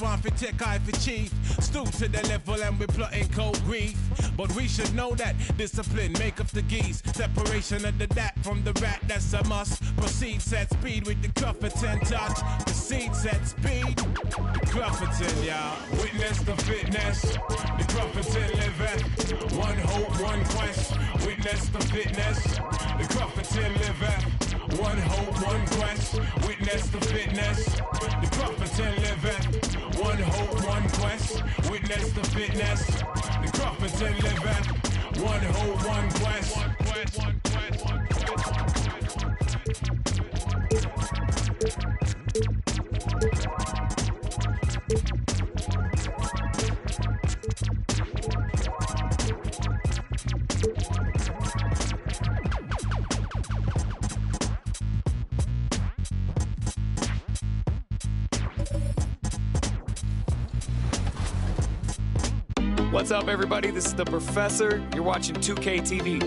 not want to take I for chief. Stoop to the level and we plotting cold grief. But we should know that discipline make up the geese. Separation of the dat from the rat, that's a must. Proceed, set speed with the Clufferton touch. Proceed, set speed. Clufferton, y'all. Witness the fitness. The Clufferton liveth. One hope, one quest. Witness the fitness. The Clufferton liveth. One hope, one quest. Witness the fitness. The Clufferton liveth. One hope, one quest. Witness the fitness. The Clufferton liveth. One hope, one quest. One quest, one quest, one What's up, everybody? This is the Professor. You're watching 2K TV.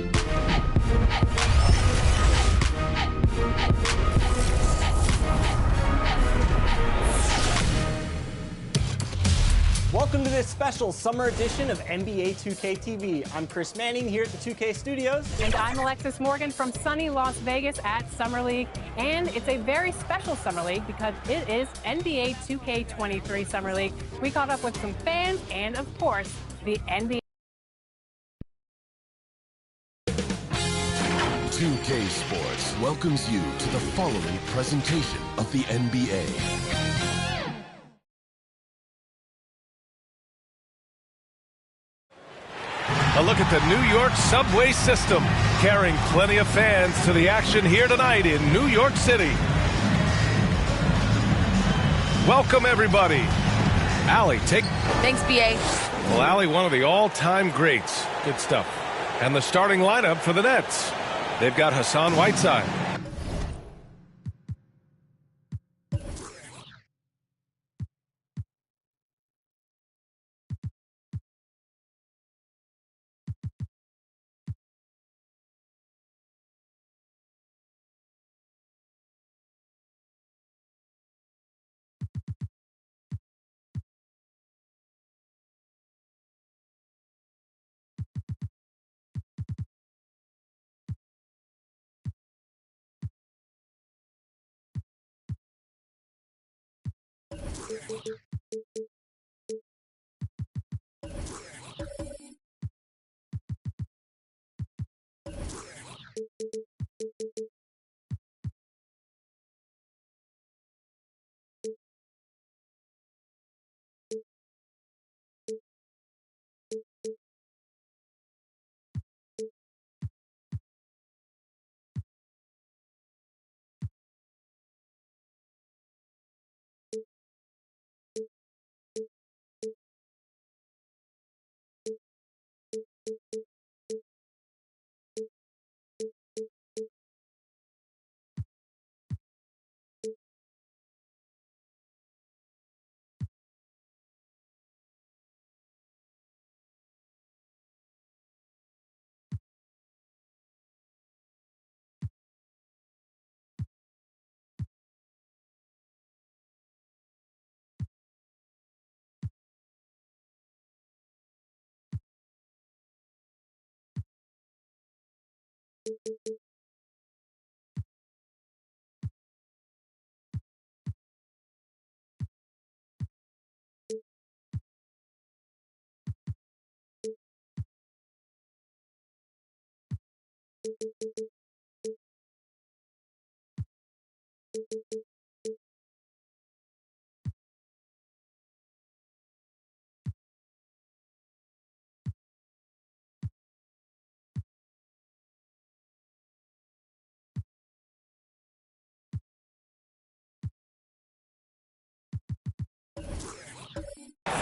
Welcome to this special summer edition of NBA 2K TV. I'm Chris Manning here at the 2K Studios. And I'm Alexis Morgan from sunny Las Vegas at Summer League. And it's a very special Summer League because it is NBA 2K23 Summer League. We caught up with some fans and, of course, the NBA. 2K Sports welcomes you to the following presentation of the NBA. A look at the New York subway system, carrying plenty of fans to the action here tonight in New York City. Welcome, everybody. Allie, take... Thanks, B.A. Well, Allie, one of the all-time greats. Good stuff. And the starting lineup for the Nets. They've got Hassan Whiteside.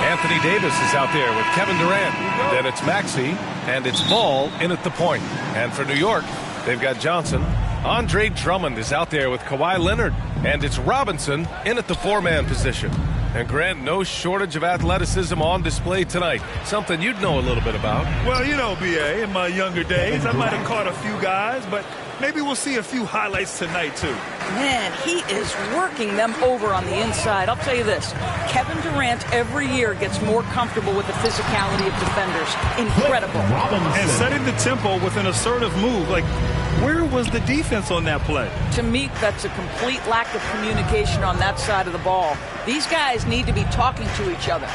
Anthony Davis is out there with Kevin Durant. Then it's Maxey, and it's Ball in at the point. And for New York, they've got Johnson. Andre Drummond is out there with Kawhi Leonard. And it's Robinson in at the four-man position. And Grant, no shortage of athleticism on display tonight. Something you'd know a little bit about. Well, you know, B.A., in my younger days, I might have caught a few guys, but Maybe we'll see a few highlights tonight, too. Man, he is working them over on the inside. I'll tell you this, Kevin Durant every year gets more comfortable with the physicality of defenders. Incredible. And setting the tempo with an assertive move. Like, where was the defense on that play? To me, that's a complete lack of communication on that side of the ball. These guys need to be talking to each other.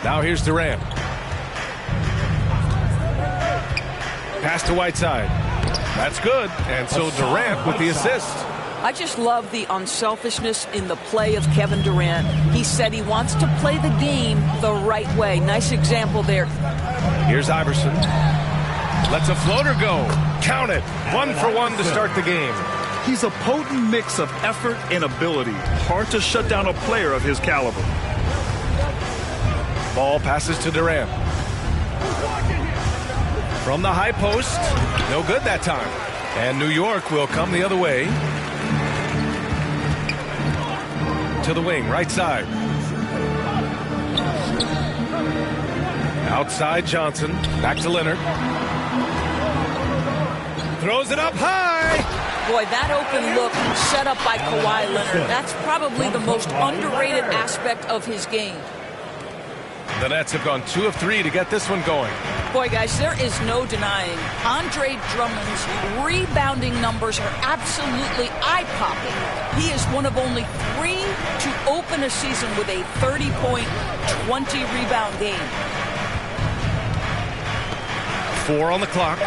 Now here's Durant. Pass to Whiteside. That's good. And so Durant with the assist. I just love the unselfishness in the play of Kevin Durant. He said he wants to play the game the right way. Nice example there. Here's Iverson. Lets a floater go. Count it. 1 for 1 to start the game. He's a potent mix of effort and ability. Hard to shut down a player of his caliber. Ball passes to Durant. From the high post. No good that time. And New York will come the other way. To the wing, right side. Outside Johnson. Back to Leonard. Throws it up high. Boy, that open look set up by Kawhi Leonard. That's probably the most underrated aspect of his game. The Nets have gone 2 of 3 to get this one going. Boy, guys, there is no denying Andre Drummond's rebounding numbers are absolutely eye-popping. He is one of only 3 to open a season with a 30-point, 20-rebound game. 4 on the clock.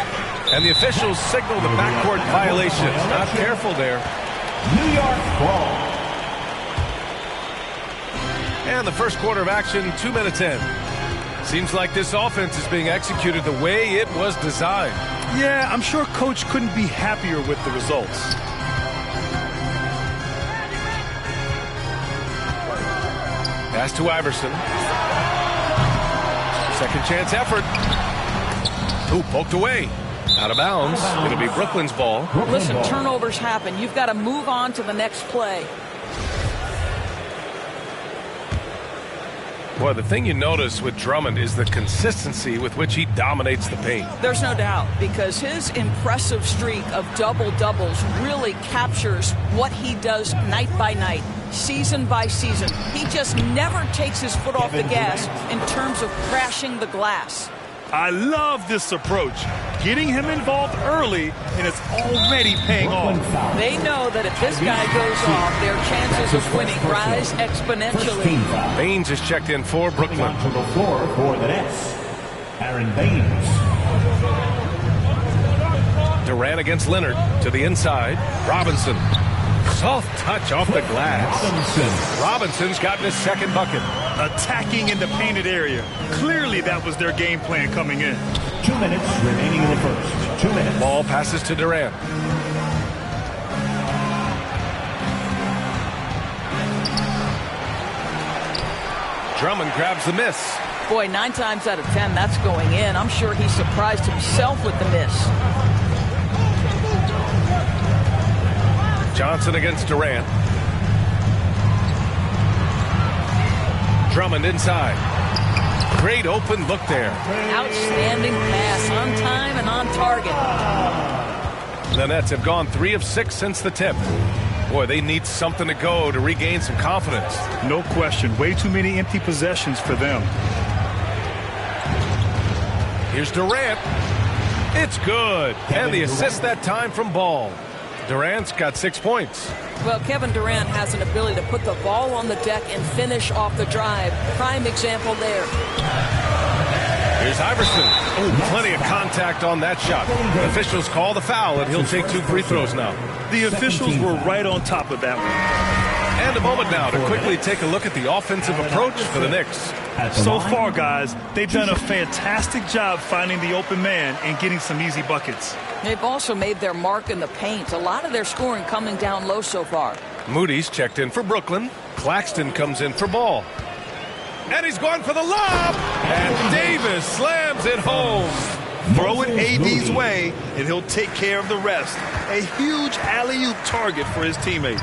And the officials signal the backcourt violation. Not careful there. New York ball. And the first quarter of action, 2 minutes in. Seems like this offense is being executed the way it was designed. Yeah, I'm sure Coach couldn't be happier with the results. Pass to Iverson. Second chance effort. Ooh, poked away. Out of bounds. It'll be Brooklyn's ball. Listen, turnovers happen. You've got to move on to the next play. Boy, the thing you notice with Drummond is the consistency with which he dominates the paint. There's no doubt, because his impressive streak of double-doubles really captures what he does night by night, season by season. He just never takes his foot off the gas in terms of crashing the glass. I love this approach. Getting him involved early, and it's already paying off. They know that if this guy goes off, their chances of winning rise exponentially. Baines is checked in for Brooklyn. To the floor for the Nets, Aaron Baines. Durant against Leonard to the inside. Robinson. Soft touch off the glass. Robinson's gotten his second bucket. Attacking in the painted area. Clearly that was their game plan coming in. 2 minutes remaining in the first. 2 minutes. Ball passes to Durant. Drummond grabs the miss. Boy, 9 times out of 10, that's going in. I'm sure he surprised himself with the miss. Johnson against Durant. Drummond inside. Great open look there. Outstanding pass, on time and on target. The Nets have gone 3 of 6 since the tip. Boy, they need something to go to regain some confidence. No question. Way too many empty possessions for them. Here's Durant. It's good. And the assist that time from Ball. Durant's got 6 points. Well, Kevin Durant has an ability to put the ball on the deck and finish off the drive. Prime example there. Here's Iverson. Oh, plenty of contact on that shot. Officials call the foul, and he'll take 2 free throws now. The officials were right on top of that one. And a moment now to quickly take a look at the offensive approach for the Knicks. So far, guys, they've done a fantastic job finding the open man and getting some easy buckets. They've also made their mark in the paint. A lot of their scoring coming down low so far. Moody's checked in for Brooklyn. Claxton comes in for Ball. And he's going for the lob. And Davis slams it home. Throw it AD's way, and he'll take care of the rest. A huge alley-oop target for his teammates.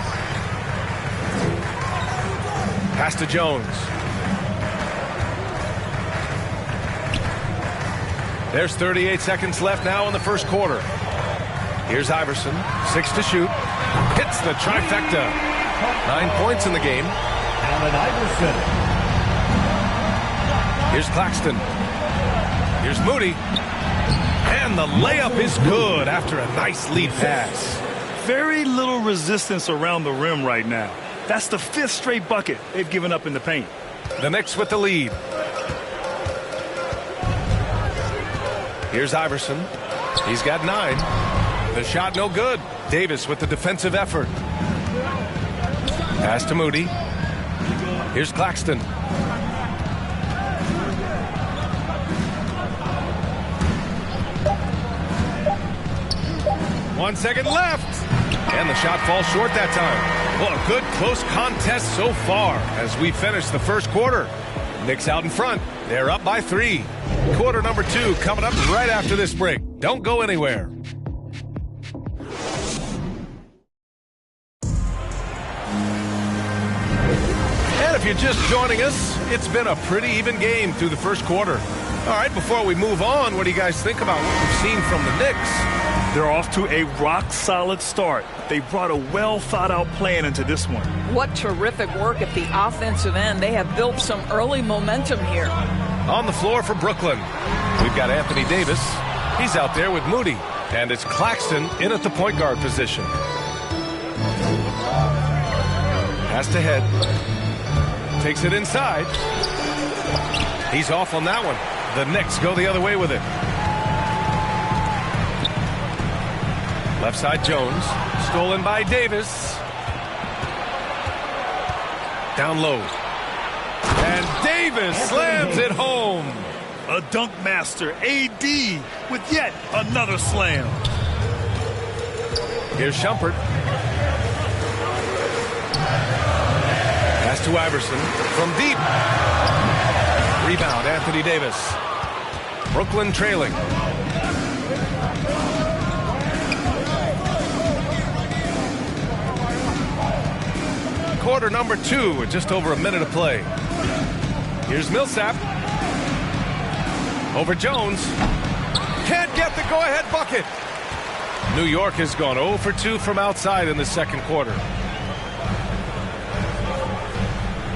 Pass to Jones. There's 38 seconds left now in the first quarter. Here's Iverson, 6 to shoot. Hits the trifecta. 9 points in the game. Allen Iverson. Here's Claxton. Here's Moody. And the layup is good after a nice lead pass. Very little resistance around the rim right now. That's the 5th straight bucket they've given up in the paint. The Knicks with the lead. Here's Iverson. He's got 9. The shot no good. Davis with the defensive effort. Pass to Moody. Here's Claxton. 1 second left. And the shot falls short that time. Well, a good close contest so far as we finish the first quarter. Knicks out in front. They're up by 3. Quarter number 2 coming up right after this break. Don't go anywhere. And if you're just joining us, it's been a pretty even game through the first quarter. All right, before we move on, what do you guys think about what we've seen from the Knicks? They're off to a rock-solid start. They brought a well-thought-out plan into this one. What terrific work at the offensive end. They have built some early momentum here. On the floor for Brooklyn, we've got Anthony Davis. He's out there with Moody. And it's Claxton in at the point guard position. Pass to Head. Takes it inside. He's off on that one. The Knicks go the other way with it. Left side Jones. Stolen by Davis. Down low. And Davis slams it home. A dunk master, AD, with yet another slam. Here's Shumpert. Pass to Iverson from deep. Rebound, Anthony Davis. Brooklyn trailing. Quarter number 2 with just over a minute to play. Here's Millsap. Over Jones. Can't get the go-ahead bucket. New York has gone 0 for 2 from outside in the second quarter.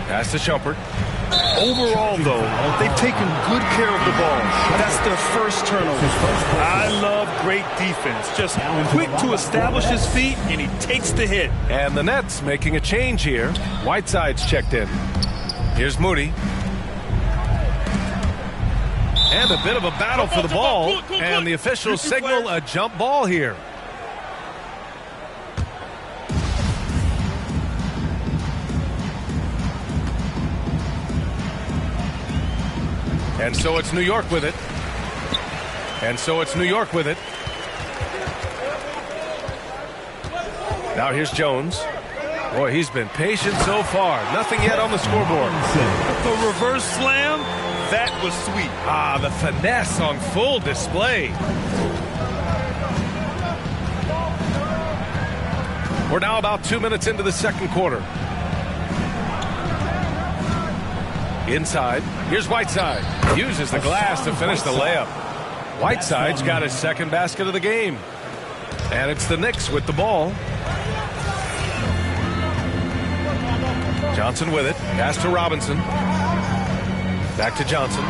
Pass to Shumpert. Overall, though, they've taken good care of the ball. That's their first turnover. I love great defense. Just quick to establish his feet, and he takes the hit. And the Nets making a change here. Whiteside's checked in. Here's Moody. And a bit of a battle for the ball. And the officials signal a jump ball here. And so it's New York with it. And so it's New York with it. Now here's Jones. Boy, he's been patient so far. Nothing yet on the scoreboard. The reverse slam, that was sweet. Ah, the finesse on full display. We're now about 2 minutes into the second quarter. Inside, here's Whiteside. Uses the glass to finish the layup. Whiteside's got his second basket of the game. And it's the Knicks with the ball. Johnson with it. Pass to Robinson. Back to Johnson.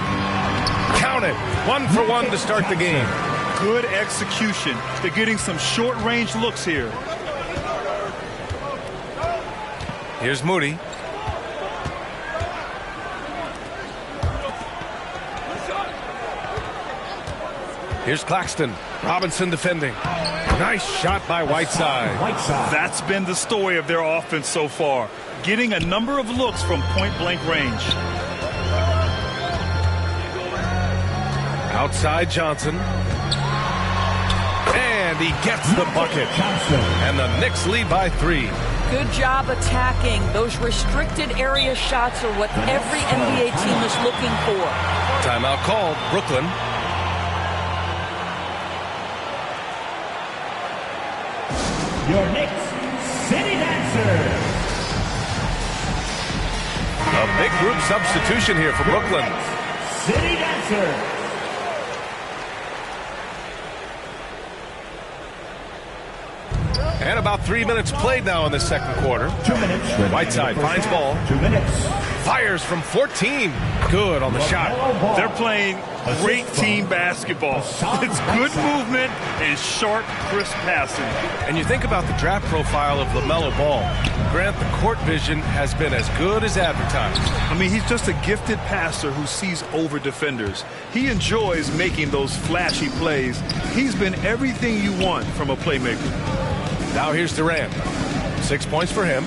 Count it. 1 for 1 to start the game. Good execution. They're getting some short-range looks here. Here's Moody. Here's Claxton. Robinson defending. Nice shot by Whiteside. That's been the story of their offense so far. Getting a number of looks from point-blank range. Outside Johnson. And he gets the bucket. And the Knicks lead by 3. Good job attacking. Those restricted area shots are what every NBA team is looking for. Timeout called. Brooklyn. Your Knicks City Dancers. A big group substitution here for Brooklyn. City Dancers. And about 3 minutes played now in the second quarter. 2 minutes. Whiteside finds ball. 2 minutes. Fires from 14. Good on the shot. They're playing great team basketball. It's good movement and sharp, crisp passing. And you think about the draft profile of LaMelo Ball. Grant, the court vision has been as good as advertised. I mean, he's just a gifted passer who sees over defenders. He enjoys making those flashy plays. He's been everything you want from a playmaker. Now here's Durant. 6 points for him.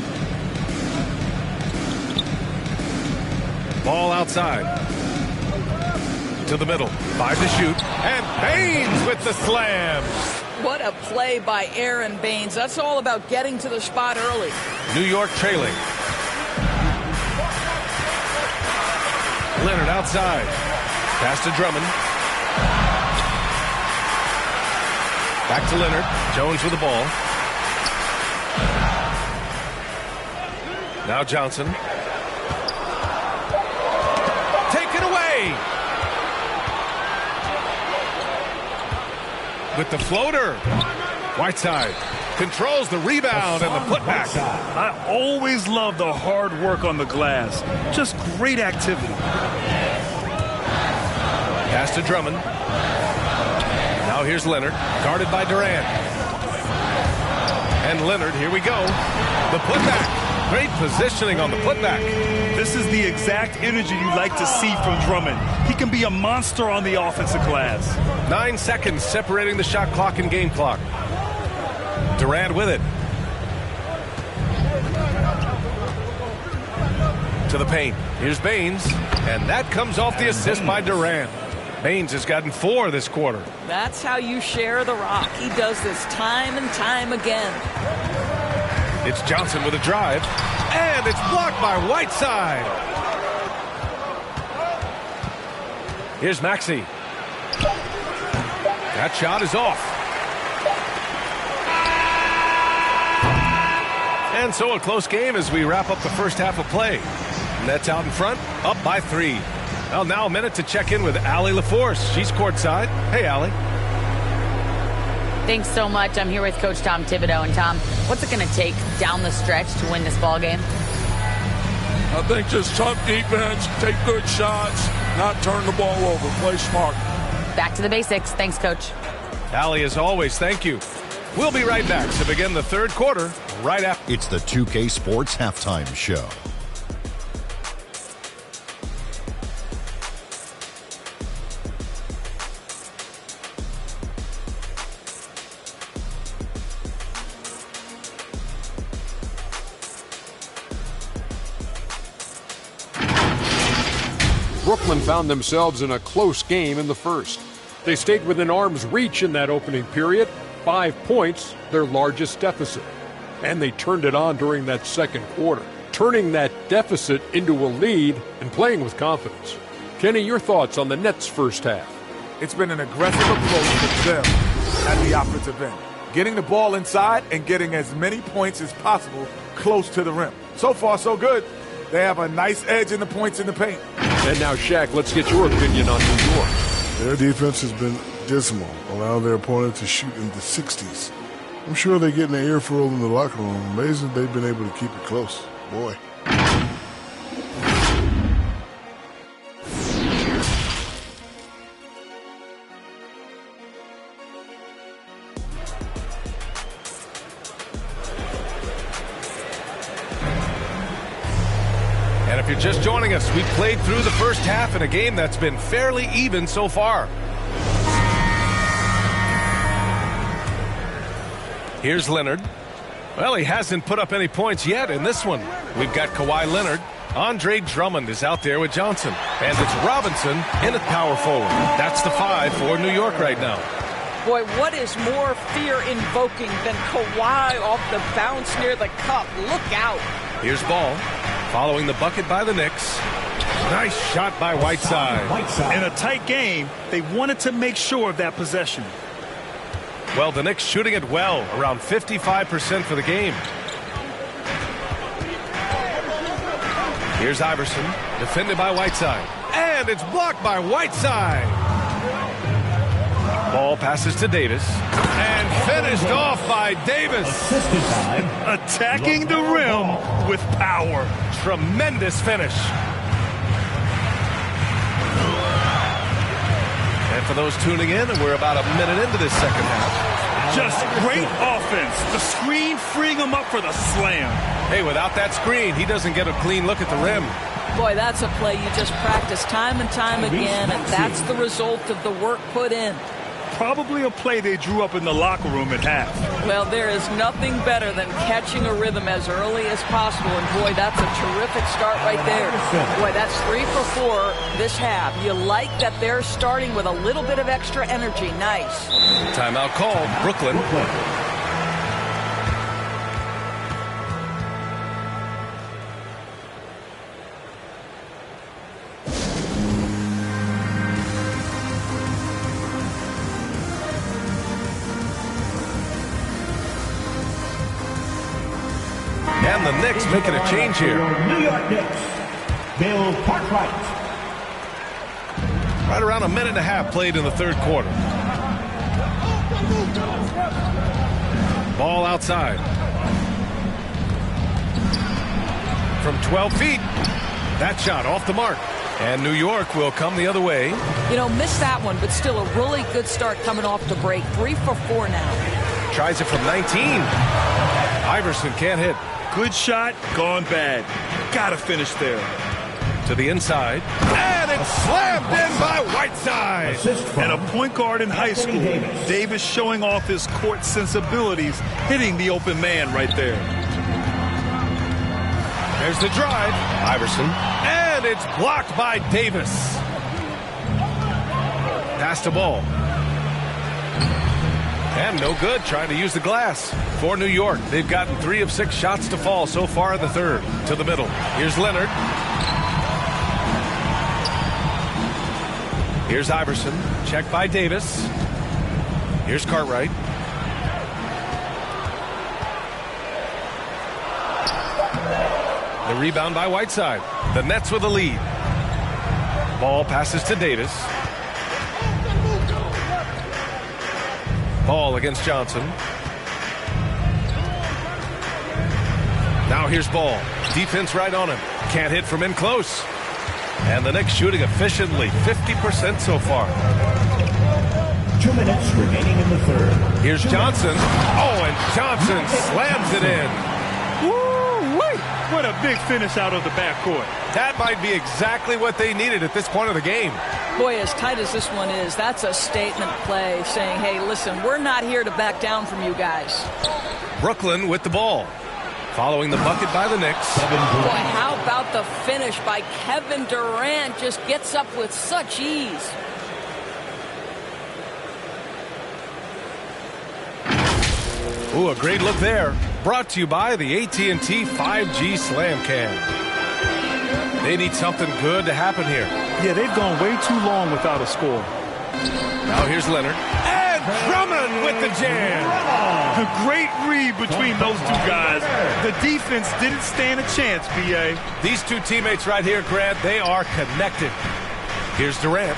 Ball outside. To the middle. 5 to shoot. And Baines with the slam. What a play by Aaron Baines. That's all about getting to the spot early. New York trailing. Leonard outside. Pass to Drummond. Back to Leonard. Jones with the ball. Now Johnson. Taken away. With the floater. Whiteside controls the rebound and the putback. I always love the hard work on the glass. Just great activity. Pass to Drummond. Now here's Leonard, guarded by Durant. And Leonard, here we go. The putback. Great positioning on the putback. This is the exact energy you like to see from Drummond. He can be a monster on the offensive glass. 9 seconds separating the shot clock and game clock. Durant with it. To the paint. Here's Baines. And that comes off the assist by Durant. Baines has gotten 4 this quarter. That's how you share the rock. He does this time and time again. It's Johnson with a drive. And it's blocked by Whiteside. Here's Maxey. That shot is off. And so a close game as we wrap up the first half of play. Nets out in front, up by 3. Well, now a minute to check in with Allie LaForce. She's courtside. Hey, Allie. Thanks so much. I'm here with Coach Tom Thibodeau. And Tom, what's it going to take down the stretch to win this ball game? I think just tough defense, take good shots, not turn the ball over, play smart. Back to the basics. Thanks, Coach. Allie, as always, thank you. We'll be right back to begin the third quarter right after. It's the 2K Sports Halftime Show. Brooklyn found themselves in a close game in the first. They stayed within arm's reach in that opening period. 5 points, their largest deficit. And they turned it on during that second quarter, turning that deficit into a lead and playing with confidence. Kenny, your thoughts on the Nets' first half? It's been an aggressive approach for them at the offensive end, getting the ball inside and getting as many points as possible close to the rim. So far, so good. They have a nice edge in the points in the paint. And now, Shaq, let's get your opinion on New York. Their defense has been dismal, allowing their opponent to shoot in the 60s. I'm sure they're getting an earful in the locker room. Amazing they've been able to keep it close. Boy. And if you're just joining us, we played through the first half in a game that's been fairly even so far. Here's Leonard. Well, he hasn't put up any points yet in this one. We've got Kawhi Leonard. Andre Drummond is out there with Johnson. And it's Robinson in at power forward. That's the 5 for New York right now. Boy, what is more fear-invoking than Kawhi off the bounce near the cup? Look out. Here's Ball. Following the bucket by the Knicks. Nice shot by Whiteside. In a tight game, they wanted to make sure of that possession. Well, the Knicks shooting it well, around 55% for the game. Here's Iverson, defended by Whiteside. And it's blocked by Whiteside. Ball passes to Davis. And finished off by Davis. Attacking the rim with power. Tremendous finish. And for those tuning in, we're about a minute into this second half. Just great offense. The screen freeing him up for the slam. Hey, without that screen, he doesn't get a clean look at the rim. Boy, that's a play you just practice time and time again, and that's the result of the work put in. Probably a play they drew up in the locker room at half. Well, there is nothing better than catching a rhythm as early as possible, and boy, that's a terrific start right there. Boy, that's 3 for 4 this half. You like that they're starting with a little bit of extra energy. Nice. Timeout called. Brooklyn. And the Knicks making a change here. New York Knicks, Bill Cartwright. Right around a minute and a half played in the third quarter. Ball outside. From 12 feet. That shot off the mark. And New York will come the other way. You know, missed that one, but still a really good start coming off the break. 3 for 4 now. Tries it from 19. Iverson can't hit. Good shot, gone bad. Gotta finish there. To the inside. And it's slammed in by Whiteside. And a point guard in high school. Davis showing off his court sensibilities, hitting the open man right there. There's the drive. Iverson. And it's blocked by Davis. Pass the ball. And no good, trying to use the glass. For New York, they've gotten 3 of 6 shots to fall so far in the third. To the middle. Here's Leonard. Here's Iverson. Checked by Davis. Here's Cartwright. The rebound by Whiteside. The Nets with the lead. Ball passes to Davis. Ball against Johnson. Now here's Ball. Defense right on him. Can't hit from in close. And the Knicks shooting efficiently. 50% so far. 2 minutes remaining in the third. Here's Johnson. Oh, and Johnson slams it in. Woo-wee! What a big finish out of the backcourt. That might be exactly what they needed at this point of the game. Boy, as tight as this one is, that's a statement play saying, hey, listen, we're not here to back down from you guys. Brooklyn with the ball. Following the bucket by the Knicks. Boy, how about the finish by Kevin Durant? Just gets up with such ease. Ooh, a great look there. Brought to you by the AT&T 5G Slam Cam. They need something good to happen here. Yeah, they've gone way too long without a score. Now here's Leonard. And Drummond with the jam. A great read between those two guys. The defense didn't stand a chance, B.A. These two teammates right here, Grant, they are connected. Here's Durant.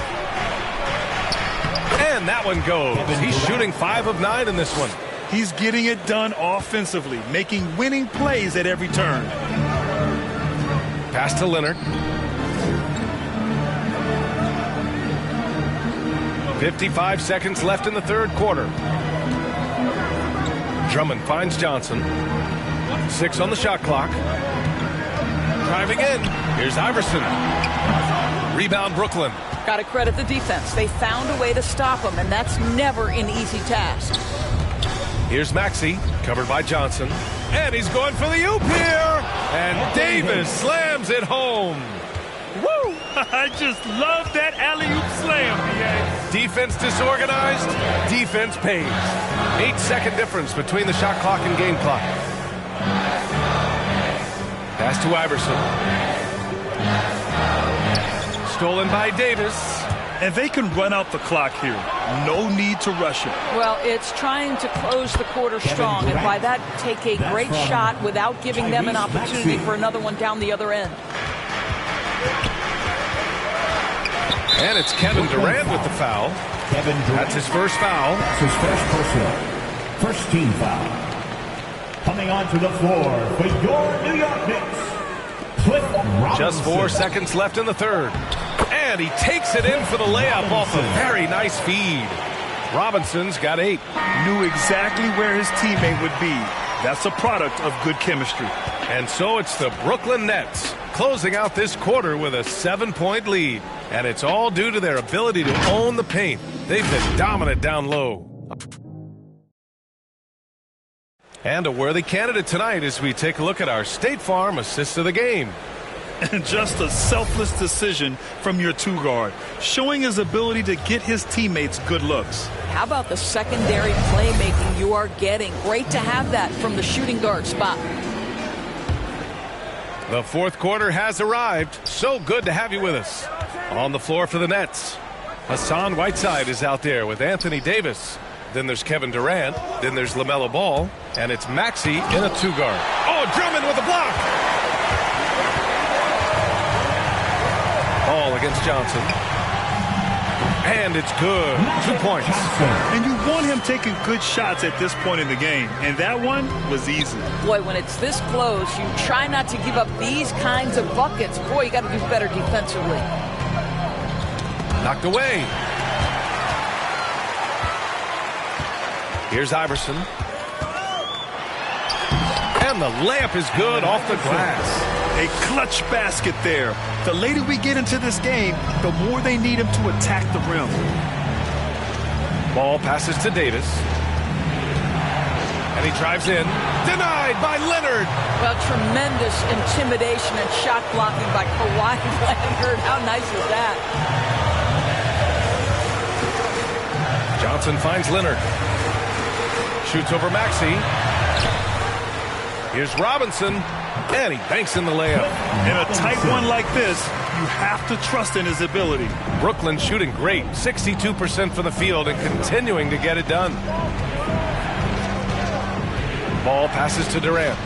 And that one goes. He's shooting 5 of 9 in this one. He's getting it done offensively, making winning plays at every turn. Pass to Leonard. 55 seconds left in the third quarter. Drummond finds Johnson. 6 on the shot clock. Driving in. Here's Iverson. Rebound Brooklyn. Got to credit the defense. They found a way to stop him, and that's never an easy task. Here's Maxey, covered by Johnson. And he's going for the oop here. And Davis slams it home. Woo! I just love that alley-oop slam, B.A. Defense disorganized, defense pays. 8-second difference between the shot clock and game clock. Pass to Iverson. Stolen by Davis. And they can run out the clock here. No need to rush it. Well, it's trying to close the quarter strong, and by that, take a great shot without giving them an opportunity for another one down the other end. And it's Kevin Durant with the foul. That's his first foul. That's his first personal. First team foul. Coming onto the floor for your New York Knicks, Cliff Robinson. Just 4 seconds left in the third. And he takes it in for the layup off a very nice feed. Robinson's got 8. Knew exactly where his teammate would be. That's a product of good chemistry. And so it's the Brooklyn Nets closing out this quarter with a 7-point lead. And it's all due to their ability to own the paint. They've been dominant down low. And a worthy candidate tonight as we take a look at our State Farm assist of the game. And just a selfless decision from your 2-guard, showing his ability to get his teammates good looks. How about the secondary playmaking you are getting? Great to have that from the shooting guard spot. The fourth quarter has arrived. So good to have you with us. On the floor for the Nets, Hassan Whiteside is out there with Anthony Davis. Then there's Kevin Durant. Then there's LaMelo Ball. And it's Maxey in a 2-guard. Oh, Drummond with a block. Ball against Johnson. And it's good. 2 points. And you want him taking good shots at this point in the game. And that one was easy. Boy, when it's this close, you try not to give up these kinds of buckets. Boy, you got to do better defensively. Knocked away. Here's Iverson. And the layup is good off the glass. A clutch basket there. The later we get into this game, the more they need him to attack the rim. Ball passes to Davis. And he drives in. Denied by Leonard. Well, tremendous intimidation and shot blocking by Kawhi Leonard. How nice is that? Johnson finds Leonard. Shoots over Maxey. Here's Robinson. And he banks in the layup. In a tight one like this, you have to trust in his ability. Brooklyn shooting great. 62% from the field and continuing to get it done. Ball passes to Durant.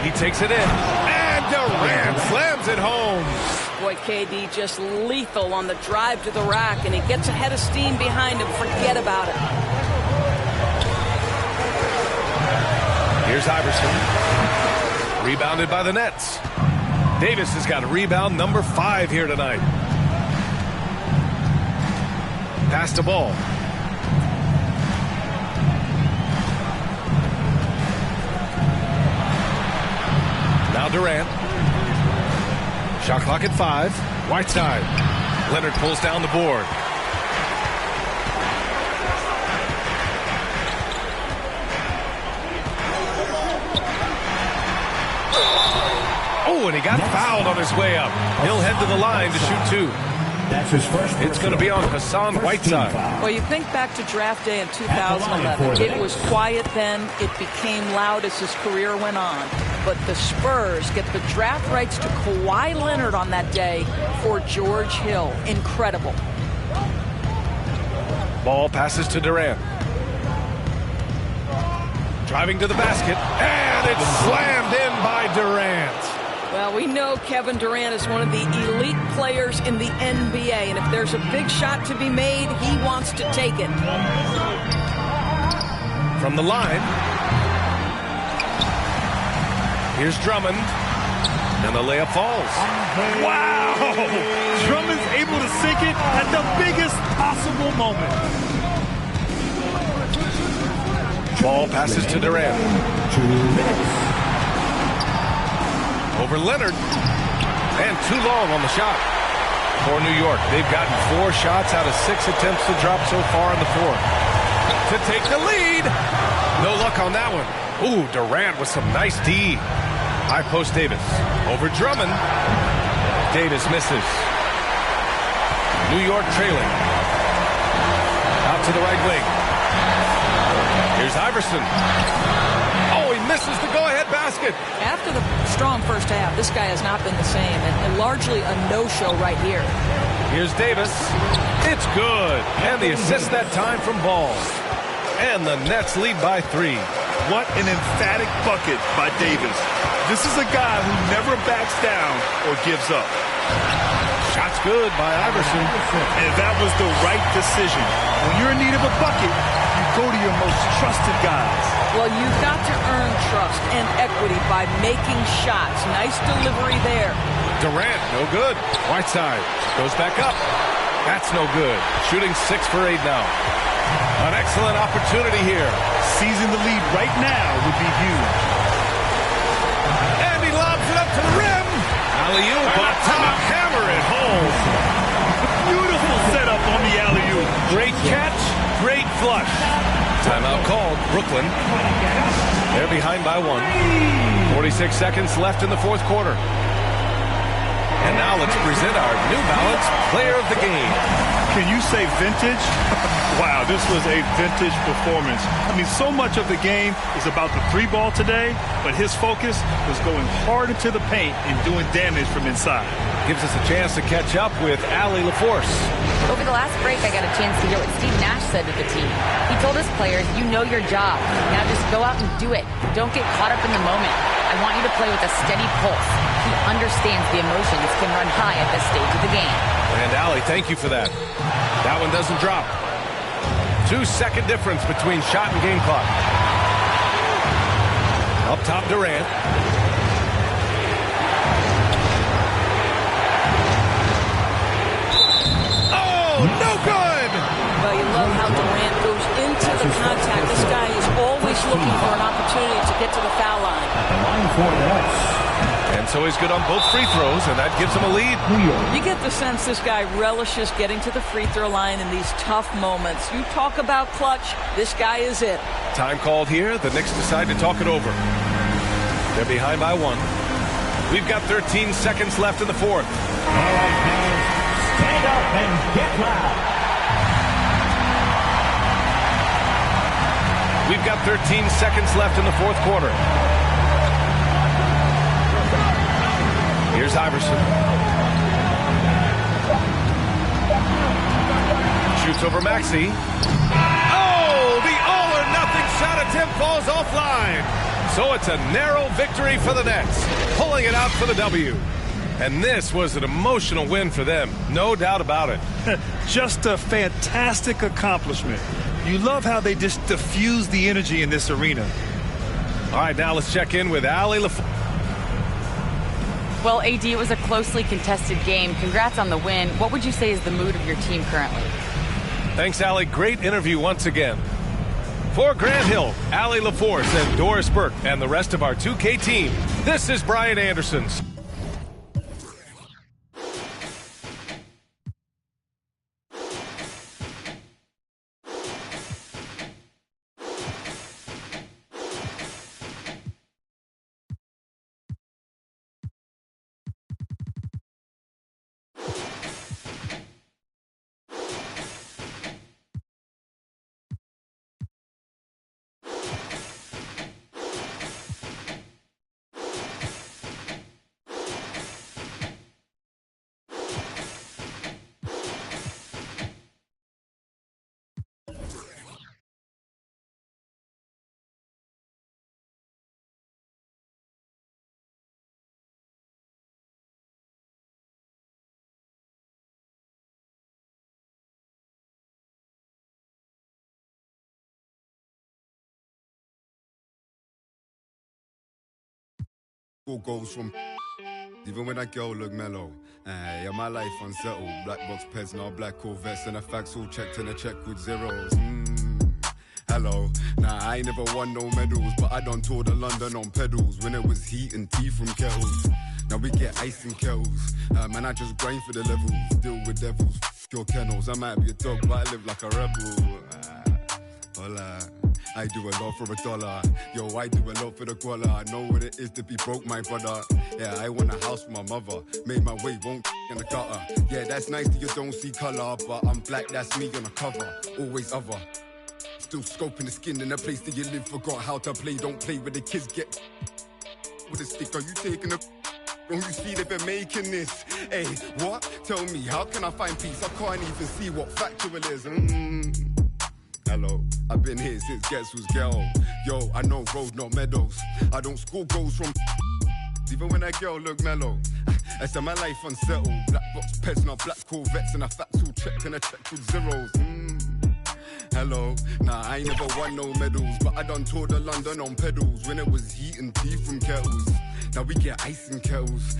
He takes it in. And Durant slams it home. Boy, KD just lethal on the drive to the rack, and he gets a head of steam behind him. Forget about it. Here's Iverson. Rebounded by the Nets. Davis has got rebound number 5 here tonight. Pass the ball. Now Durant. Shot clock at 5. Whiteside. Leonard pulls down the board. Oh, and he got fouled on his way up. He'll head to the line to shoot 2. That's his first. It's going to be on Hassan Whiteside. Well, you think back to draft day in 2011. It was quiet then. It became loud as his career went on. But the Spurs get the draft rights to Kawhi Leonard on that day for George Hill. Incredible. Ball passes to Durant. Driving to the basket. And it's slammed in by Durant. Well, we know Kevin Durant is one of the elite players in the NBA, and if there's a big shot to be made, he wants to take it. From the line, here's Drummond, and the layup falls. Wow! Drummond's able to sink it at the biggest possible moment. Ball passes to Durant. 2 minutes. Over Leonard. And too long on the shot. For New York, they've gotten 4 shots out of 6 attempts to drop so far in the fourth. To take the lead. No luck on that one. Ooh, Durant with some nice D. High post Davis. Over Drummond. Davis misses. New York trailing. Out to the right wing. Here's Iverson. Oh, he misses the go-ahead basket. After the strong first half, this guy has not been the same, and largely a no-show right here. Here's Davis. It's good. And the assist that time from Ball. And the Nets lead by 3. What an emphatic bucket by Davis. This is a guy who never backs down or gives up. Shot's good by Iverson. And that was the right decision. When you're in need of a bucket, you go to your most trusted guys. Well, you've got to earn trust and equity by making shots. Nice delivery there. Durant, no good. Whiteside goes back up. That's no good. Shooting 6 for 8 now. An excellent opportunity here. Seizing the lead right now would be huge. And he lobs it up to the rim. Alley-oop on top. Hammer it home. Beautiful setup on the alley-oop. Great catch. Great flush. Timeout called. Brooklyn. They're behind by 1. 46 seconds left in the fourth quarter. And now let's present our New Balance Player of the Game. Can you say vintage? Wow, this was a vintage performance. I mean, so much of the game is about the 3-ball today, but his focus was going hard into the paint and doing damage from inside. Gives us a chance to catch up with Allie LaForce. Over the last break, I got a chance to hear what Steve Nash said to the team. He told his players, you know your job. Now just go out and do it. Don't get caught up in the moment. I want you to play with a steady pulse. He understands the emotions can run high at this stage of the game. And Allie, thank you for that. That one doesn't drop. 2-second difference between shot and game clock. Up top, Durant. Oh, no good! Well, you love how Durant goes into the contact. This guy is always looking for an opportunity to get to the foul line. And so he's good on both free throws, and that gives him a lead. You get the sense this guy relishes getting to the free throw line in these tough moments. You talk about clutch, this guy is it. Time called here. The Knicks decide to talk it over. They're behind by 1. We've got 13 seconds left in the fourth. All right, fans, stand up and get loud. We've got 13 seconds left in the fourth quarter. Here's Iverson. Shoots over Maxey. Oh, the all-or-nothing shot attempt falls offline. So it's a narrow victory for the Nets, pulling it out for the W. And this was an emotional win for them, no doubt about it. Just a fantastic accomplishment. You love how they just diffuse the energy in this arena. All right, now let's check in with Allie LaForce. Well, AD, it was a closely contested game. Congrats on the win. What would you say is the mood of your team currently? Thanks, Allie. Great interview once again. For Grant Hill, Allie LaForce, and Doris Burke, and the rest of our 2K team, this is Brian Anderson. Goes from even when that girl look mellow. Yeah, my life unsettled. Black box pets, now black Corvettes, and the facts all checked and a check with zeros. Hello, nah, I ain't never won no medals, but I done toured the London on pedals when it was heat and tea from kettles. Now we get ice in kettles. Man, I just grind for the levels, deal with devils, your kennels. I might be a dog, but I live like a rebel. Hola. I do a lot for $1. Yo, I do a lot for the guala. I know what it is to be broke, my brother. Yeah, I want a house for my mother. Made my way, won't in the gutter. Yeah, that's nice that you don't see color, but I'm black, that's me on the cover. Always other. Still scoping the skin in the place that you live. Forgot how to play, don't play with the kids. Get with a stick, are you taking a... Don't you see they've been making this? Hey, what? Tell me, how can I find peace? I can't even see what factual is. Hello, I've been here since Guess Who's Girl. Yo, I know road, not meadows. I don't score goals from even when that girl look mellow. I said my life unsettled. Black box pets, not black Corvettes, and I facts all checked and I checked with zeros. Hello, nah, I ain't never won no medals, but I done toured of London on pedals when it was heat and tea from kettles. Now we get ice in kettles.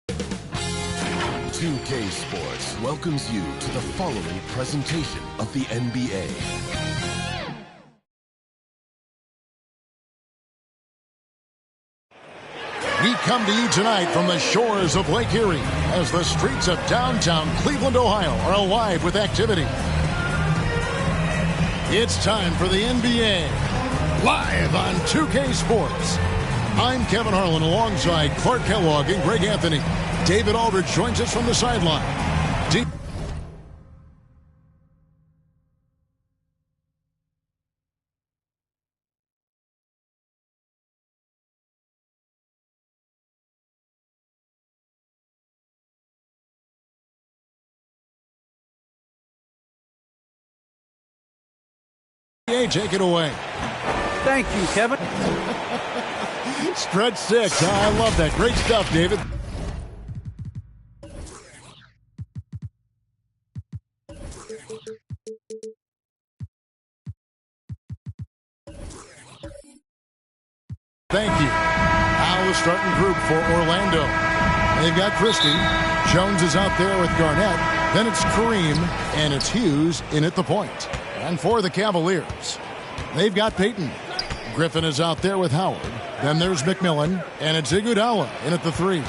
2K Sports welcomes you to the following presentation of the NBA. We come to you tonight from the shores of Lake Erie as the streets of downtown Cleveland, Ohio are alive with activity. It's time for the NBA, live on 2K Sports. I'm Kevin Harlan alongside Clark Kellogg and Greg Anthony. David Aldridge joins us from the sideline. Take it away. Thank you, Kevin. Stretch 6. I love that. Great stuff, David. Thank you. Now the starting group for Orlando. They've got Christie. Jones is out there with Garnett. Then it's Kareem, and it's Hughes in at the point. And for the Cavaliers, they've got Payton. Griffin is out there with Howard. Then there's McMillan, and it's Iguodala in at the 3.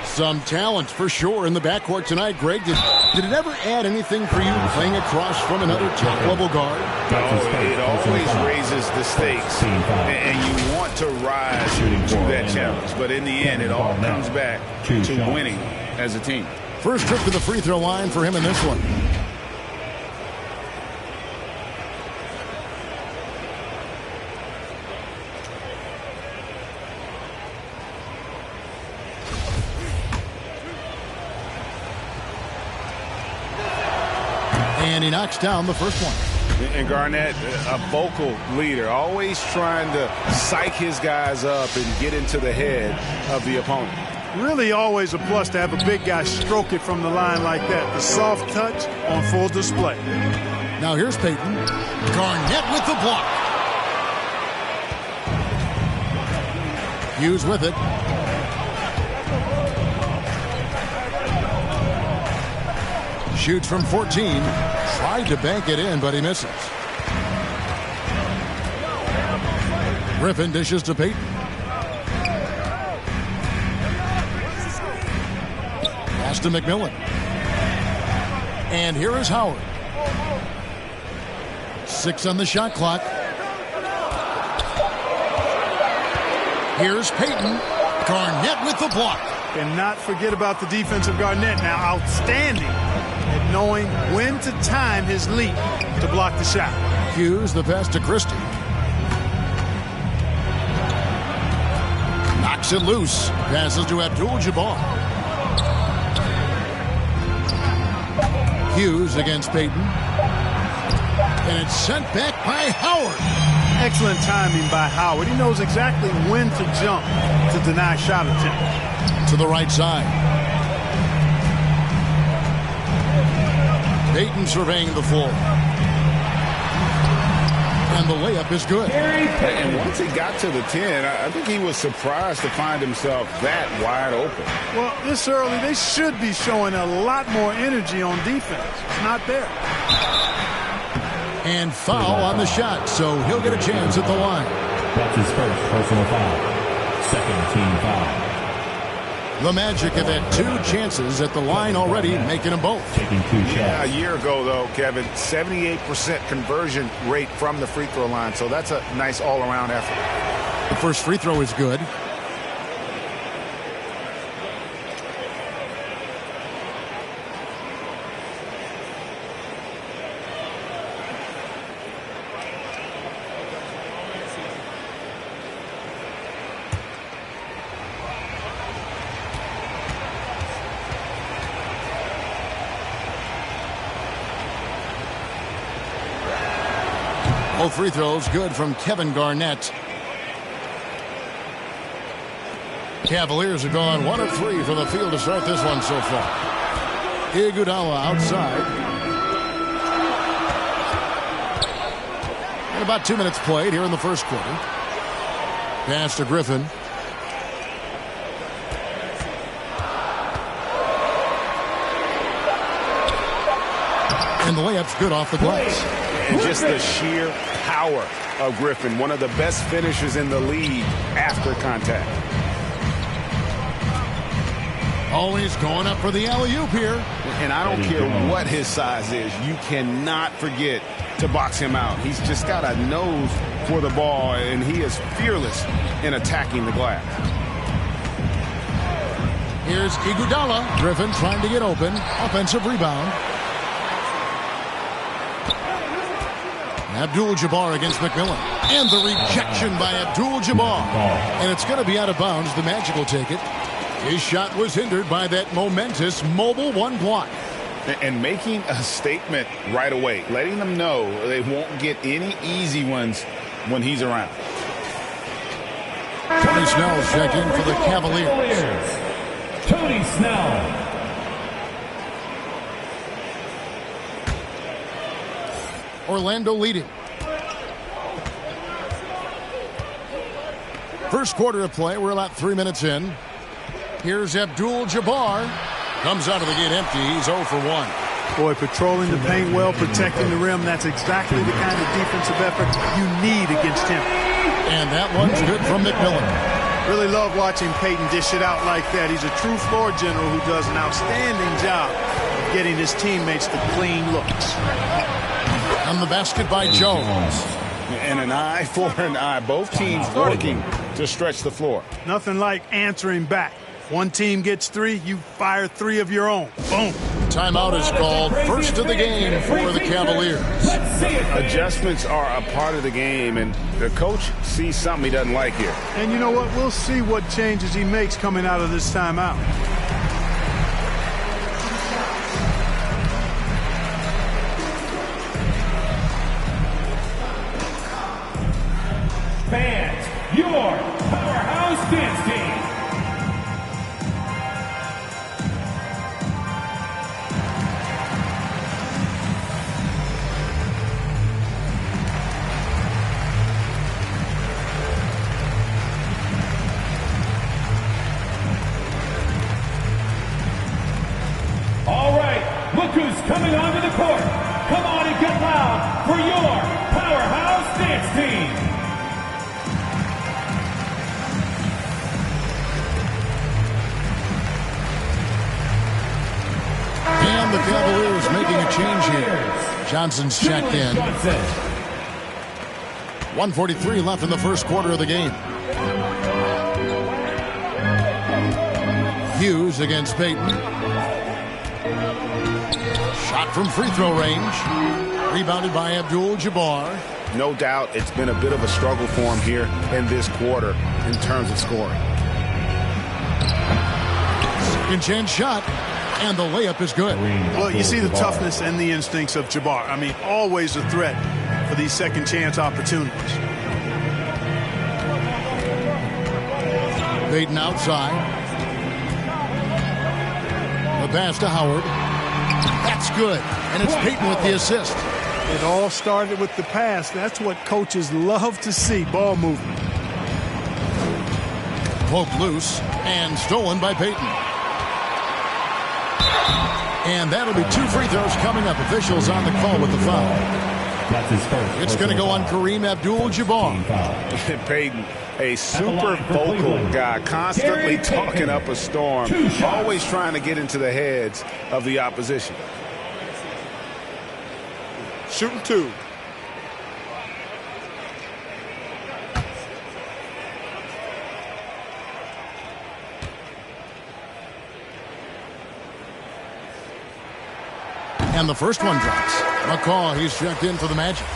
Some talent for sure in the backcourt tonight. Greg, did it ever add anything for you playing across from another top-level guard? No, it always raises the stakes, and you want to rise to that challenge. But in the end, it all comes back to winning as a team. First trip to the free throw line for him in this one. And he knocks down the first one. And Garnett, a vocal leader, always trying to psych his guys up and get into the head of the opponent. Really always a plus to have a big guy stroke it from the line like that. The soft touch on full display. Now here's Payton. Garnett with the block. Hughes with it. Shoots from 14. Tried to bank it in, but he misses. Griffin dishes to Payton. Pass to McMillan. And here is Howard. 6 on the shot clock. Here's Payton. Garnett with the block. And not forget about the defensive Garnett now. Outstanding at knowing when to time his leap to block the shot. Hughes, the pass to Christie. Knocks it loose. Passes to Abdul-Jabbar. Hughes against Payton. And it's sent back by Howard. Excellent timing by Howard. He knows exactly when to jump to deny shot attempt. To the right side. Payton surveying the floor. And the layup is good. And once he got to the 10, I think he was surprised to find himself that wide open. Well, this early, they should be showing a lot more energy on defense. It's not there. And foul on the shot, so he'll get a chance at the line. That's his first personal foul. Second team foul. The Magic have had 2 chances at the line already, making them both. Taking 2 shots. Yeah, a year ago, though, Kevin, 78% conversion rate from the free throw line, so that's a nice all-around effort. The first free throw is good. Both free throws good from Kevin Garnett. Cavaliers have gone 1 of 3 from the field to start this one so far. Iguodala outside. And about 2 minutes played here in the first quarter. Pass to Griffin. And the layup's good off the glass. And just the sheer power of Griffin, one of the best finishers in the league after contact. Always going up for the alley-oop here. And I don't care what his size is. You cannot forget to box him out. He's just got a nose for the ball, and he is fearless in attacking the glass. Here's Iguodala. Griffin trying to get open. Offensive rebound. Abdul-Jabbar against McMillan. And the rejection by Abdul-Jabbar. And it's going to be out of bounds. The Magic will take it. His shot was hindered by that momentous mobile one block. And making a statement right away, letting them know they won't get any easy ones when he's around. Tony Snell's checked in for the Cavaliers. Tony Snell. Orlando leading. First quarter of play. We're about 3 minutes in. Here's Abdul-Jabbar. Comes out of the gate empty. He's 0 for 1. Boy, patrolling the paint well, protecting the rim. That's exactly the kind of defensive effort you need against him. And that one's good from McMillan. Really love watching Peyton dish it out like that. He's a true floor general who does an outstanding job of getting his teammates the clean looks. On the basket by Jones. And an eye for an eye. Both teams working to stretch the floor. Nothing like answering back. One team gets 3, you fire 3 of your own. Boom. Timeout is called. First of the game for the Cavaliers. Adjustments are a part of the game, and the coach sees something he doesn't like here. And you know what? We'll see what changes he makes coming out of this timeout. Fans, your powerhouse dance team. All right, look who's coming onto the court. Come on and get loud for your powerhouse dance team. And the Cavaliers making a change here. Johnson's checked in. 1:43 left in the first quarter of the game. Hughes against Peyton. Shot from free throw range. Rebounded by Abdul-Jabbar. No doubt it's been a bit of a struggle for him here in this quarter in terms of scoring. Second chance shot. And the layup is good. Well, you see the toughness and the instincts of Jabbar. I mean, always a threat for these second chance opportunities. Peyton outside. The pass to Howard. That's good. And it's Peyton with the assist. It all started with the pass. That's what coaches love to see, ball movement. Poked loose and stolen by Peyton. And that'll be 2 free throws coming up. Officials on the call with the foul. That's his first. It's going to go on Kareem Abdul-Jabbar. Peyton, a super vocal guy, constantly talking up a storm, always trying to get into the heads of the opposition. Shooting 2. And the first one drops. McCaw, he's checked in for the Magic.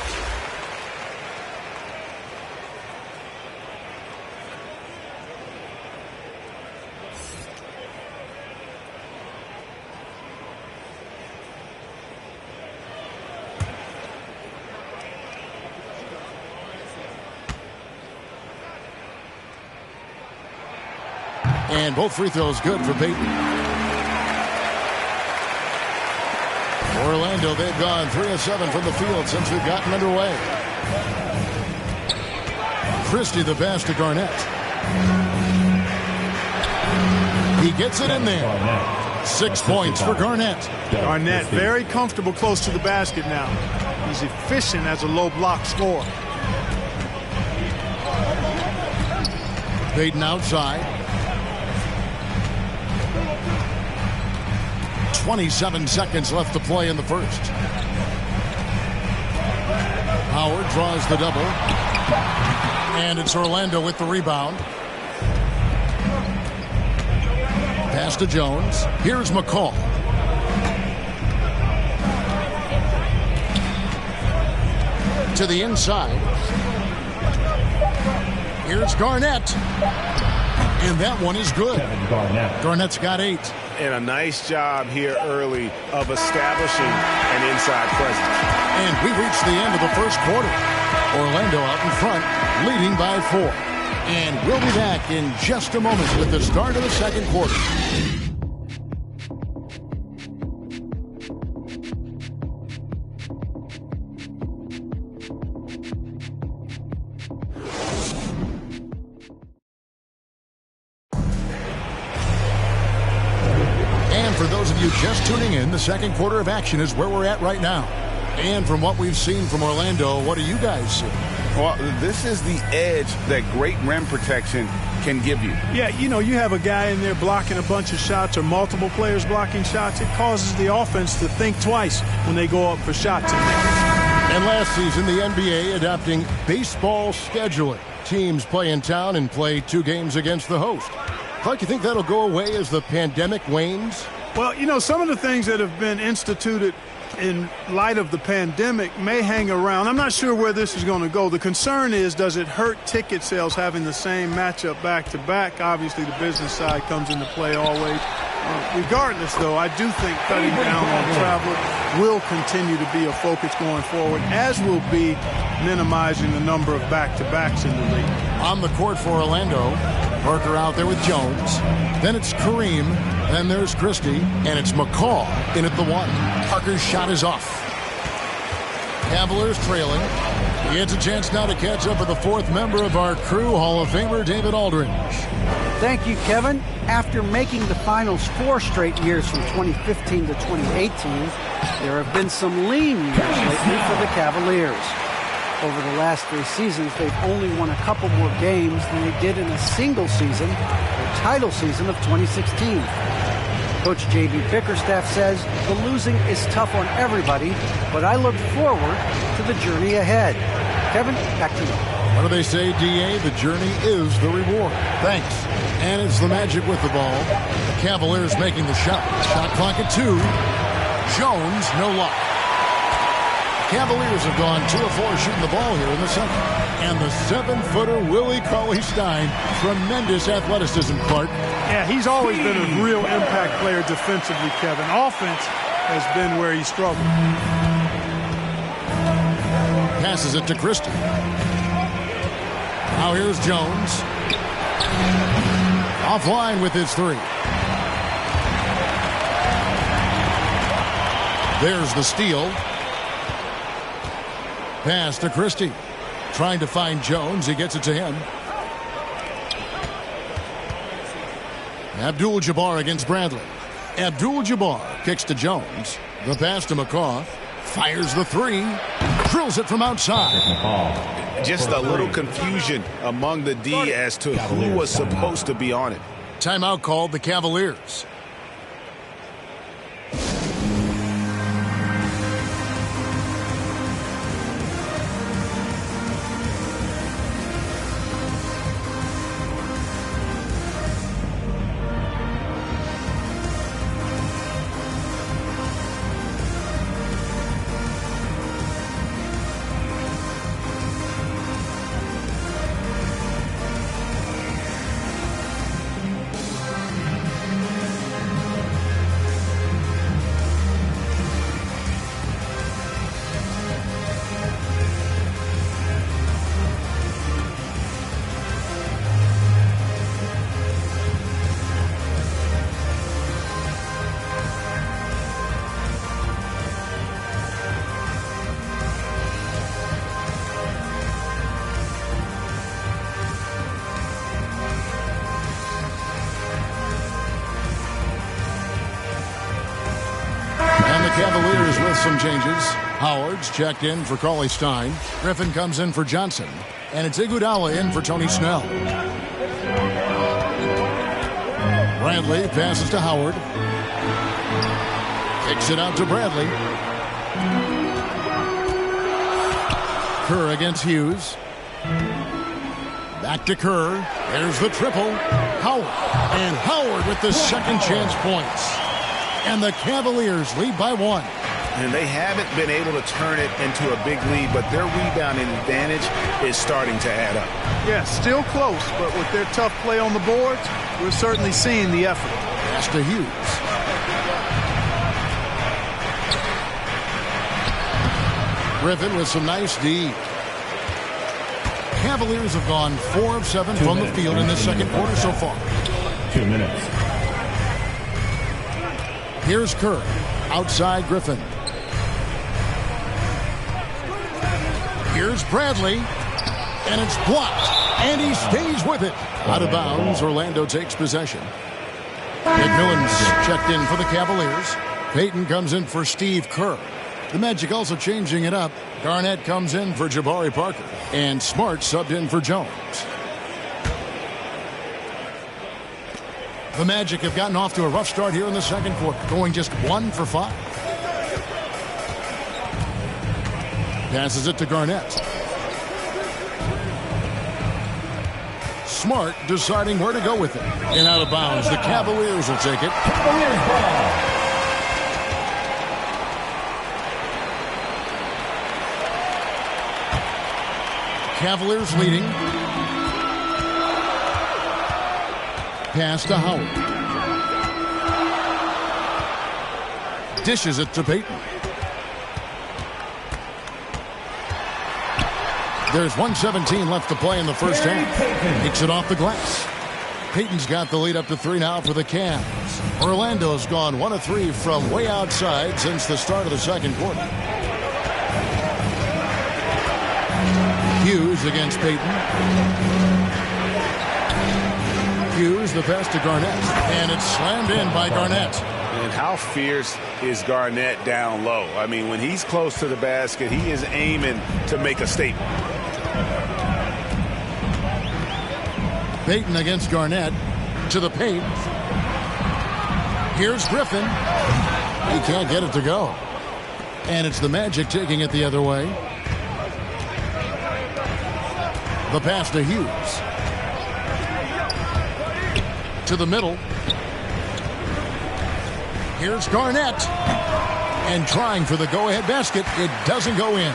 And both free throws good for Peyton. Orlando, they've gone 3 of 7 from the field since we've gotten underway. Christie the pass to Garnett. He gets it in there. 6 points for Garnett. Garnett very comfortable close to the basket now. He's efficient as a low block scorer. Peyton outside. 27 seconds left to play in the first. Howard draws the double. And it's Orlando with the rebound. Pass to Jones. Here's McCall. To the inside. Here's Garnett. And that one is good. Garnett's got 8. And a nice job here early of establishing an inside presence. And we reach the end of the first quarter. Orlando out in front, leading by 4. And we'll be back in just a moment with the start of the second quarter. And for those of you just tuning in, the second quarter of action is where we're at right now. And from what we've seen from Orlando, what do you guys see? Well, this is the edge that great rim protection can give you. Yeah, you know, you have a guy in there blocking a bunch of shots or multiple players blocking shots. It causes the offense to think twice when they go up for shots in there. And last season, the NBA adopting baseball scheduling. Teams play in town and play 2 games against the host. Clark, you think that'll go away as the pandemic wanes? Well, you know, some of the things that have been instituted in light of the pandemic may hang around. I'm not sure where this is going to go. The concern is, does it hurt ticket sales having the same matchup back-to-back? Obviously, the business side comes into play always. Regardless, though, I do think cutting down on travel will continue to be a focus going forward, as will be minimizing the number of back-to-backs in the league. On the court for Orlando, Parker out there with Jones. Then it's Kareem. Then there's Christie. And it's McCall in at the 1. Parker's shot is off. Cavaliers trailing. He gets a chance now to catch up with the 4th member of our crew, Hall of Famer David Aldridge. Thank you, Kevin. After making the finals 4 straight years from 2015 to 2018, there have been some lean years lately for the Cavaliers. Over the last 3 seasons, they've only won a couple more games than they did in a single season, their title season of 2016. Coach J.B. Bickerstaff says the losing is tough on everybody, but I look forward to the journey ahead. Kevin, back to you. What do they say, D.A.? The journey is the reward. Thanks. And it's the Magic with the ball. The Cavaliers making the shot. Shot clock at 2. Jones, no luck. The Cavaliers have gone 2 of 4 shooting the ball here in the second. And the 7-footer Willie Cauley-Stein. Tremendous athleticism, Clark. Yeah, he's always been a real impact player defensively, Kevin. Offense has been where he struggled. Passes it to Christie. Now here's Jones. Offline with his 3. There's the steal. Pass to Christie. Trying to find Jones. He gets it to him. Abdul-Jabbar against Bradley. Abdul-Jabbar kicks to Jones. The pass to McCaw. Fires the 3. Drills it from outside. Just a little confusion among the D as to who was supposed to be on it. Timeout called the Cavaliers. Cavaliers with some changes. Howard's checked in for Cauley Stein. Griffin comes in for Johnson. And it's Iguodala in for Tony Snell. Bradley passes to Howard. Kicks it out to Bradley. Kerr against Hughes. Back to Kerr. There's the triple. Howard. And Howard with the second chance points. And the Cavaliers lead by 1. And they haven't been able to turn it into a big lead, but their rebounding advantage is starting to add up. Yeah, still close, but with their tough play on the boards, we're certainly seeing the effort. Pass to Hughes. Griffin with some nice D. Cavaliers have gone 4 of 7 from the field in the second quarter so far. 2 minutes. Here's Kerr. Outside Griffin. Here's Bradley. And it's blocked. And he stays with it. Out of bounds. Orlando takes possession. McMillan's checked in for the Cavaliers. Payton comes in for Steve Kerr. The Magic also changing it up. Garnett comes in for Jabari Parker. And Smart subbed in for Jones. The Magic have gotten off to a rough start here in the second quarter, going just 1 for 5. Passes it to Garnett. Smart deciding where to go with it. And out of bounds. The Cavaliers will take it. Cavaliers ball. Cavaliers leading. Pass to Howard. Dishes it to Payton. There's 1:17 left to play in the first half. Kicks it off the glass. Payton's got the lead up to 3 now for the Cavs. Orlando's gone 1 of 3 from way outside since the start of the second quarter. Hughes against Payton. Hughes, the pass to Garnett. And it's slammed in by Garnett. And how fierce is Garnett down low? I mean, when he's close to the basket, he is aiming to make a statement. Payton against Garnett. To the paint. Here's Griffin. He can't get it to go. And it's the Magic taking it the other way. The pass to Hughes. To the middle. Here's Garnett. And trying for the go-ahead basket. It doesn't go in.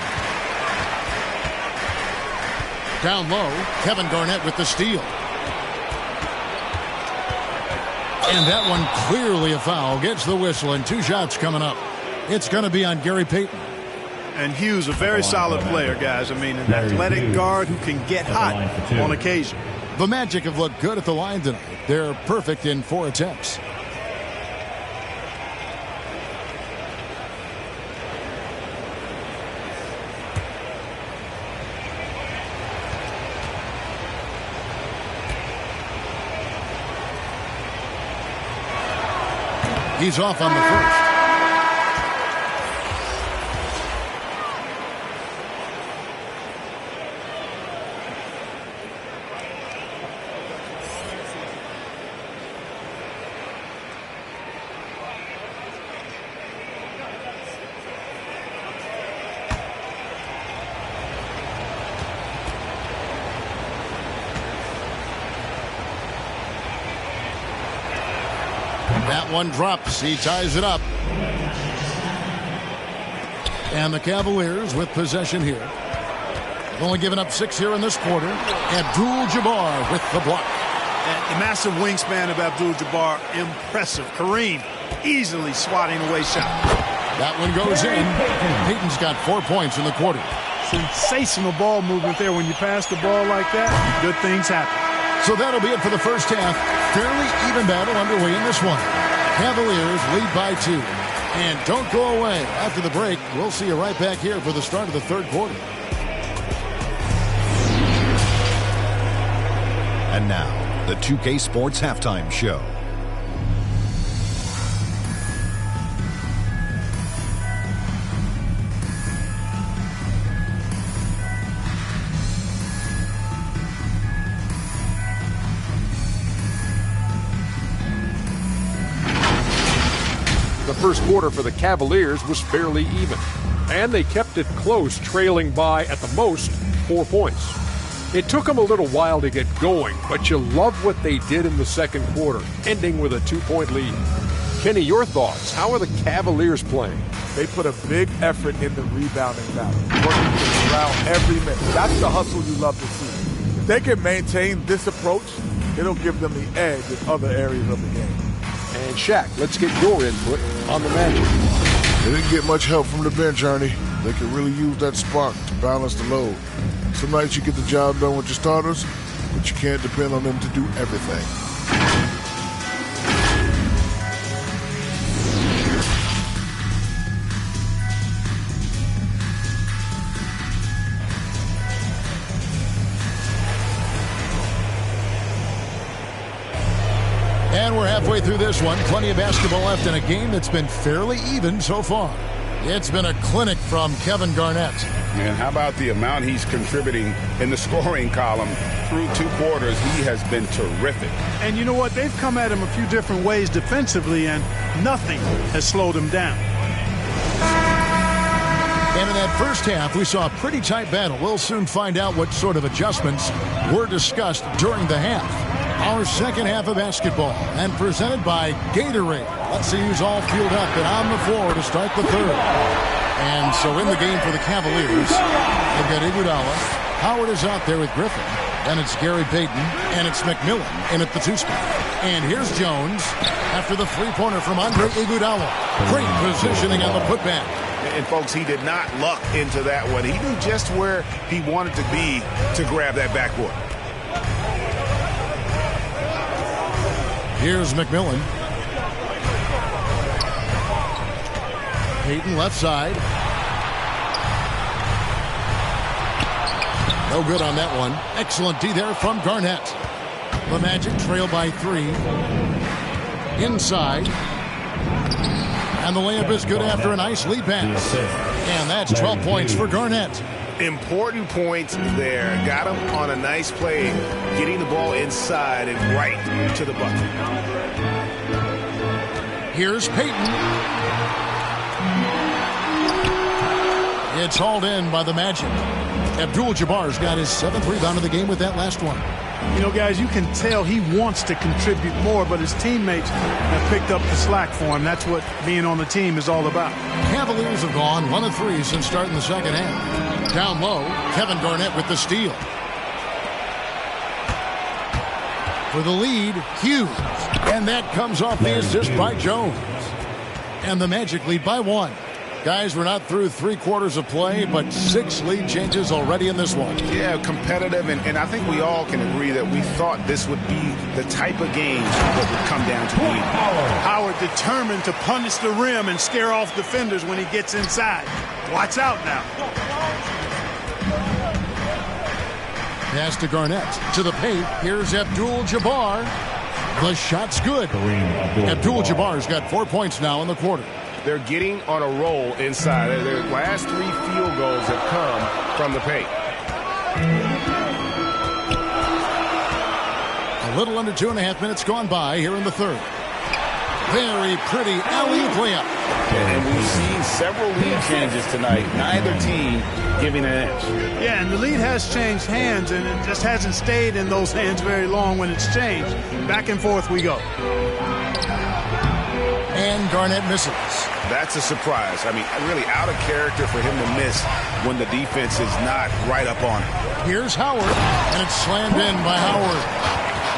Down low, Kevin Garnett with the steal. And that one clearly a foul. Gets the whistle and 2 shots coming up. It's going to be on Gary Payton. And Hughes, a very solid player, guys. I mean, an athletic guard who can get hot on occasion. The Magic have looked good at the line tonight. They're perfect in 4 attempts. He's off on the first. That one drops. He ties it up. And the Cavaliers with possession here. Only given up 6 here in this quarter. Abdul-Jabbar with the block. And the massive wingspan of Abdul-Jabbar, impressive. Kareem easily swatting away shot. That one goes in. Payton's got 4 points in the quarter. Sensational ball movement there. When you pass the ball like that, good things happen. So that'll be it for the first half. Fairly even battle underway in this one. Cavaliers lead by 2. And don't go away. After the break, we'll see you right back here for the start of the third quarter. And now, the 2K Sports Halftime Show. The first quarter for the Cavaliers was fairly even, and they kept it close, trailing by, at the most, 4 points. It took them a little while to get going, but you love what they did in the second quarter, ending with a 2-point lead. Kenny, your thoughts? How are the Cavaliers playing? They put a big effort in the rebounding battle, working to the ground every minute. That's the hustle you love to see. If they can maintain this approach, it'll give them the edge in other areas of the game. And Shaq, let's get your input on the Magic. They didn't get much help from the bench, Ernie. They could really use that spark to balance the load. Some nights you get the job done with your starters, but you can't depend on them to do everything. And we're halfway through this one. Plenty of basketball left in a game that's been fairly even so far. It's been a clinic from Kevin Garnett. And how about the amount he's contributing in the scoring column through 2 quarters? He has been terrific. And you know what? They've come at him a few different ways defensively, and nothing has slowed him down. And in that first half, we saw a pretty tight battle. We'll soon find out what sort of adjustments were discussed during the half. Our second half of basketball, and presented by Gatorade. Let's see who's all fueled up and on the floor to start the third. And so in the game for the Cavaliers, they've got Iguodala. Howard is out there with Griffin. Then it's Gary Payton, and it's McMillan in at the 2 spot. And here's Jones after the three-pointer from Andre Iguodala. Great positioning on the putback. And folks, he did not luck into that one. He knew just where he wanted to be to grab that backboard. Here's McMillan. Payton left side. No good on that one. Excellent D there from Garnett. The Magic trail by 3. Inside. And the layup is good after a nice lead pass. And that's 12 points for Garnett. Important points there. Got him on a nice play, getting the ball inside and right to the bucket. Here's Payton. It's hauled in by the Magic. Abdul-Jabbar's got his 7th rebound of the game with that last one. You know, guys, you can tell he wants to contribute more, but his teammates have picked up the slack for him. That's what being on the team is all about. Cavaliers have gone 1 of 3 since starting the second half. Down low, Kevin Garnett with the steal. For the lead, Hughes. And that comes off the assist by Jones. And the Magic lead by 1. Guys, we're not through 3 quarters of play, but 6 lead changes already in this one. Yeah, competitive, and I think we all can agree that we thought this would be the type of game that would come down to lead. Howard determined to punish the rim and scare off defenders when he gets inside. Watch out now. Pass to Garnett. To the paint. Here's Abdul-Jabbar. The shot's good. Abdul-Jabbar's got 4 points now in the quarter. They're getting on a roll inside. Their last 3 field goals have come from the paint. A little under 2.5 minutes gone by here in the third. Very pretty alley-oop layup. And we've seen several lead changes tonight. Neither team giving an edge. Yeah, and the lead has changed hands, and it just hasn't stayed in those hands very long when it's changed. Back and forth we go. And Garnett misses. That's a surprise. I mean, really out of character for him to miss when the defense is not right up on him. Here's Howard, and it's slammed in by Howard.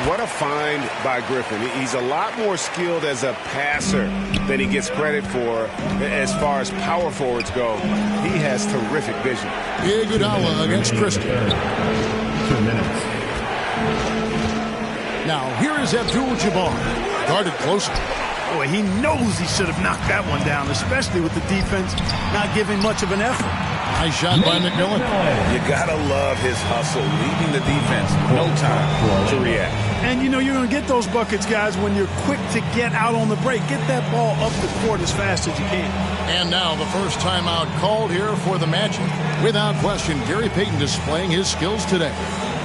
What a find by Griffin. He's a lot more skilled as a passer than he gets credit for as far as power forwards go. He has terrific vision. Iguodala against Christie. 2 minutes. Now, here is Abdul-Jabbar, guarded closely. Boy, he knows he should have knocked that one down, especially with the defense not giving much of an effort. Nice shot by McMillan. You gotta love his hustle, leaving the defense no time to react. And you know you're going to get those buckets, guys, when you're quick to get out on the break. Get that ball up the court as fast as you can. And now the first timeout called here for the Magic. Without question, Gary Payton displaying his skills today.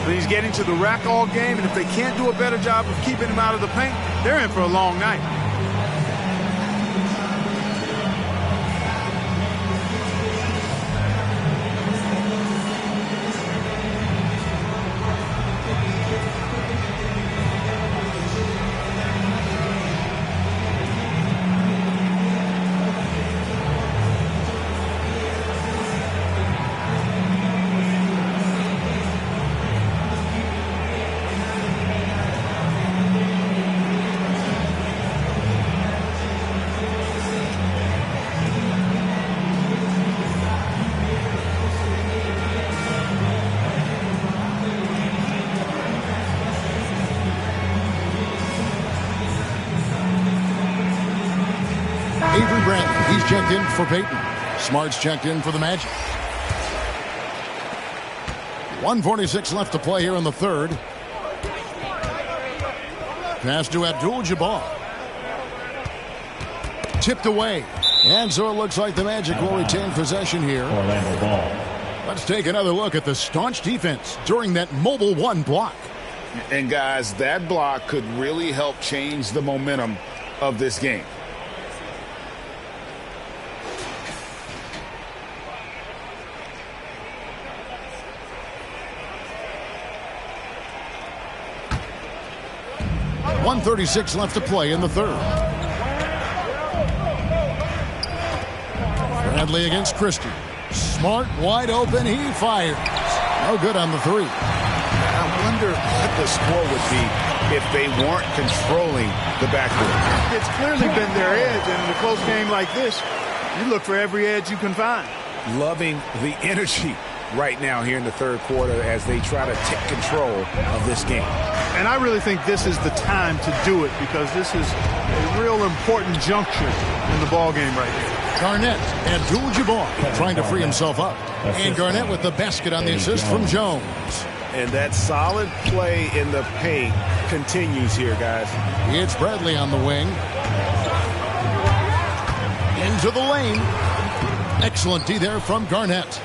But he's getting to the rack all game, and if they can't do a better job of keeping him out of the paint, they're in for a long night. Avery Bradley, he's checked in for Peyton. Smart's checked in for the Magic. 1:46 left to play here in the third. Pass to Abdul-Jabbar. Tipped away. And so it looks like the Magic will retain possession here. Orlando ball. Let's take another look at the staunch defense during that mobile one block. And guys, that block could really help change the momentum of this game. .136 left to play in the third. Bradley against Christie. Smart, wide open, he fires. No good on the three. I wonder what the score would be if they weren't controlling the backcourt. It's clearly been their edge, and in a close game like this, you look for every edge you can find. Loving the energy right now here in the third quarter as they try to take control of this game. And I really think this is the time to do it because this is a real important juncture in the ball game right here. Garnett and Abdul-Jabbar trying to free himself up. And Garnett with the basket on the assist from Jones. And that solid play in the paint continues here, guys. It's Bradley on the wing. Into the lane. Excellent D there from Garnett.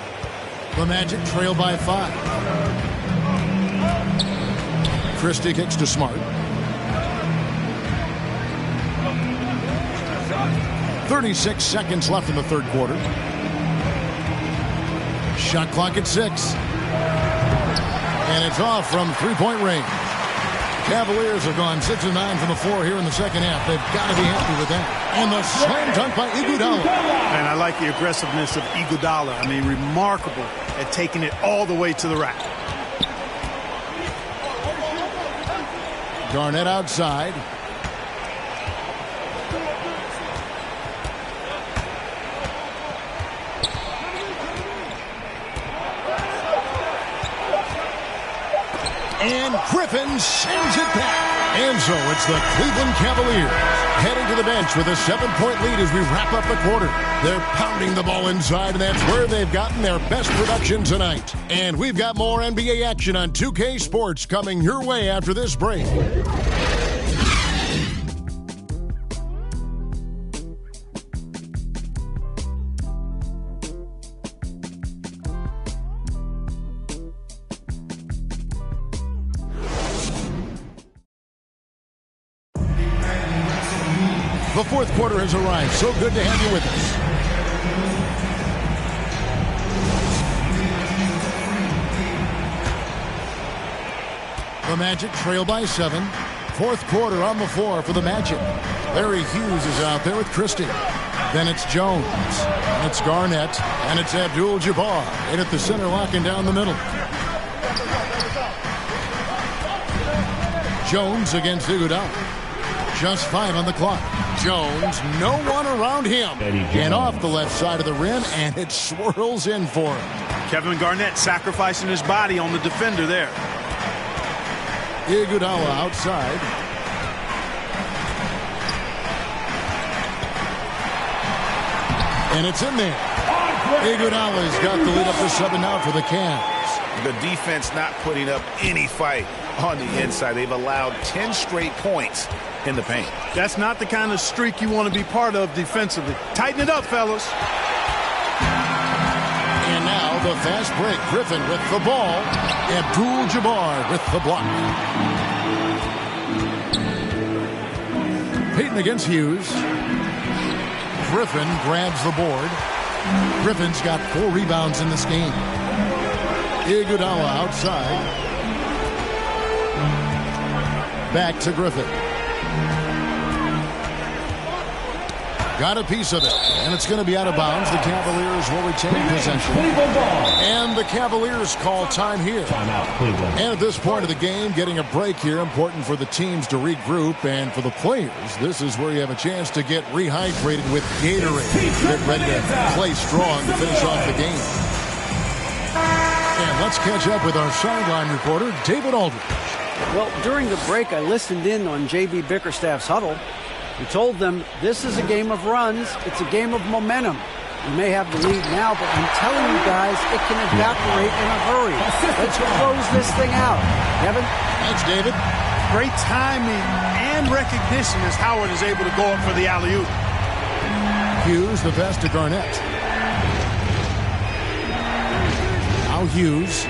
The Magic trail by 5. Christie kicks to Smart. 36 seconds left in the third quarter. Shot clock at 6. And it's off from three-point range. Cavaliers have gone 6 of 9 from the floor here in the second half. They've got to be happy with that. And the slam dunk by Iguodala. And I like the aggressiveness of Iguodala. I mean, remarkable at taking it all the way to the rack. Garnett outside. And Griffin sends it back. And so it's the Cleveland Cavaliers heading to the bench with a 7-point lead as we wrap up the quarter. They're pounding the ball inside, and that's where they've gotten their best production tonight. And we've got more NBA action on 2K Sports coming your way after this break. The fourth quarter has arrived. So good to have you with us. The Magic trail by 7. Fourth quarter on the floor for the Magic. Larry Hughes is out there with Christie. Then it's Jones. And it's Garnett. And it's Abdul-Jabbar. In at the center, locking down the middle. Jones against Iguodala. Just 5 on the clock. Jones, no one around him. And off the left side of the rim, and it swirls in for him. Kevin Garnett sacrificing his body on the defender there. Iguodala outside. And it's in there. Iguodala's got the lead up to 7 now for the Cavs. The defense not putting up any fight on the inside. They've allowed 10 straight points in the paint. That's not the kind of streak you want to be part of defensively. Tighten it up, fellas. And now the fast break. Griffin with the ball. Abdul-Jabbar with the block. Peyton against Hughes. Griffin grabs the board. Griffin's got 4 rebounds in this game. Iguodala outside. Back to Griffin. Got a piece of it, and it's going to be out of bounds. The Cavaliers will retain possession. And the Cavaliers call time here. And at this point of the game, getting a break here, important for the teams to regroup. And for the players, this is where you have a chance to get rehydrated with Gatorade. Get ready to play strong to finish off the game. And let's catch up with our sideline reporter, David Aldridge. Well, during the break, I listened in on J.B. Bickerstaff's huddle. He told them this is a game of runs. It's a game of momentum. We may have the lead now, but I'm telling you guys, it can evaporate in a hurry. Let's close this thing out. Kevin? Thanks, David. Great timing and recognition as Howard is able to go up for the alley-oop. Hughes, the pass to Garnett. Now Hughes.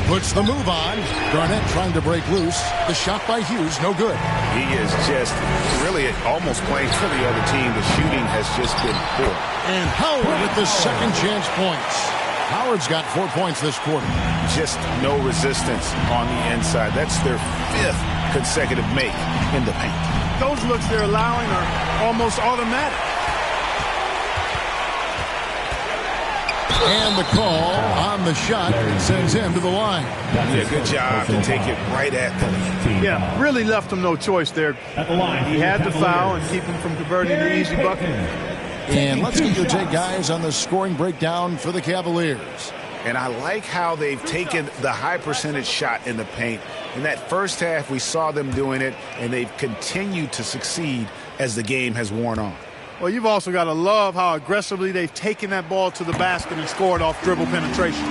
Puts the move on. Garnett trying to break loose. The shot by Hughes, no good. He is just really almost playing for the other team. The shooting has just been poor. And Howard with the second chance points. Howard's got 4 points this quarter. Just no resistance on the inside. That's their 5th consecutive make in the paint. Those looks they're allowing are almost automatic. And the call on the shot sends him to the line. Yeah, good job to take it right at the line. Yeah, really left him no choice there. He had to foul and keep him from converting the easy bucket. And let's get your take, guys, on the scoring breakdown for the Cavaliers. And I like how they've taken the high percentage shot in the paint. In that first half, we saw them doing it, and they've continued to succeed as the game has worn on. Well, you've also got to love how aggressively they've taken that ball to the basket and scored off dribble penetration.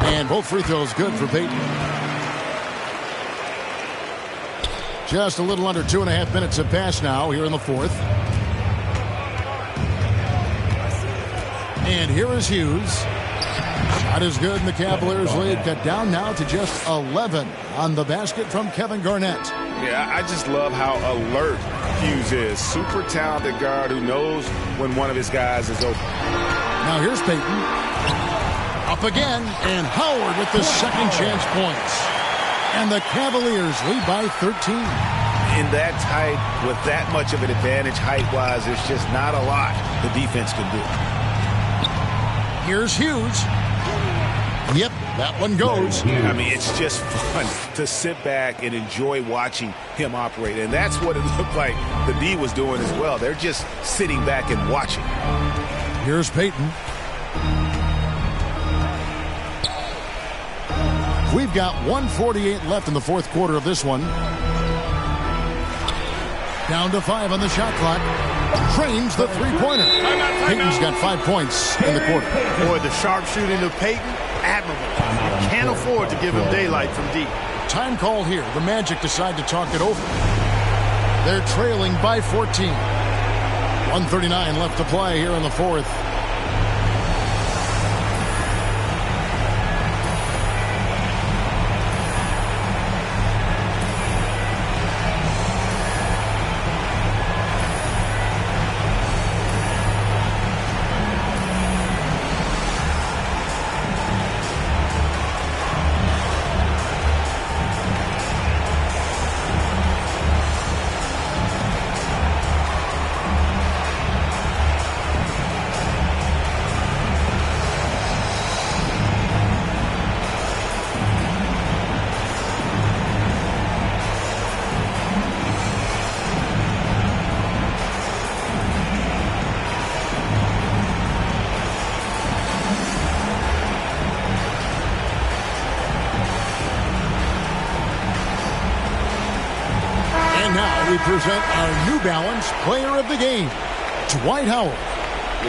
And both free throws good for Peyton. Just a little under 2.5 minutes have passed now here in the fourth. And here is Hughes. Shot is good, and the Cavaliers lead cut down now to just 11 on the basket from Kevin Garnett. Yeah, I just love how alert Hughes is. Super talented guard who knows when one of his guys is open. Now here's Peyton. Up again, and Howard with the second chance points. And the Cavaliers lead by 13. In that tight, with that much of an advantage height-wise, there's just not a lot the defense can do. Here's Hughes. Yep, that one goes. I mean, it's just fun to sit back and enjoy watching him operate. And that's what it looked like the D was doing as well. They're just sitting back and watching. Here's Peyton. We've got 1:48 left in the fourth quarter of this one. Down to 5 on the shot clock. Trains the three-pointer. Peyton's got 5 points in the quarter. Boy, the sharp shooting of Peyton, admirable. Can't afford to give him daylight from deep. Time call here. The Magic decide to talk it over. They're trailing by 14. 1:39 left to play here in the fourth. Present our New Balance Player of the Game, Dwight Howard.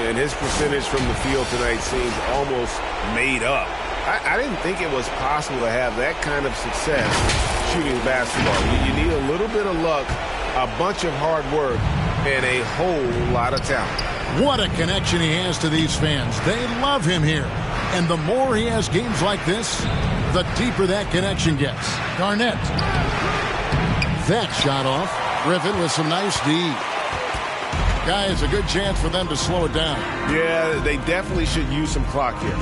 And his percentage from the field tonight seems almost made up. I didn't think it was possible to have that kind of success shooting basketball. You need a little bit of luck, a bunch of hard work, and a whole lot of talent. What a connection he has to these fans. They love him here. And the more he has games like this, the deeper that connection gets. Garnett. That shot off. Griffin with some nice D. Guys, a good chance for them to slow it down. Yeah, they definitely should use some clock here.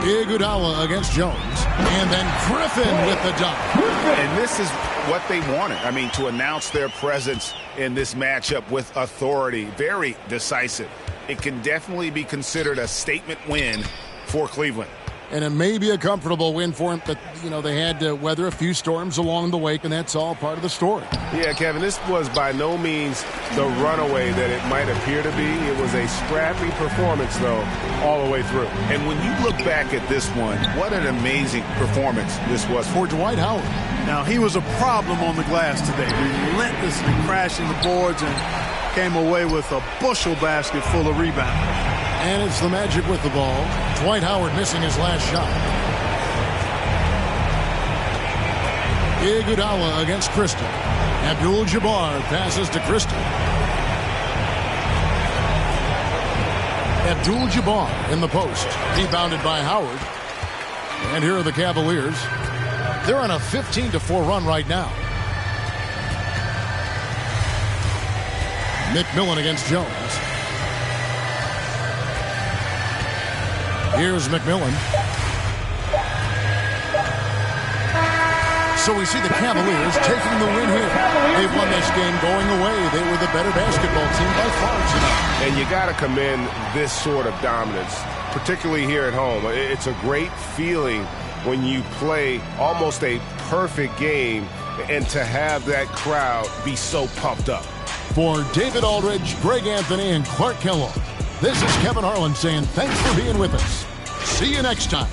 Iguodala against Jones. And then Griffin with the dunk. And this is what they wanted. I mean, to announce their presence in this matchup with authority. Very decisive. It can definitely be considered a statement win for Cleveland. And it may be a comfortable win for him, but, you know, they had to weather a few storms along the way, and that's all part of the story. Yeah, Kevin, this was by no means the runaway that it might appear to be. It was a scrappy performance, though, all the way through. And when you look back at this one, what an amazing performance this was for Dwight Howard. Now, he was a problem on the glass today, relentlessly crashing the boards and came away with a bushel basket full of rebounds. And it's the Magic with the ball. Dwight Howard missing his last shot. Iguodala against Christie. Abdul-Jabbar passes to Christie. Abdul-Jabbar in the post. Rebounded by Howard. And here are the Cavaliers. They're on a 15-4 run right now. McMillan against Jones. Here's McMillan. So we see the Cavaliers taking the win here. They've won this game going away. They were the better basketball team by far tonight. And you got to commend this sort of dominance, particularly here at home. It's a great feeling when you play almost a perfect game and to have that crowd be so pumped up. For David Aldridge, Greg Anthony, and Clark Kellogg, this is Kevin Harlan saying thanks for being with us. See you next time.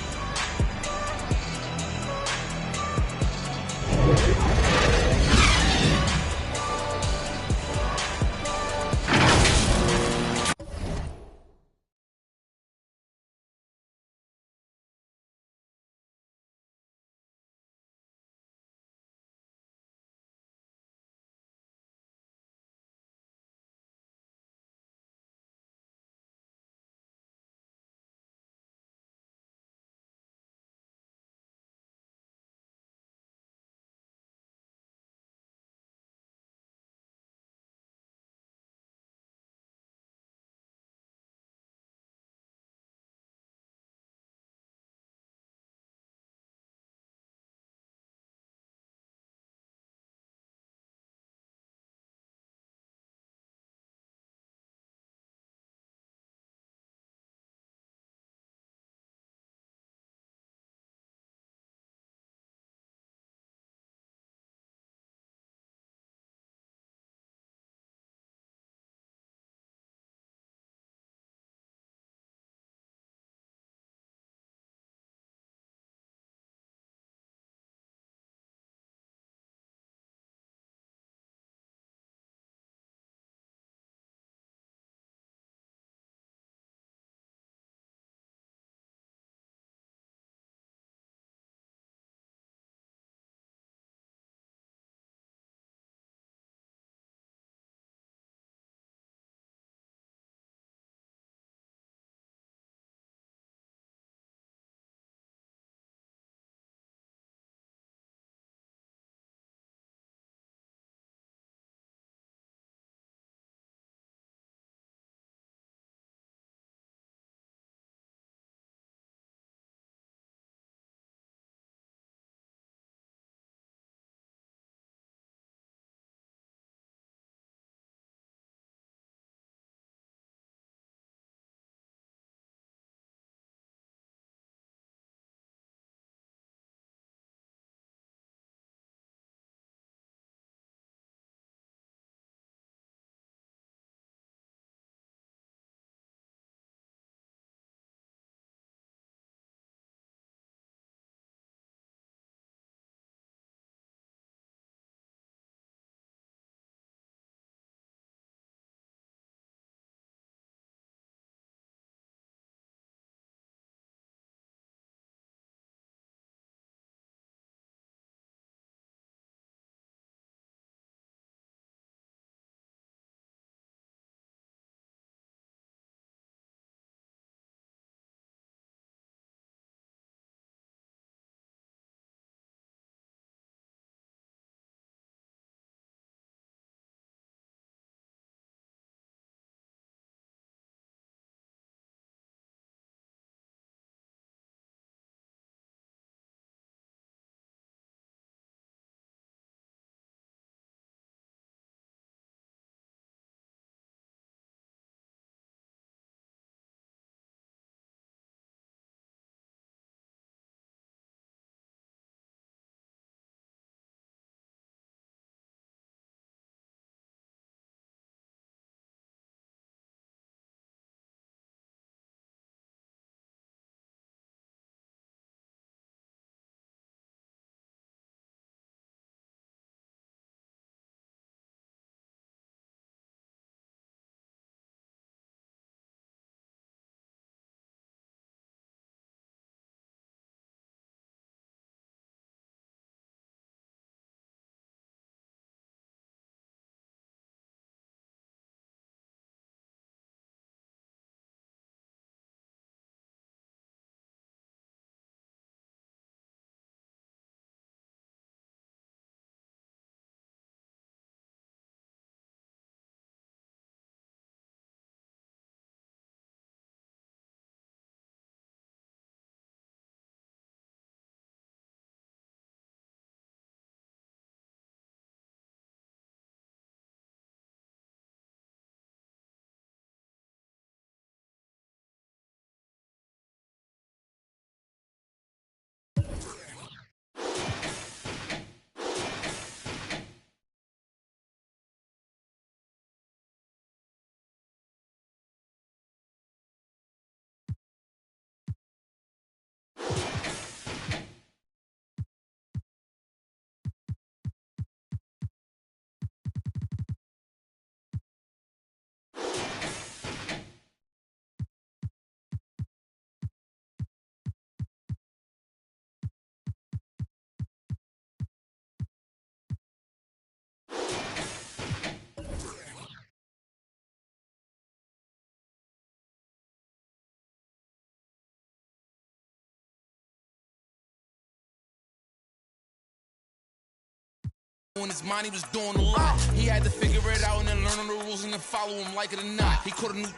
In his mind, he was doing a lot. He had to figure it out and then learn on the rules and then follow him like it or not. He caught a new.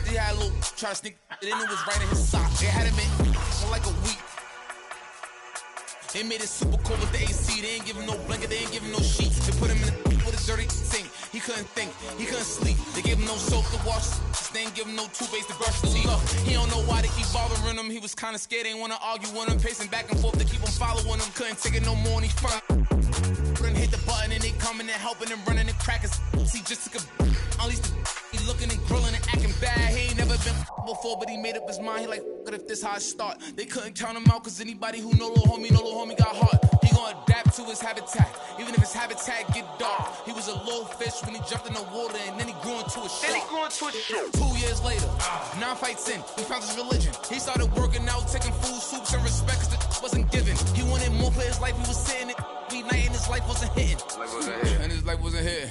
He had a little try to sneak it in. It was right in his sock. It had him in for like a week. They made it super cold with the AC. They ain't give him no blanket. They ain't give him no sheets. They put him in with a dirty sink. He couldn't think. He couldn't sleep. They gave him no soap to wash. They ain't give him no toothpaste to brush his teeth. He don't know why they keep bothering him. He was kind of scared. They ain't want to argue with him. Pacing back and forth to keep him following him. Couldn't take it no more and he found. Couldn't hit the button and they coming and helping and running and cracking. He just took a. At least he looking and grilling and acting bad. He ain't never been before, but he made up his mind. He like, what if this how I start? They couldn't count him out because anybody who know little homie got heart. He gonna adapt to his habitat, even if his habitat get dark. He was a little fish when he jumped in the water and then he grew into a shark. 2 years later, 9 fights in, he found his religion. He started working out, taking food, soups, and respect because the wasn't given. He wanted more for his life, he was sitting it. Night and his life wasn't hitting. And his life wasn't hitting.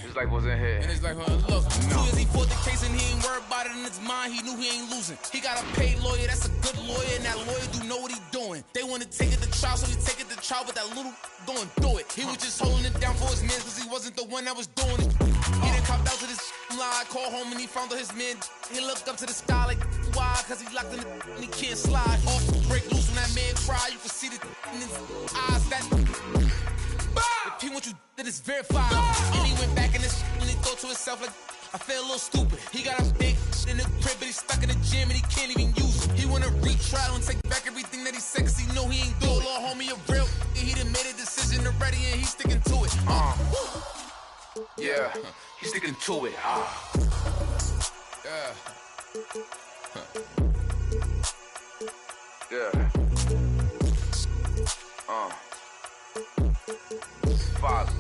And his life wasn't look. 2 years he fought the case and he ain't worried about it in his mind. He knew he ain't losing. He got a paid lawyer, that's a good lawyer, and that lawyer do know what he doing. They want to take it to trial, so he take it to trial, but that little going through it. He was just holding it down for his man because he wasn't the one that was doing it. He done copped out to this lie, called home and he found out his man. He looked up to the sky like, why? Because he locked in the and he can't slide. Off, break loose when that man cry. You can see the in his eyes. That if he want you, then it's verified. And he went back in this and he thought to himself like, I feel a little stupid. He got a big in the crib, but he's stuck in the gym and he can't even use it. He wanna retrial and take back everything that he said cause he know he ain't do it. Little homie a real, he done made a decision already and he's sticking to it. Yeah, he's sticking to it. Yeah. Father.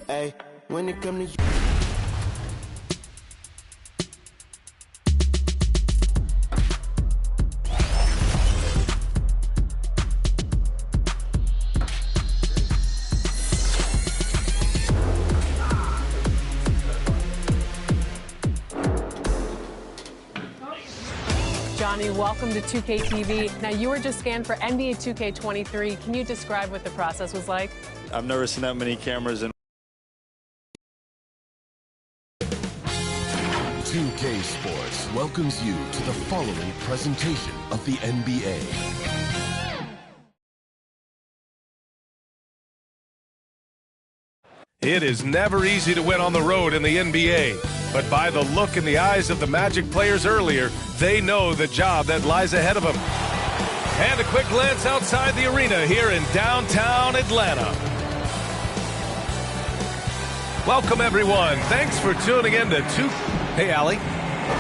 Hey, when it come to you. Johnny, welcome to 2K TV. Now, you were just scanned for NBA 2K23. Can you describe what the process was like? I've never seen that many cameras in. 2K Sports welcomes you to the following presentation of the NBA. It is never easy to win on the road in the NBA, but by the look in the eyes of the Magic players earlier, they know the job that lies ahead of them. And a quick glance outside the arena here in downtown Atlanta. Welcome, everyone. Thanks for tuning in to Hey, Allie.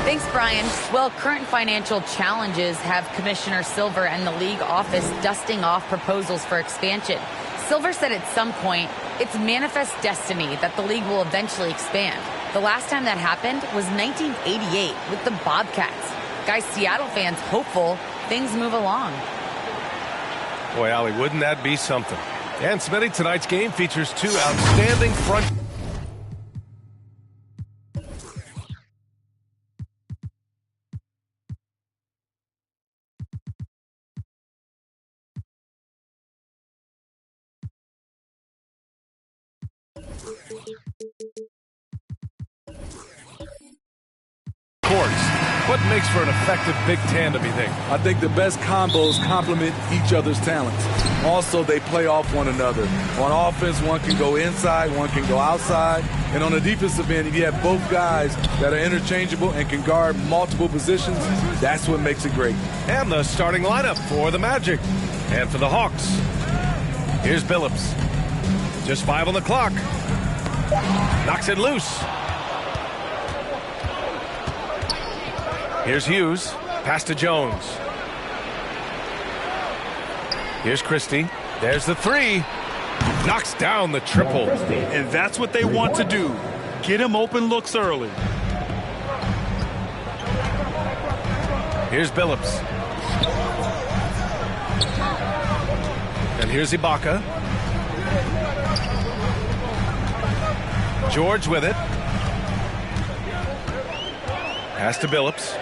Thanks, Brian. Well, current financial challenges have Commissioner Silver and the league office dusting off proposals for expansion. Silver said at some point, it's manifest destiny that the league will eventually expand. The last time that happened was 1988 with the Bobcats. Guys, Seattle fans hopeful things move along. Boy, Allie, wouldn't that be something? And Smitty, tonight's game features two outstanding front... courts. What makes for an effective big tandem, you think? I think the best combos complement each other's talents. Also, they play off one another. On offense, one can go inside, one can go outside. And on the defensive end, if you have both guys that are interchangeable and can guard multiple positions, that's what makes it great. And the starting lineup for the Magic. And for the Hawks, here's Billups. Just 5 on the clock. Knocks it loose. Here's Hughes. Pass to Jones. Here's Christie. There's the three. Knocks down the triple. And that's what they want to do. Get him open looks early. Here's Billups. And here's Ibaka. George with it. Pass to Billups.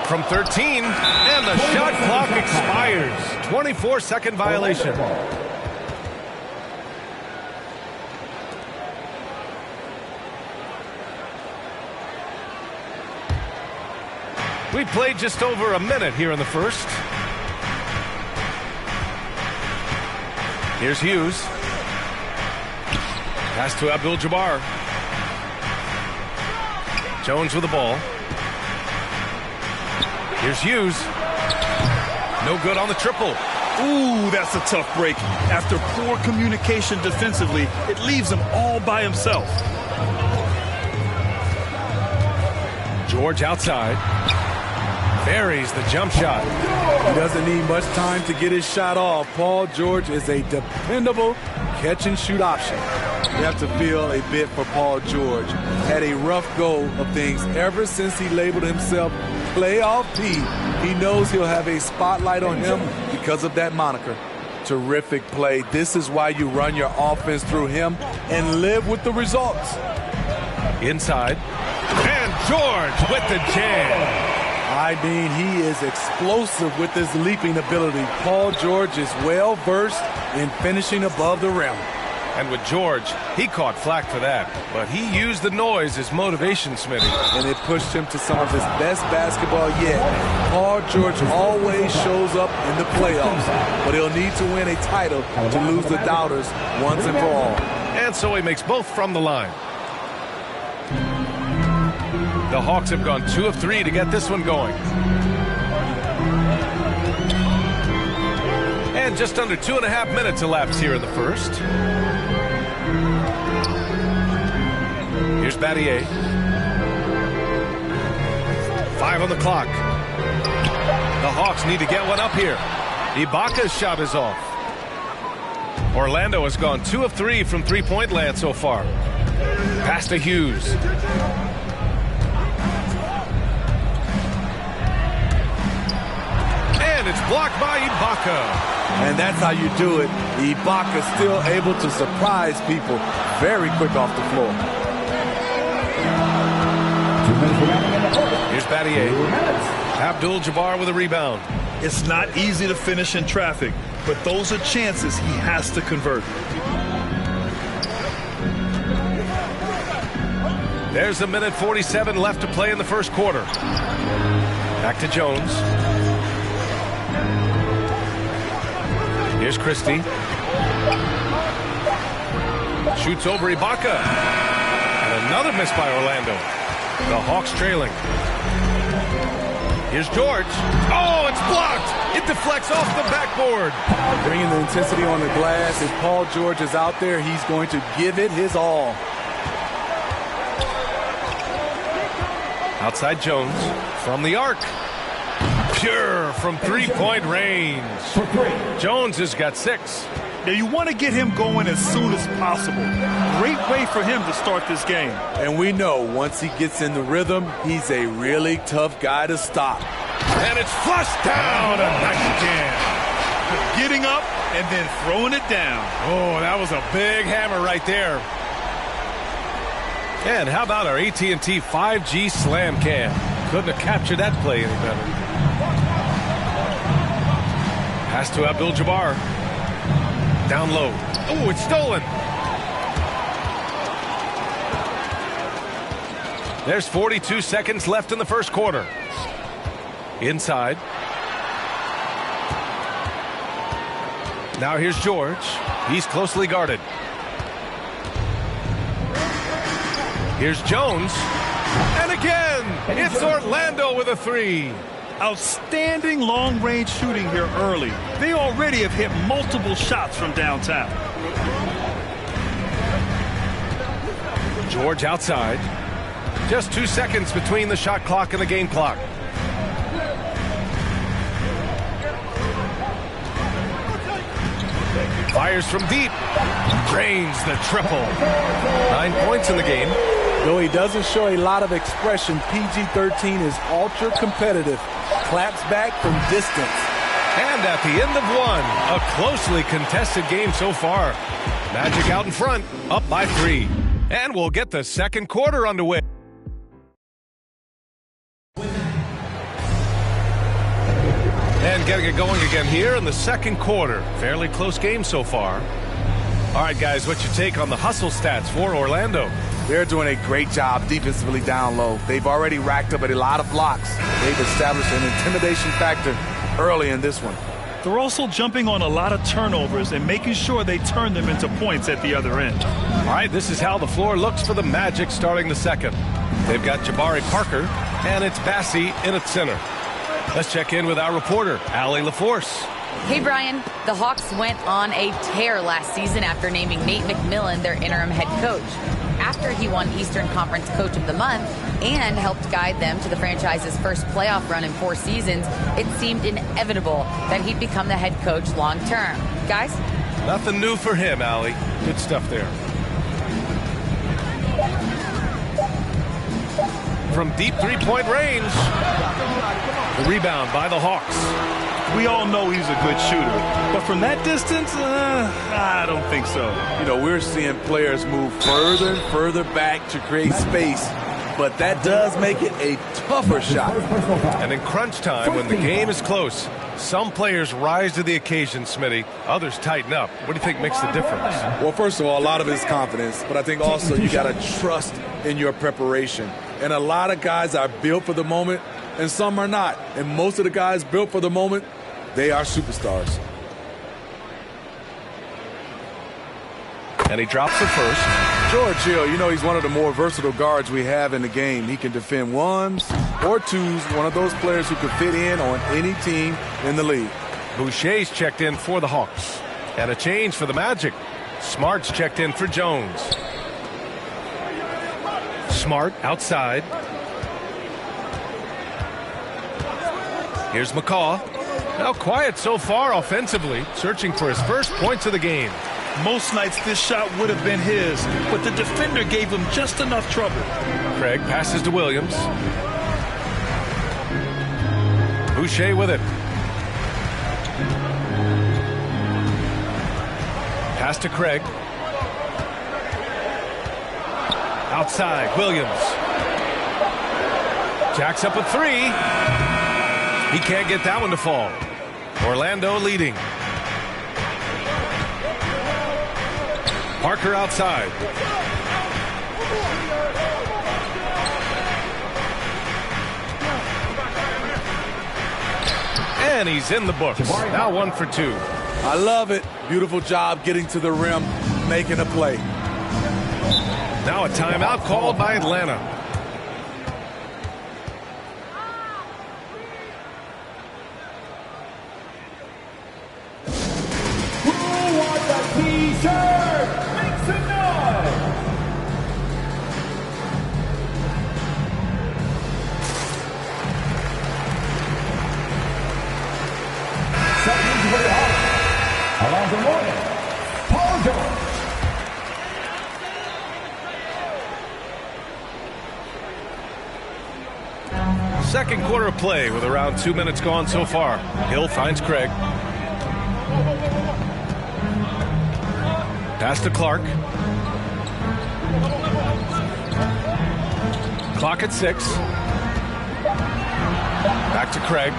From 13, and the shot clock expires. 24-second violation. We played just over a minute here in the first. Here's Hughes. Pass to Abdul-Jabbar. Jones with the ball. Here's Hughes. No good on the triple. Ooh, that's a tough break. After poor communication defensively, it leaves him all by himself. George outside. Buries the jump shot. He doesn't need much time to get his shot off. Paul George is a dependable catch-and-shoot option. You have to feel a bit for Paul George. Had a rough go of things ever since he labeled himself Playoff P. He knows he'll have a spotlight on him because of that moniker. Terrific play. This is why you run your offense through him and live with the results. Inside. And George with the jam. I mean, he is explosive with his leaping ability. Paul George is well-versed in finishing above the rim. And with George, he caught flack for that. But he used the noise as motivation, Smitty. And it pushed him to some of his best basketball yet. Paul George always shows up in the playoffs. But he'll need to win a title to lose the doubters once and for all. And so he makes both from the line. The Hawks have gone 2 of 3 to get this one going. And just under 2.5 minutes elapsed here in the first. Here's Battier. 5 on the clock. The Hawks need to get one up here. Ibaka's shot is off. Orlando has gone 2 of 3 from three-point land so far. Pass to Hughes. And it's blocked by Ibaka. And that's how you do it. Ibaka still able to surprise people very quick off the floor. Here's Battier. Abdul-Jabbar with a rebound. It's not easy to finish in traffic, but those are chances he has to convert. There's 1:47 left to play in the first quarter. Back to Jones. Here's Christie. Shoots over Ibaka. And another miss by Orlando. The Hawks trailing. Here's George. Oh, it's blocked. It deflects off the backboard. Bringing the intensity on the glass. If Paul George is out there, he's going to give it his all. Outside Jones from the arc. Pure from three-point range. Jones has got 6. Now you want to get him going as soon as possible. Great way for him to start this game. And we know once he gets in the rhythm, he's a really tough guy to stop. And it's flushed down. A nice jam. Getting up and then throwing it down. Oh, that was a big hammer right there. And how about our AT&T 5G Slam Cam? Couldn't have captured that play any better. Pass to Abdul-Jabbar. Down low. Oh, it's stolen. There's 42 seconds left in the first quarter. Inside. Now here's George. He's closely guarded. Here's Jones. And again, it's Orlando with a 3. Outstanding long-range shooting here early. They already have hit multiple shots from downtown. George outside. Just 2 seconds between the shot clock and the game clock. Fires from deep. Drains the triple. 9 points in the game. Though he doesn't show a lot of expression, PG-13 is ultra competitive. Claps back from distance. And at the end of one, a closely contested game so far. Magic out in front, up by 3. And we'll get the second quarter underway. And getting it going again here in the second quarter. Fairly close game so far. All right, guys, what's your take on the hustle stats for Orlando? They're doing a great job defensively down low. They've already racked up a lot of blocks. They've established an intimidation factor early in this one. They're also jumping on a lot of turnovers and making sure they turn them into points at the other end. All right, this is how the floor looks for the Magic starting the second. They've got Jabari Parker, and it's Bassie in at center. Let's check in with our reporter, Allie LaForce. Hey, Brian. The Hawks went on a tear last season after naming Nate McMillan their interim head coach. After he won Eastern Conference Coach of the Month and helped guide them to the franchise's first playoff run in 4 seasons, it seemed inevitable that he'd become the head coach long term. Guys? Nothing new for him, Allie. Good stuff there. From deep three-point range. The rebound by the Hawks. We all know he's a good shooter, but from that distance, I don't think so. You know, we're seeing players move further and further back to create space, but that does make it a tougher shot. And in crunch time, when the game is close, some players rise to the occasion, Smitty. Others tighten up. What do you think makes the difference? Well, first of all, a lot of it is confidence, but I think also you got to trust in your preparation. And a lot of guys are built for the moment, and some are not. And most of the guys built for the moment, they are superstars. And he drops the first. George Hill, you know, he's one of the more versatile guards we have in the game. He can defend ones or twos, one of those players who can fit in on any team in the league. Boucher's checked in for the Hawks. And a change for the Magic. Smart's checked in for Jones. Smart outside. Here's McCaw. Now quiet so far offensively, searching for his first points of the game. Most nights this shot would have been his, but the defender gave him just enough trouble. Craig passes to Williams. Boucher with it. Pass to Craig. Outside, Williams. Jacks up a 3. He can't get that one to fall. Orlando leading. Parker outside. And he's in the books. Now 1 for 2. I love it. Beautiful job getting to the rim, making a play. Now a timeout called by Atlanta. T-shirt, make some noise. Second for the Hawks. Alonzo Mourning, Paul George. Second quarter of play with around 2 minutes gone so far. Hill finds Craig. Pass to Clark. Clock at 6. Back to Craig.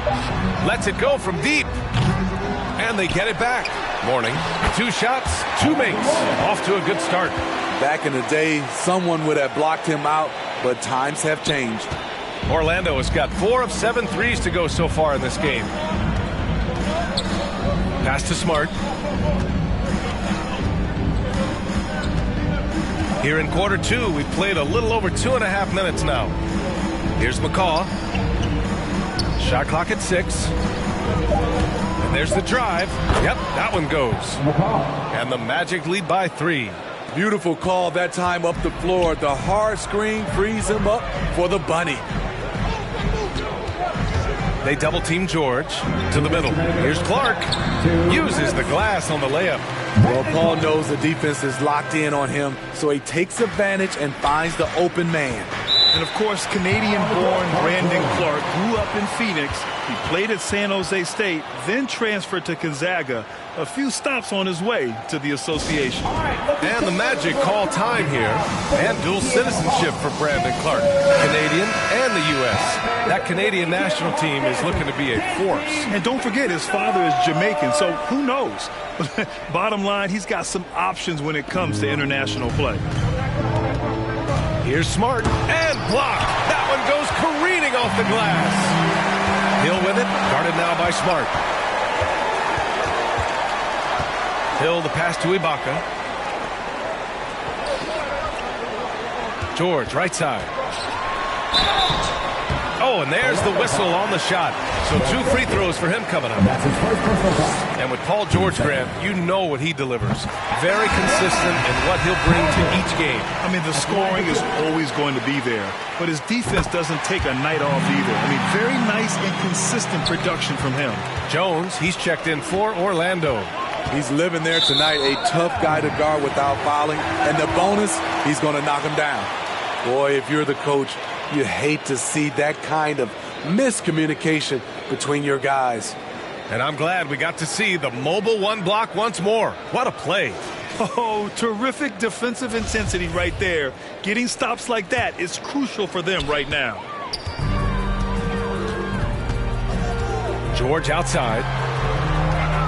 Lets it go from deep. And they get it back. Mourning. 2 shots, 2 makes. Off to a good start. Back in the day, someone would have blocked him out, but times have changed. Orlando has got 4 of 7 threes to go so far in this game. Pass to Smart. Here in quarter 2, we've played a little over 2.5 minutes now. Here's McCaw. Shot clock at 6. And there's the drive. Yep, that one goes. And the Magic lead by 3. Beautiful call that time up the floor. The hard screen frees him up for the bunny. They double team George to the middle. Here's Clark. Uses the glass on the layup. Well, Paul knows the defense is locked in on him, so he takes advantage and finds the open man. And, of course, Canadian-born Brandon Clark grew up in Phoenix. He played at San Jose State, then transferred to Gonzaga. A few stops on his way to the association. And the Magic call time here. And dual citizenship for Brandon Clark. Canadian and the U.S. That Canadian national team is looking to be a force. And don't forget, his father is Jamaican, so who knows? Bottom line, he's got some options when it comes to international play. Here's Smart, and blocked. That one goes careening off the glass. Hill with it, guarded now by Smart. Hill, the pass to Ibaka. George, right side. Oh, and there's the whistle on the shot. So 2 free throws for him coming up. And with Paul George, Grant, you know what he delivers. Very consistent in what he'll bring to each game. I mean, the scoring is always going to be there, but his defense doesn't take a night off either. I mean, very nice and consistent production from him. Jones, he's checked in for Orlando. He's living there tonight, a tough guy to guard without fouling. And the bonus, he's going to knock him down. Boy, if you're the coach, you hate to see that kind of miscommunication between your guys. And I'm glad we got to see the mobile one block once more. What a play. Oh, terrific defensive intensity right there. Getting stops like that is crucial for them right now. George outside.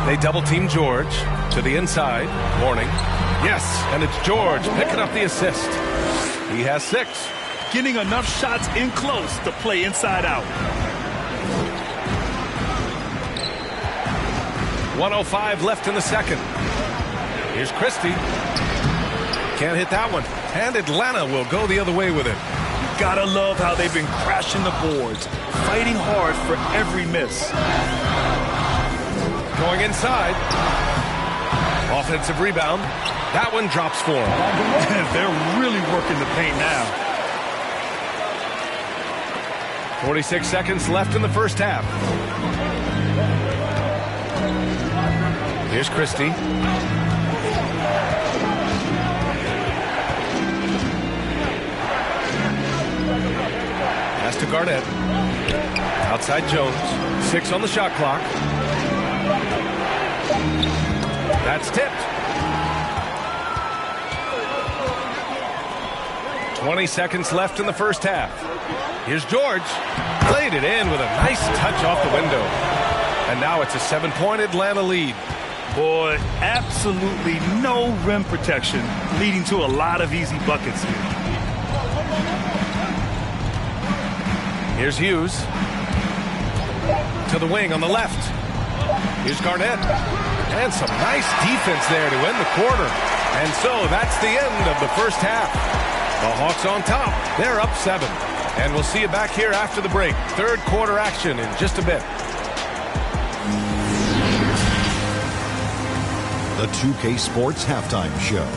They double team George to the inside. Warning. Yes, and it's George picking up the assist. He has 6. Getting enough shots in close to play inside out. 1:05 left in the second. Here's Christie. Can't hit that one. And Atlanta will go the other way with it. You gotta love how they've been crashing the boards, fighting hard for every miss. Going inside. Offensive rebound. That one drops for him. They're really working the paint now. 46 seconds left in the first half. Here's Christie. Pass to Garnett. Outside Jones. 6 on the shot clock. That's tipped. 20 seconds left in the first half. Here's George. Played it in with a nice touch off the window. And now it's a 7-point Atlanta lead. Boy, absolutely no rim protection, leading to a lot of easy buckets here. Here's Hughes. To the wing on the left. Here's Garnett. And some nice defense there to end the quarter. And so that's the end of the first half. The Hawks on top. They're up 7. And we'll see you back here after the break. Third quarter action in just a bit. The 2K Sports Halftime Show.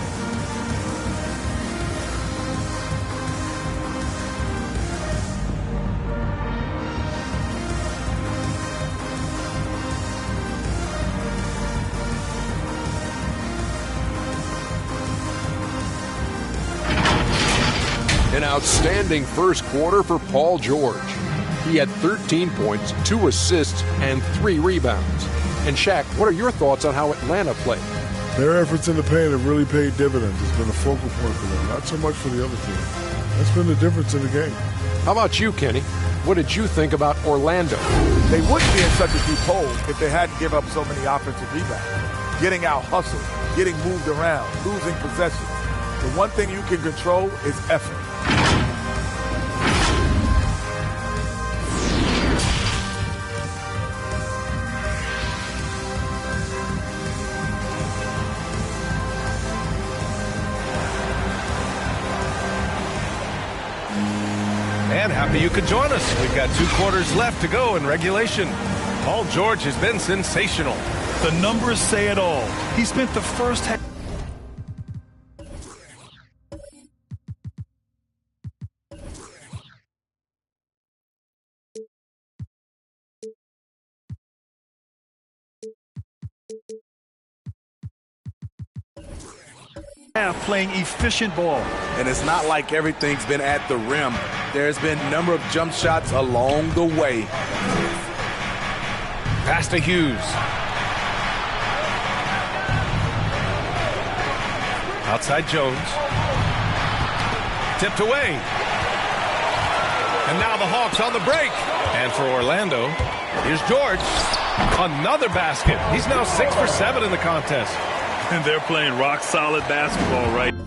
An outstanding first quarter for Paul George. He had 13 points, 2 assists, and 3 rebounds. And Shaq, what are your thoughts on how Atlanta played? Their efforts in the paint have really paid dividends. It's been a focal point for them, not so much for the other team. That's been the difference in the game. How about you, Kenny? What did you think about Orlando? They wouldn't be in such a deep hole if they hadn't given up so many offensive rebounds. Getting out hustled, getting moved around, losing possession. The one thing you can control is effort. And happy you could join us. We've got 2 quarters left to go in regulation. Paul George has been sensational. The numbers say it all. He spent the first half. Playing efficient ball. And it's not like everything's been at the rim. there's been a number of jump shots along the way. Pass to Hughes. Outside Jones. Tipped away. And now the Hawks on the break. And for Orlando, here's George. Another basket. He's now 6 for 7 in the contest. And they're playing rock-solid basketball right now.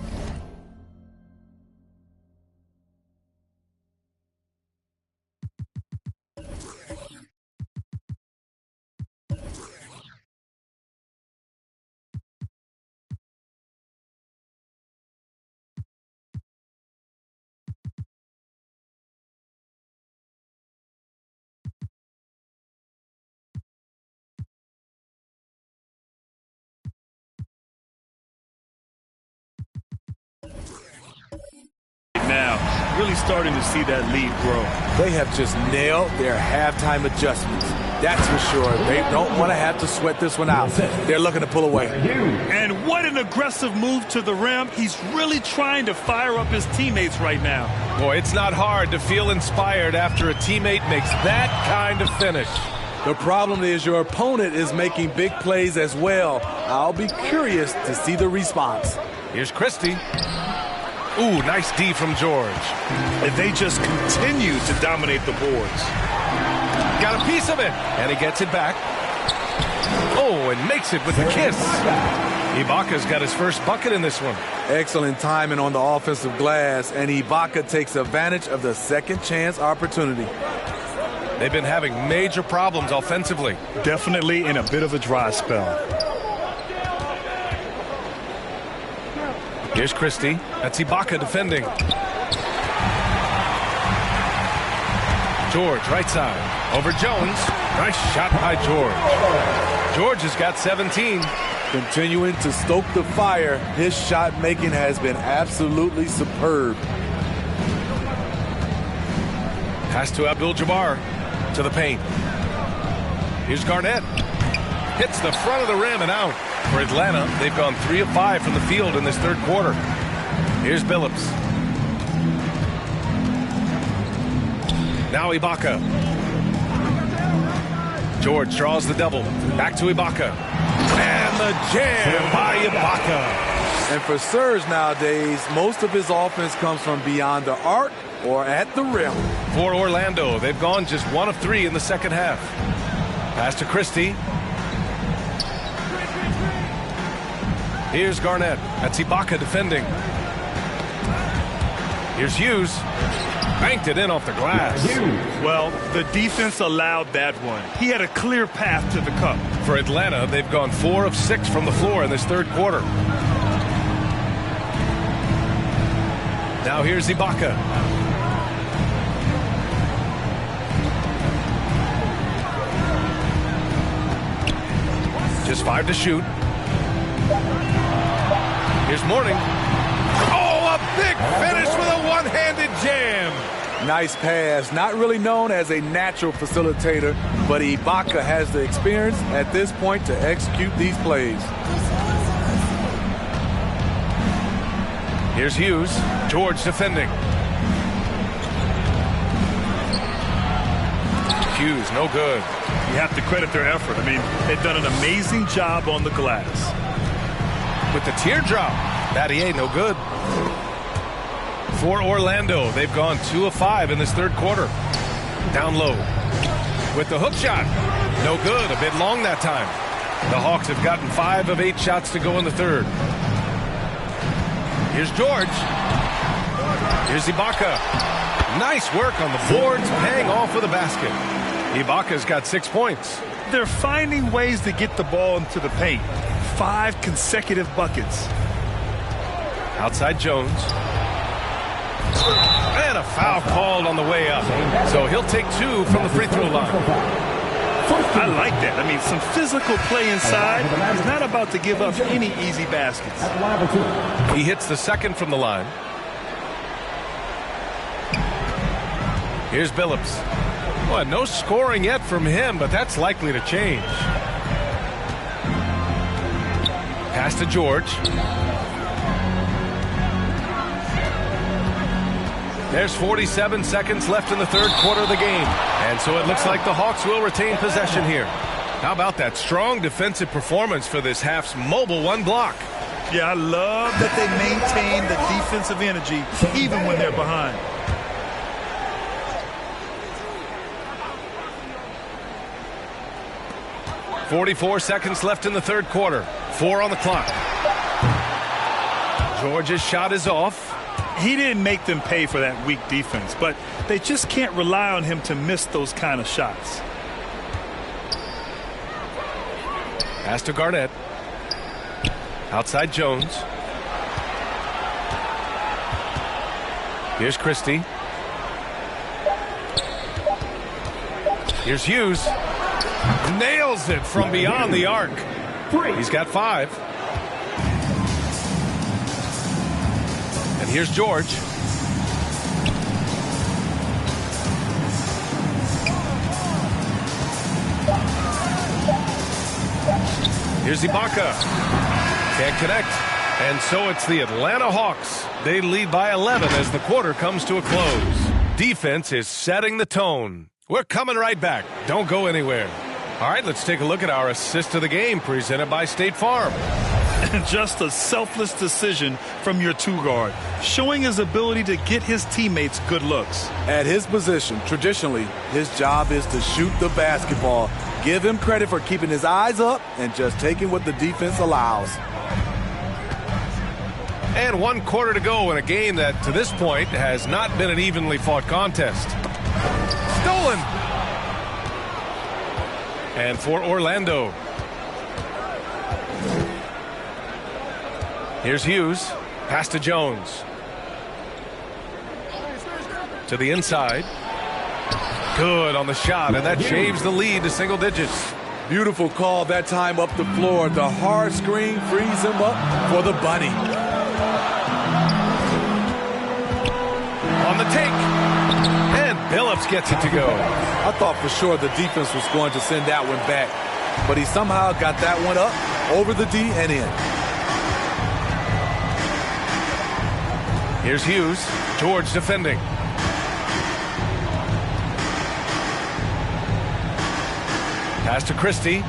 Now, really starting to see that lead grow. They have just nailed their halftime adjustments. That's for sure. They don't want to have to sweat this one out. They're looking to pull away. And what an aggressive move to the rim. He's really trying to fire up his teammates right now. Boy, it's not hard to feel inspired after a teammate makes that kind of finish. The problem is your opponent is making big plays as well. I'll be curious to see the response. Here's Christie. Ooh, nice D from George. And they just continue to dominate the boards. Got a piece of it, and he gets it back. Oh, and makes it with the kiss. Ibaka's got his first bucket in this one. Excellent timing on the offensive glass, and Ibaka takes advantage of the second chance opportunity. They've been having major problems offensively. Definitely in a bit of a dry spell. Here's Christie. That's Ibaka defending. George, right side. Over Jones. Nice shot by George. George has got 17. Continuing to stoke the fire. His shot making has been absolutely superb. Pass to Abdul-Jabbar. To the paint. Here's Garnett. Hits the front of the rim and out. For Atlanta, they've gone 3 of 5 from the field in this third quarter. Here's Billups. Now Ibaka. George draws the double. Back to Ibaka. And the jam by Ibaka. And for Serge nowadays, most of his offense comes from beyond the arc or at the rim. For Orlando, they've gone just 1 of 3 in the second half. Pass to Christie. Here's Garnett. That's Ibaka defending. Here's Hughes. Banked it in off the glass. Well, the defense allowed that one. He had a clear path to the cup. For Atlanta, they've gone 4 of 6 from the floor in this third quarter. Now here's Ibaka. Just 5 to shoot. Here's Mourning. Oh, a big finish with a one-handed jam. Nice pass. Not really known as a natural facilitator, but Ibaka has the experience at this point to execute these plays. Here's Hughes. George defending. Hughes, no good. You have to credit their effort. I mean, they've done an amazing job on the glass. With the teardrop. Battier, no good. For Orlando, they've gone 2 of 5 in this third quarter. Down low. With the hook shot. No good. A bit long that time. The Hawks have gotten 5 of 8 shots to go in the third. Here's George. Here's Ibaka. Nice work on the boards, paying off with a basket. Ibaka's got 6 points. They're finding ways to get the ball into the paint. 5 consecutive buckets. Outside Jones. And a foul called on the way up. So he'll take 2 from the free throw line. I like that. I mean, some physical play inside. He's not about to give up any easy baskets. He hits the second from the line. Here's Billups. Well, no scoring yet from him, but that's likely to change. Pass to George. There's 47 seconds left in the third quarter of the game. And so it looks like the Hawks will retain possession here. How about that strong defensive performance for this half's mobile one block? Yeah, I love that they maintain the defensive energy even when they're behind. .44 seconds left in the third quarter. 4 on the clock. George's shot is off. He didn't make them pay for that weak defense, but they just can't rely on him to miss those kind of shots. Pass to Garnett. Outside Jones. Here's Christie. Here's Hughes. Nails it from beyond the arc. He's got 5. And here's George. Here's Ibaka. Can't connect. And so it's the Atlanta Hawks. They lead by 11 as the quarter comes to a close. Defense is setting the tone. We're coming right back. Don't go anywhere. All right, let's take a look at our assist of the game presented by State Farm. Just a selfless decision from your 2-guard, showing his ability to get his teammates good looks. At his position, traditionally, his job is to shoot the basketball. Give him credit for keeping his eyes up and just taking what the defense allows. And 1 quarter to go in a game that, to this point, has not been an evenly fought contest. Stolen! And for Orlando. Here's Hughes. Pass to Jones. To the inside. Good on the shot, and that shaves the lead to single digits. Beautiful call that time up the floor. The hard screen frees him up for the bunny. On the take. And Billups gets it to go. I thought for sure the defense was going to send that one back, but he somehow got that one up, over the D, and in. Here's Hughes. George defending. Pass to Christie.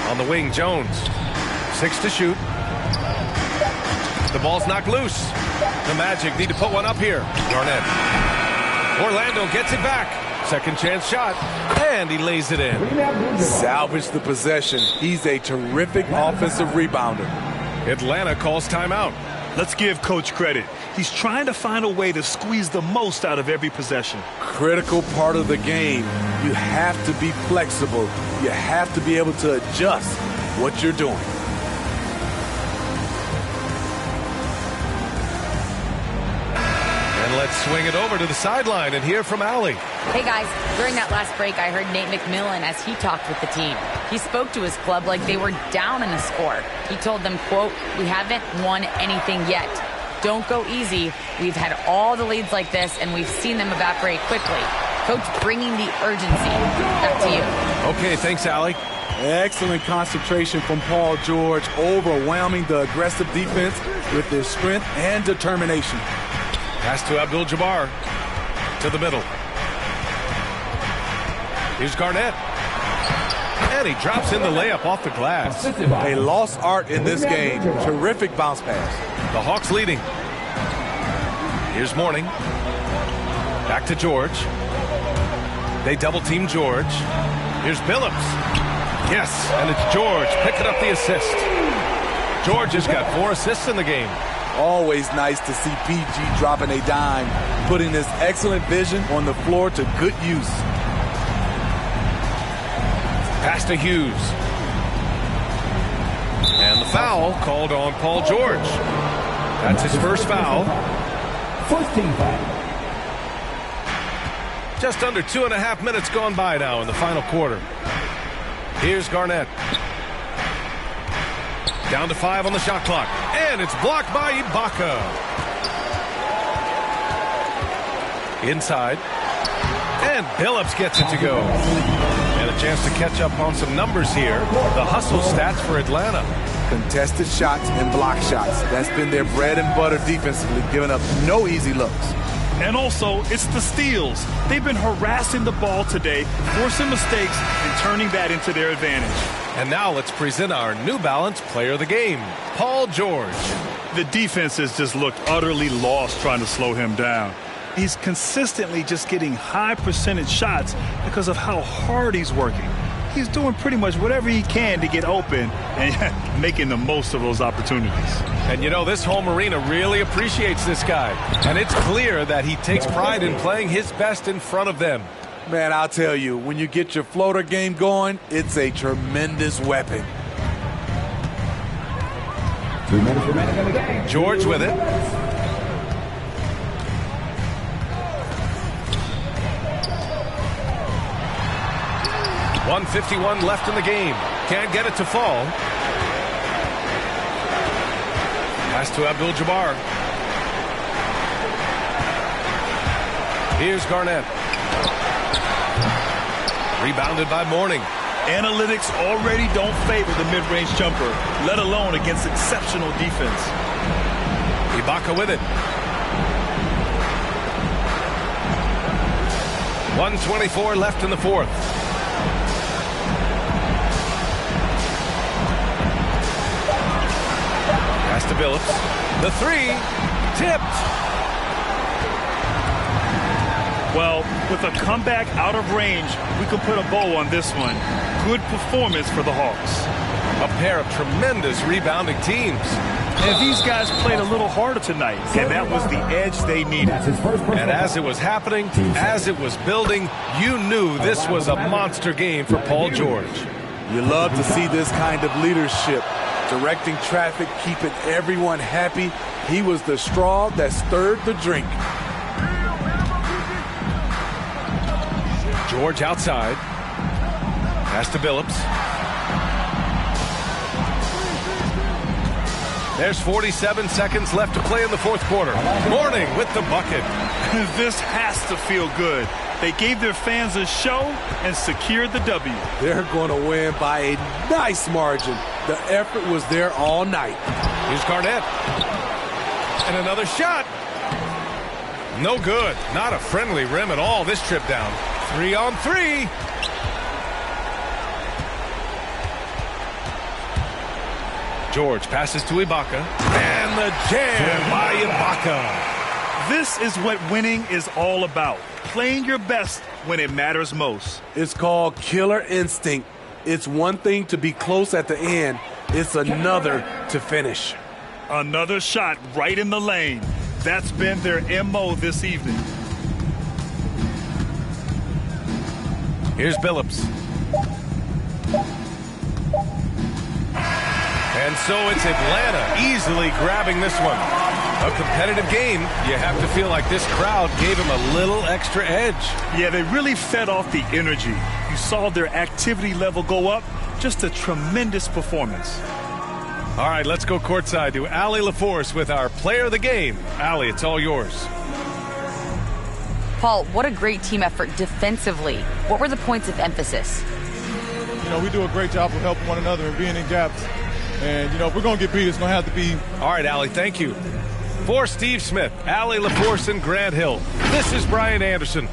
On the wing, Jones. 6 to shoot. The ball's knocked loose. The Magic need to put one up here. Garnett. Orlando gets it back. Second chance shot. And he lays it in. Salvage the possession. He's a terrific offensive rebounder. Atlanta calls timeout. Let's give Coach credit. He's trying to find a way to squeeze the most out of every possession. Critical part of the game. You have to be flexible. You have to be able to adjust what you're doing. And let's swing it over to the sideline and hear from Allie. Hey guys, during that last break, I heard Nate McMillan as he talked with the team. He spoke to his club like they were down in a score. He told them, quote, "We haven't won anything yet. Don't go easy. We've had all the leads like this, and we've seen them evaporate quickly." Coach bringing the urgency. Back to you. Okay, thanks, Allie. Excellent concentration from Paul George, overwhelming the aggressive defense with his strength and determination. Pass to Abdul-Jabbar. To the middle. Here's Garnett. And he drops in the layup off the glass. A lost art in this game. Terrific bounce pass. The Hawks leading. Here's Mourning. Back to George. They double-team George. Here's Billups. Yes, and it's George picking up the assist. George has got 4 assists in the game. Always nice to see PG dropping a dime, putting his excellent vision on the floor to good use. Pass to Hughes. And the foul called on Paul George. That's his first foul. First team foul. Just under 2.5 minutes gone by now in the final quarter. Here's Garnett. Down to 5 on the shot clock. And it's blocked by Ibaka. Inside. And Billups gets it to go. And a chance to catch up on some numbers here. The hustle stats for Atlanta. Contested shots and block shots. That's been their bread and butter defensively, giving up no easy looks. And also, it's the steals. They've been harassing the ball today, forcing mistakes, and turning that into their advantage. And now let's present our New Balance Player of the Game, Paul George. The defense has just looked utterly lost trying to slow him down. He's consistently just getting high percentage shots because of how hard he's working. He's doing pretty much whatever he can to get open and making the most of those opportunities. And you know, this home arena really appreciates this guy. And it's clear that he takes pride in playing his best in front of them. Man, I'll tell you, when you get your floater game going, it's a tremendous weapon. George with it. .151 left in the game. Can't get it to fall. Pass to Abdul-Jabbar. Here's Garnett. Rebounded by Mourning. Analytics already don't favor the mid-range jumper, let alone against exceptional defense. Ibaka with it. 1:24 left in the fourth. Pass to Billups. The three. Tipped. Well, with a comeback out of range, we can put a bow on this one. Good performance for the Hawks. A pair of tremendous rebounding teams. And these guys played a little harder tonight, and that was the edge they needed. And as it was happening, as it was building, you knew this was a monster game for Paul George. You love to see this kind of leadership, directing traffic, keeping everyone happy. He was the straw that stirred the drink. George outside. Pass to Billups. There's 47 seconds left to play in the fourth quarter. Mourning with the bucket. This has to feel good. They gave their fans a show and secured the W. They're going to win by a nice margin. The effort was there all night. Here's Garnett. And another shot. No good. Not a friendly rim at all this trip down. 3-on-3. George passes to Ibaka. And the jam by Ibaka. This is what winning is all about. Playing your best when it matters most. It's called killer instinct. It's one thing to be close at the end. It's another to finish. Another shot right in the lane. That's been their MO this evening. Here's Billups. And so it's Atlanta easily grabbing this one. A competitive game. You have to feel like this crowd gave him a little extra edge. Yeah, they really fed off the energy. You saw their activity level go up. Just a tremendous performance. All right, let's go courtside to Allie LaForce with our player of the game. Allie, it's all yours. Paul, what a great team effort defensively. What were the points of emphasis? You know, we do a great job of helping one another and being in gaps. And, you know, if we're going to get beat, it's going to have to be. All right, Allie, thank you. For Steve Smith, Allie LaForce, and Grant Hill, this is Brian Anderson.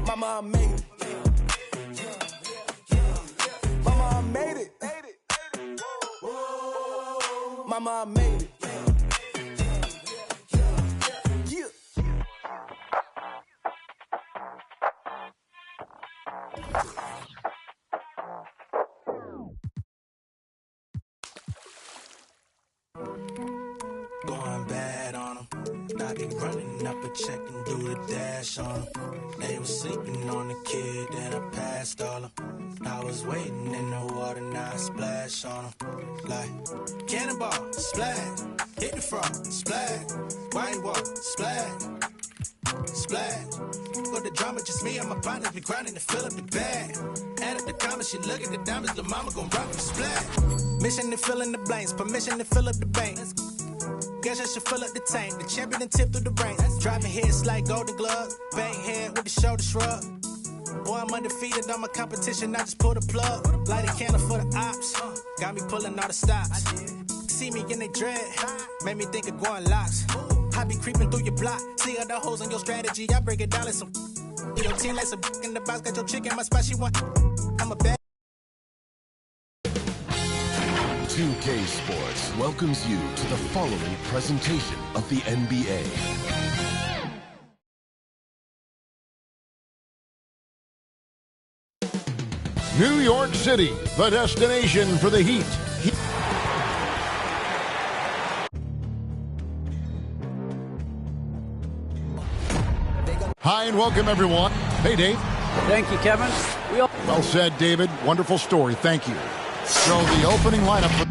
Mama, I made it. Mama, I made it. Mama, I made it. Pulling up a check and do the dash on them. They was sleeping on the kid that I passed all them. I was waiting in the water, now I splash on them. Like cannonball, splash, hit the frog, splash, white wall, splash, splash. Got the drama, just me and my partners be grinding to fill up the bag. Add up the comments, she look at the diamonds, the mama gon' rock the splash. Mission to fill in the blanks, permission to fill up the bank. Guess I should fill up the tank. The champion and tip through the ranks. Driving hits like Golden Glove. Bang head with the shoulder shrug. Boy, I'm undefeated on my competition. I just pull the plug. Light a candle for the ops. Got me pulling all the stops. See me in they dread. Made me think of going locks. I be creeping through your block. See other hoes on your strategy. I break it down like some. Your team like some in the box. Got your chick in my spot. She want. I'm a bad. 2K Sports welcomes you to the following presentation of the NBA. New York City, the destination for the Heat. Hi and welcome everyone. Hey Dave. Thank you, Kevin. Well said, David. Wonderful story. Thank you. So the opening lineup for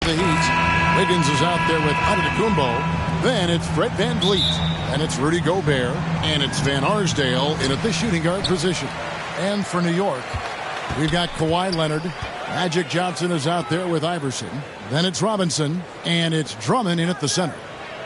the Heat. Wiggins is out there with Antetokounmpo. Then it's Fred VanVleet. And it's Rudy Gobert. And it's Van Arsdale in at the shooting guard position. And for New York, we've got Kawhi Leonard. Magic Johnson is out there with Iverson. Then it's Robinson. And it's Drummond in at the center.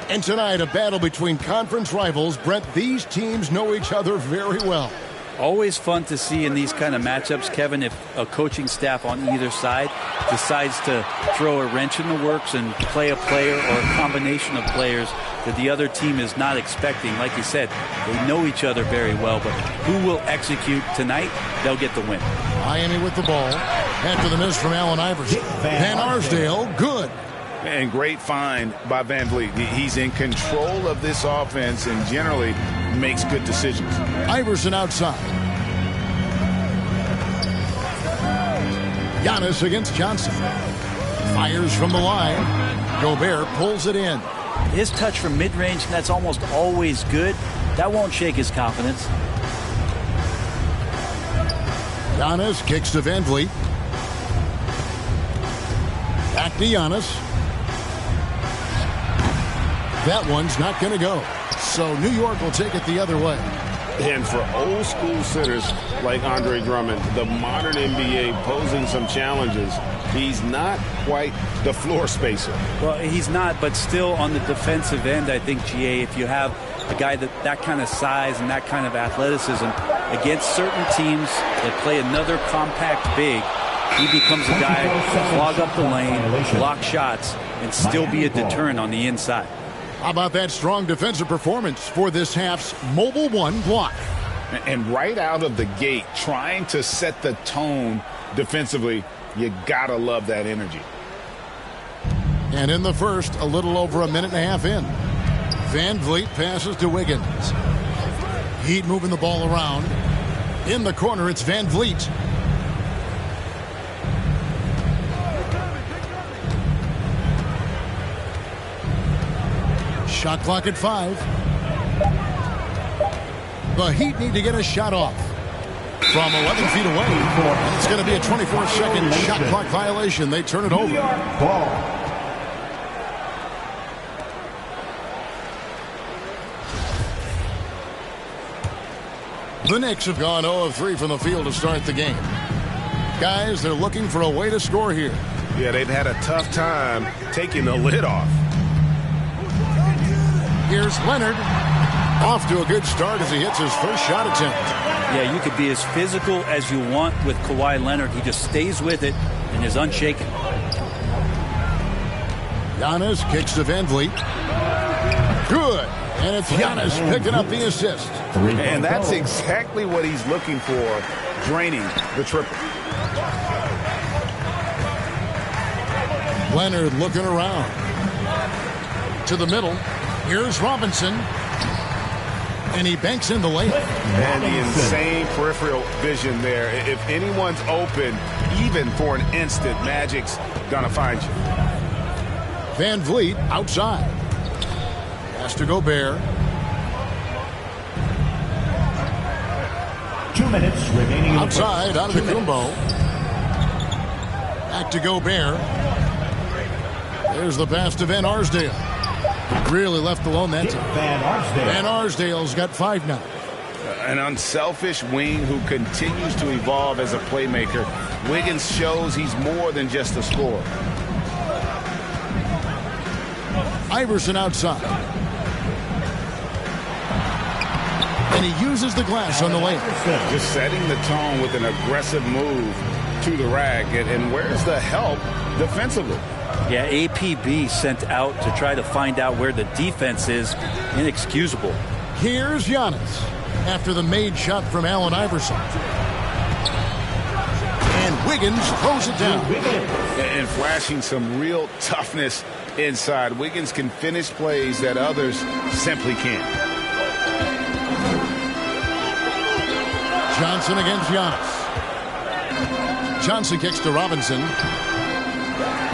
And tonight, a battle between conference rivals. Brett, these teams know each other very well. Always fun to see in these kind of matchups, Kevin, if a coaching staff on either side decides to throw a wrench in the works and play a player or a combination of players that the other team is not expecting. Like you said, they know each other very well, but who will execute tonight, they'll get the win. Miami with the ball. After the miss from Allen Iverson. Van Arsdale, good. And great find by VanVleet. He's in control of this offense and generally makes good decisions. Iverson outside. Giannis against Johnson. Fires from the line. Gobert pulls it in. His touch from mid-range, that's almost always good. That won't shake his confidence. Giannis kicks to VanVleet. Back to Giannis. That one's not going to go. So New York will take it the other way. And for old school centers like Andre Drummond, the modern NBA posing some challenges, he's not quite the floor spacer. Well, he's not, but still on the defensive end, I think, GA, if you have a guy that kind of size and that kind of athleticism against certain teams that play another compact big. He becomes a guy to clog up the lane, block shots, and still be a deterrent on the inside. How about that strong defensive performance for this half's Mobile One block? And right out of the gate, trying to set the tone defensively, you gotta love that energy. And in the first, a little over a minute and a half in, Van Vliet passes to Wiggins. Heat moving the ball around. In the corner, it's Van Vliet. Shot clock at 5. The Heat need to get a shot off from 11 feet away. And it's going to be a 24-second shot clock violation. They turn it over. The Knicks have gone 0 of 3 from the field to start the game. Guys, they're looking for a way to score here. Yeah, they've had a tough time taking the lid off. Here's Leonard. Off to a good start as he hits his first shot attempt. Yeah, you could be as physical as you want with Kawhi Leonard. He just stays with it and is unshaken. Giannis kicks to Van Vliet. Good. And it's Giannis picking up the assist. And that's exactly what he's looking for, draining the triple. Leonard looking around. To the middle. Here's Robinson. And he banks in the layup. And the insane peripheral vision there. If anyone's open, even for an instant, Magic's going to find you. Van Vliet outside. Pass to Gobert. 2 minutes remaining. Outside, out of the Kumbo. Back to Gobert. There's the pass to Van Arsdale. Really left alone that time. Van Arsdale's got 5 now. An unselfish wing who continues to evolve as a playmaker. Wiggins shows he's more than just a scorer. Iverson outside. And he uses the glass on the layup. Just setting the tone with an aggressive move to the rack. And where's the help defensively? Yeah, APB sent out to try to find out where the defense is. Inexcusable. Here's Giannis after the made shot from Allen Iverson. And Wiggins throws it down. And flashing some real toughness inside. Wiggins can finish plays that others simply can't. Johnson against Giannis. Johnson kicks to Robinson.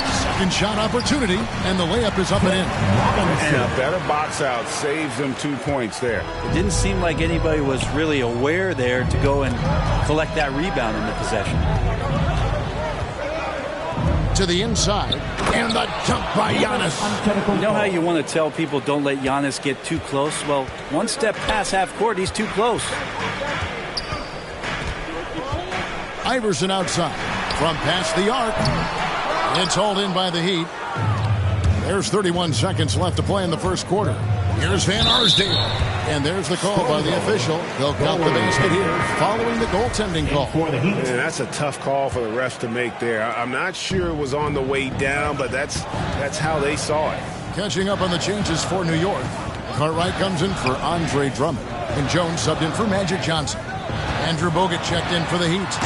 Second shot opportunity, and the layup is up and in. And a better box out saves them 2 points there. It didn't seem like anybody was really aware there to go and collect that rebound in the possession. To the inside, and the jump by Giannis. You know how you want to tell people don't let Giannis get too close? Well, one step past half court, he's too close. Iverson outside from past the arc. It's hauled in by the Heat. There's 31 seconds left to play in the first quarter. Here's Van Arsdale. And there's the call by the official. They'll count the basket here following the goaltending call. And that's a tough call for the refs to make there. I'm not sure it was on the way down, but that's how they saw it. Catching up on the changes for New York. Cartwright comes in for Andre Drummond. And Jones subbed in for Magic Johnson. Andrew Bogut checked in for the Heat.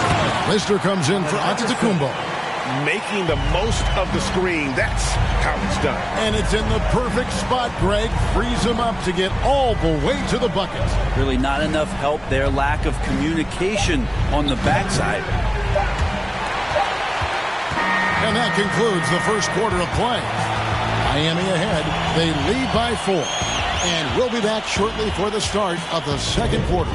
Lister comes in for Antetokounmpo. Making the most of the screen. That's how it's done. And it's in the perfect spot, Greg. Frees him up to get all the way to the bucket. Really not enough help there. Lack of communication on the backside. And that concludes the first quarter of play. Miami ahead. They lead by 4. And we'll be back shortly for the start of the second quarter.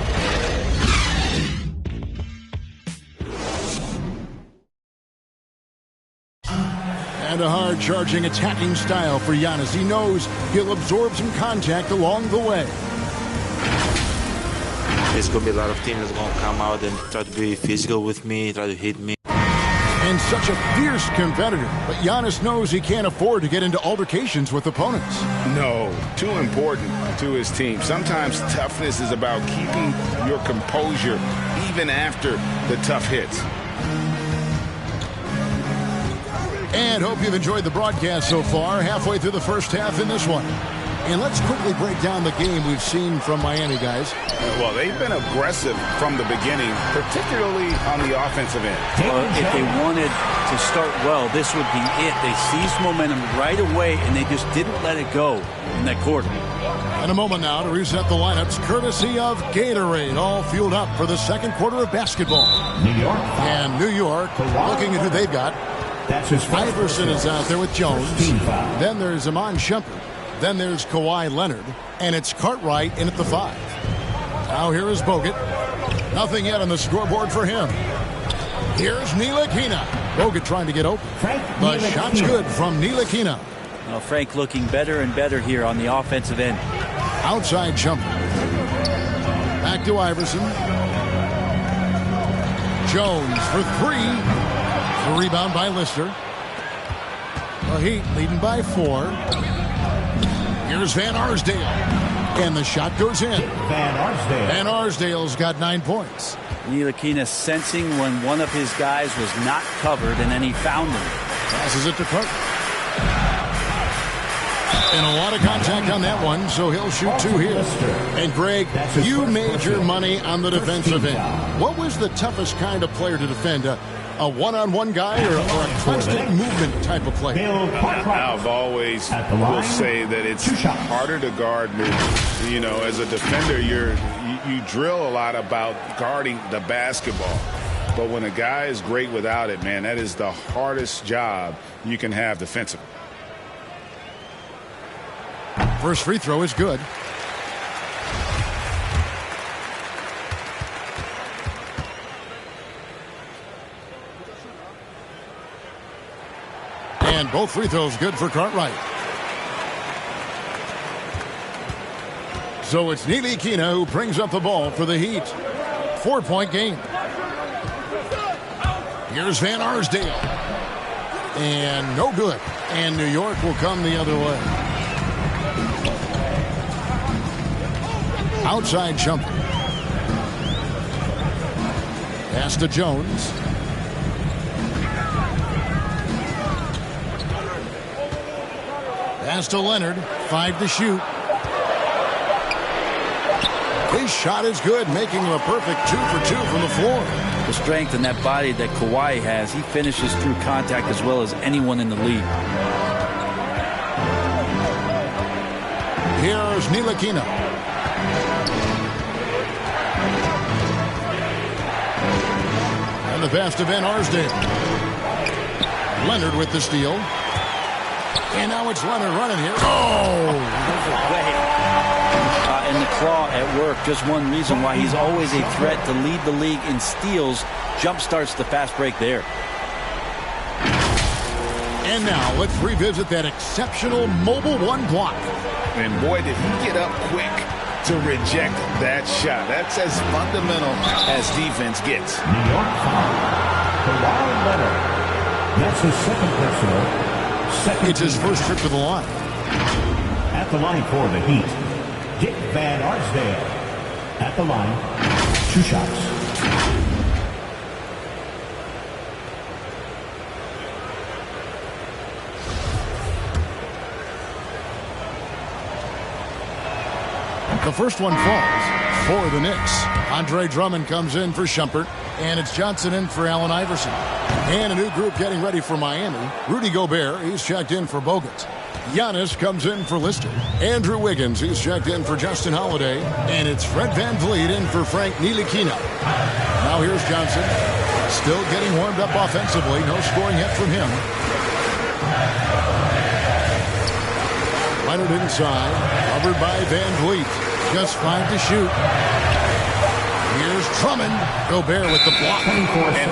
And a hard-charging, attacking style for Giannis. He knows he'll absorb some contact along the way. There's going to be a lot of teams that's going to come out and try to be physical with me, try to hit me. And such a fierce competitor. But Giannis knows he can't afford to get into altercations with opponents. No, too important to his team. Sometimes toughness is about keeping your composure even after the tough hits. And hope you've enjoyed the broadcast so far. Halfway through the first half in this one. And let's quickly break down the game we've seen from Miami, guys. Well, they've been aggressive from the beginning, particularly on the offensive end. Well, if they wanted to start well, this would be it. They seized momentum right away, and they just didn't let it go in that quarter. And a moment now to reset the lineups, courtesy of Gatorade, all fueled up for the second quarter of basketball. New York. And New York, looking at who they've got. That's his Iverson is out there with Jones. Then there's Iman Shumpert. Then there's Kawhi Leonard. And it's Cartwright in at the 5. Now here is Bogut. Nothing yet on the scoreboard for him. Here's Ntilikina. Bogut trying to get open. The shot's good from Ntilikina. Well, Frank looking better and better here on the offensive end. Outside Shumpert. Back to Iverson. Jones for 3. The rebound by Lister. The Heat leading by 4. Here's Van Arsdale. And the shot goes in. Van Arsdale's got 9 points. Ntilikina sensing when one of his guys was not covered, and then he found him. Passes it to Carter. And a lot of contact on that one, so he'll shoot 2 here. And Greg, you made your money on the defensive end. What was the toughest kind of player to defend? A one-on-one guy or a constant movement type of player? I've always will say that it's harder to guard movement. You know, as a defender, you drill a lot about guarding the basketball. But when a guy is great without it, man, that is the hardest job you can have defensively. First free throw is good. And both free throws good for Cartwright. So it's Ntilikina who brings up the ball for the Heat. 4-point game. Here's Van Arsdale. And no good. And New York will come the other way. Outside Shumpert. Pass to Jones. Pass to Leonard. 5 to shoot. His shot is good, making him a perfect 2 for 2 from the floor. The strength and that body that Kawhi has, he finishes through contact as well as anyone in the league. Here's Ntilikina. And the pass to Van Arsdale. Leonard with the steal. And now it's Leonard running here. Oh! And the claw at work, just one reason why he's always a threat to lead the league in steals. Jump starts the fast break there. And now let's revisit that exceptional mobile 1 block. And boy, did he get up quick to reject that shot. That's as fundamental as defense gets. New York foul. Kawhi Leonard. That's his second personal. It's his first trip to the line. At the line for the Heat, Dick Van Arsdale. At the line, 2 shots. The first one falls for the Knicks. Andre Drummond comes in for Shumpert, and it's Johnson in for Allen Iverson. And a new group getting ready for Miami. Rudy Gobert, he's checked in for Bogut. Giannis comes in for Lister. Andrew Wiggins, he's checked in for Justin Holiday. And it's Fred VanVleet in for Frank Ntilikina. Now here's Johnson. Still getting warmed up offensively. No scoring yet from him. Leonard inside. Covered by VanVleet. Just 5 to shoot. Here's Drummond. Gobert with the block. And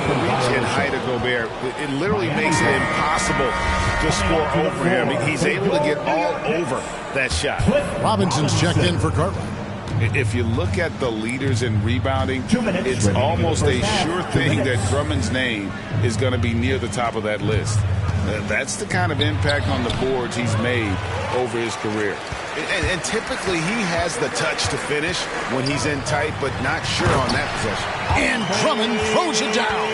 the reach and height of Gobert, it literally makes it impossible to score over him. He's able to get all over that shot. Robinson's checked in for Cartwright. If you look at the leaders in rebounding, it's almost a sure thing that Drummond's name is going to be near the top of that list. That's the kind of impact on the boards he's made over his career. And typically he has the touch to finish when he's in tight, but not sure on that possession. And Drummond throws it down.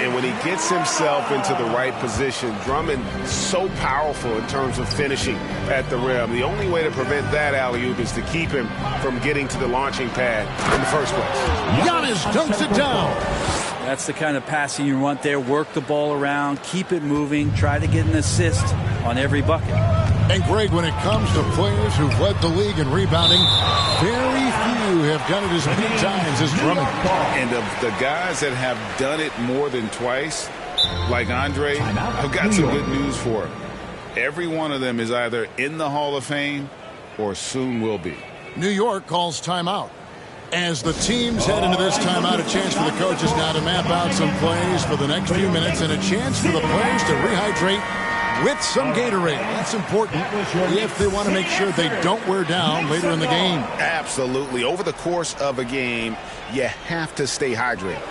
And when he gets himself into the right position, Drummond so powerful in terms of finishing at the rim. The only way to prevent that alley-oop is to keep him from getting to the launching pad in the first place. Giannis dunks it down. That's the kind of passing you want there. Work the ball around, keep it moving, try to get an assist on every bucket. And Greg, when it comes to players who've led the league in rebounding, very few have done it as many times as Drummond. And of the guys that have done it more than twice, like Andre, I've got some good news for him. Every one of them is either in the Hall of Fame or soon will be. New York calls timeout. As the teams head into this timeout, a chance for the coaches now to map out some plays for the next few minutes and a chance for the players to rehydrate with some Gatorade. That's important if they want to make sure they don't wear down later in the game. Absolutely. Over the course of a game, you have to stay hydrated.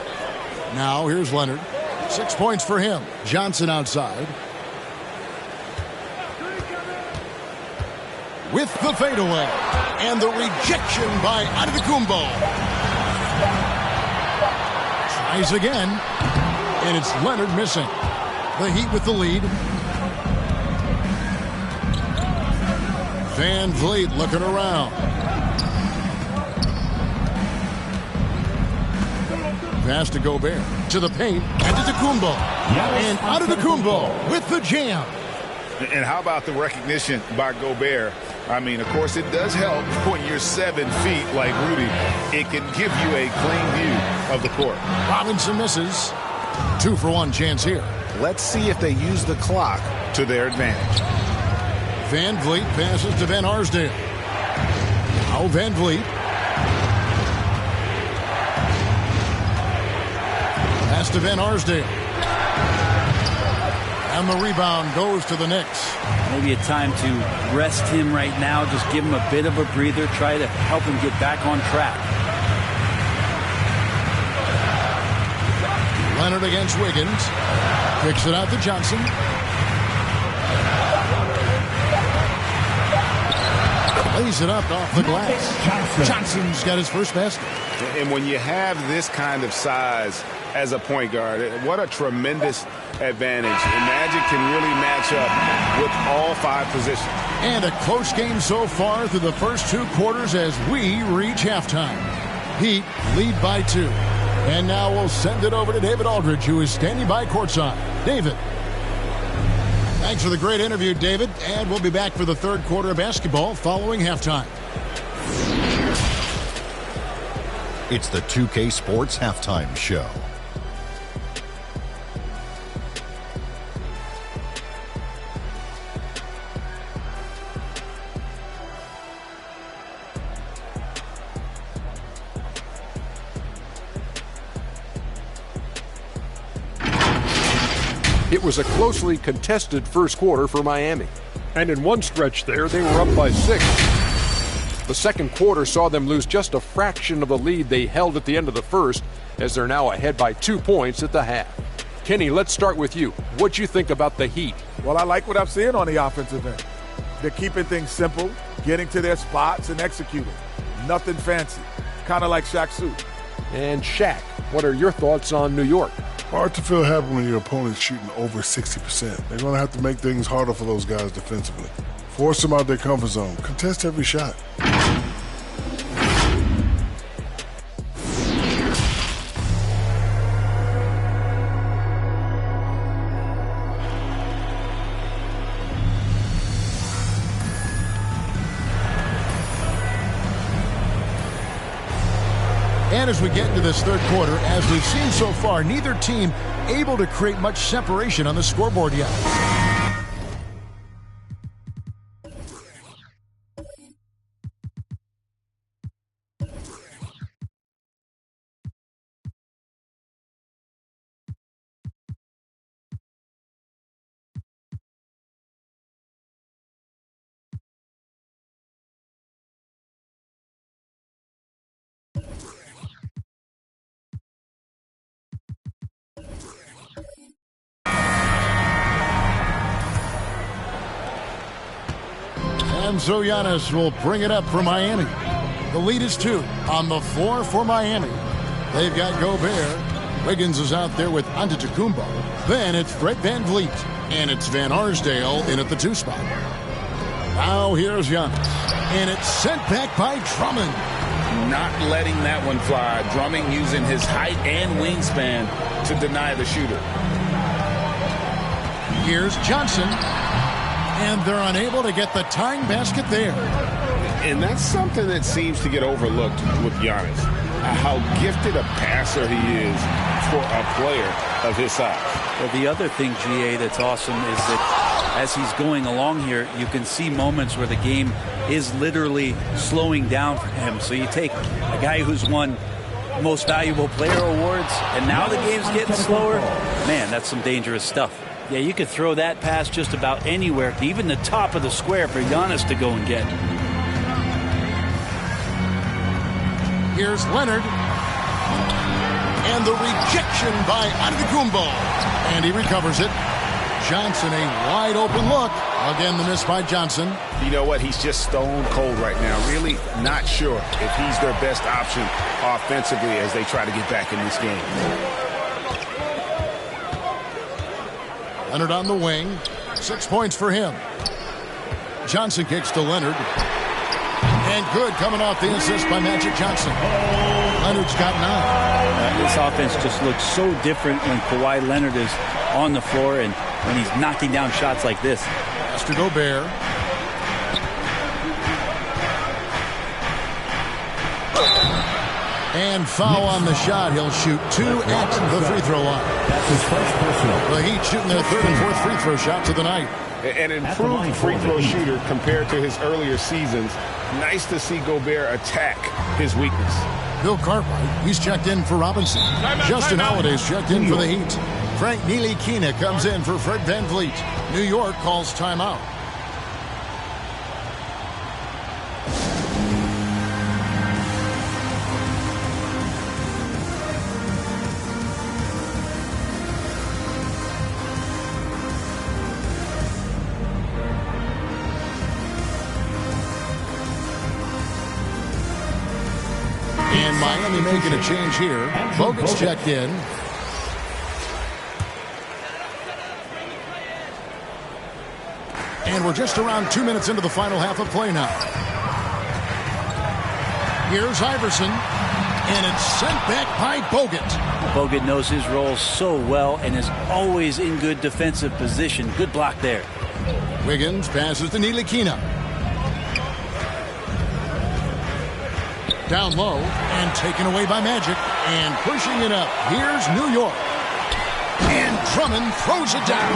Now, here's Leonard. 6 points for him. Johnson outside. With the fadeaway. And the rejection by Antetokounmpo. Tries again. And it's Leonard missing. The Heat with the lead. Van Vliet looking around. Pass to Gobert. To the paint. Antetokounmpo. And Antetokounmpo with the jam. And how about the recognition by Gobert? I mean, of course, it does help when you're 7 feet like Rudy. It can give you a clean view of the court. Robinson misses. 2-for-1 chance here. Let's see if they use the clock to their advantage. Van Vliet passes to Van Arsdale. Now Van Vliet. Pass to Van Arsdale. And the rebound goes to the Knicks. Maybe a time to rest him right now. Just give him a bit of a breather. Try to help him get back on track. Leonard against Wiggins. Kicks it out to Johnson. Lays it up off the glass. Johnson's got his first basket. And when you have this kind of size as a point guard, what a tremendous advantage. And Magic can really match up with all 5 positions. And a close game so far through the first 2 quarters as we reach halftime. Heat lead by 2. And now we'll send it over to David Aldridge, who is standing by courtside. David. Thanks for the great interview, David. And we'll be back for the 3rd quarter of basketball following halftime. It's the 2K Sports Halftime Show. It was a closely contested first quarter for Miami. And in one stretch there, they were up by 6. The second quarter saw them lose just a fraction of the lead they held at the end of the first, as they're now ahead by 2 points at the half. Kenny, let's start with you. What'd you think about the Heat? Well, I like what I'm seeing on the offensive end. They're keeping things simple, getting to their spots and executing. Nothing fancy. Kind of like Shaq's suit. And Shaq, what are your thoughts on New York? Hard to feel happy when your opponent's shooting over 60%. They're going to have to make things harder for those guys defensively. Force them out their comfort zone. Contest every shot. And as we get into this 3rd quarter, as we've seen so far, neither team able to create much separation on the scoreboard yet. And so Giannis will bring it up for Miami. The lead is 2 on the floor for Miami. They've got Gobert. Wiggins is out there with Antetokounmpo. Then it's Fred VanVleet. And it's Van Arsdale in at the 2 spot. Now here's Giannis. And it's sent back by Drummond. Not letting that one fly. Drummond using his height and wingspan to deny the shooter. Here's Johnson. And they're unable to get the tying basket there. And that's something that seems to get overlooked with Giannis. How gifted a passer he is for a player of his size. Well, the other thing, GA, that's awesome is that as he's going along here, you can see moments where the game is literally slowing down for him. So you take a guy who's won Most Valuable Player awards, and now the game's getting slower. Man, that's some dangerous stuff. Yeah, you could throw that pass just about anywhere, even the top of the square for Giannis to go and get. Here's Leonard. And the rejection by Antetokounmpo. And he recovers it. Johnson, a wide open look. Again, the miss by Johnson. You know what? He's just stone cold right now. Really not sure if he's their best option offensively as they try to get back in this game. Leonard on the wing. 6 points for him. Johnson kicks to Leonard. And good coming off the assist by Magic Johnson. Leonard's got 9. This offense just looks so different when Kawhi Leonard is on the floor and when he's knocking down shots like this. Pass to Gobert. And foul on the shot. He'll shoot 2 at the free throw line. That's his first personal. The Heat shooting their 3rd and 4th free throw shots of the night. An improved free throw shooter compared to his earlier seasons. Nice to see Gobert attack his weakness. Bill Cartwright, he's checked in for Robinson. Justin Holiday's checked in for the Heat. Frank Ntilikina comes in for Fred VanVleet. New York calls timeout. And Miami making a change here. Bogut's checked in. And we're just around 2 minutes into the final half of play now. Here's Iverson. And it's sent back by Bogut. Bogut knows his role so well and is always in good defensive position. Good block there. Wiggins passes to Ntilikina. Down low and taken away by Magic and pushing it up. Here's New York. And Drummond throws it down.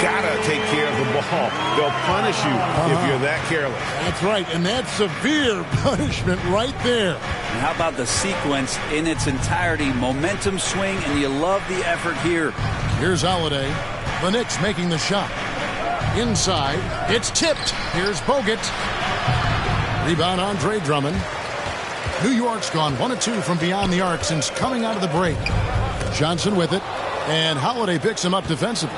Gotta take care of the ball. They'll punish you if you're that careless. That's right, and that's severe punishment right there. And how about the sequence in its entirety? Momentum swing, and you love the effort here. Here's Holiday. The Knicks making the shot. Inside, it's tipped. Here's Bogut. Rebound Andre Drummond. New York's gone 1 of 2 from beyond the arc since coming out of the break. Johnson with it. And Holiday picks him up defensively.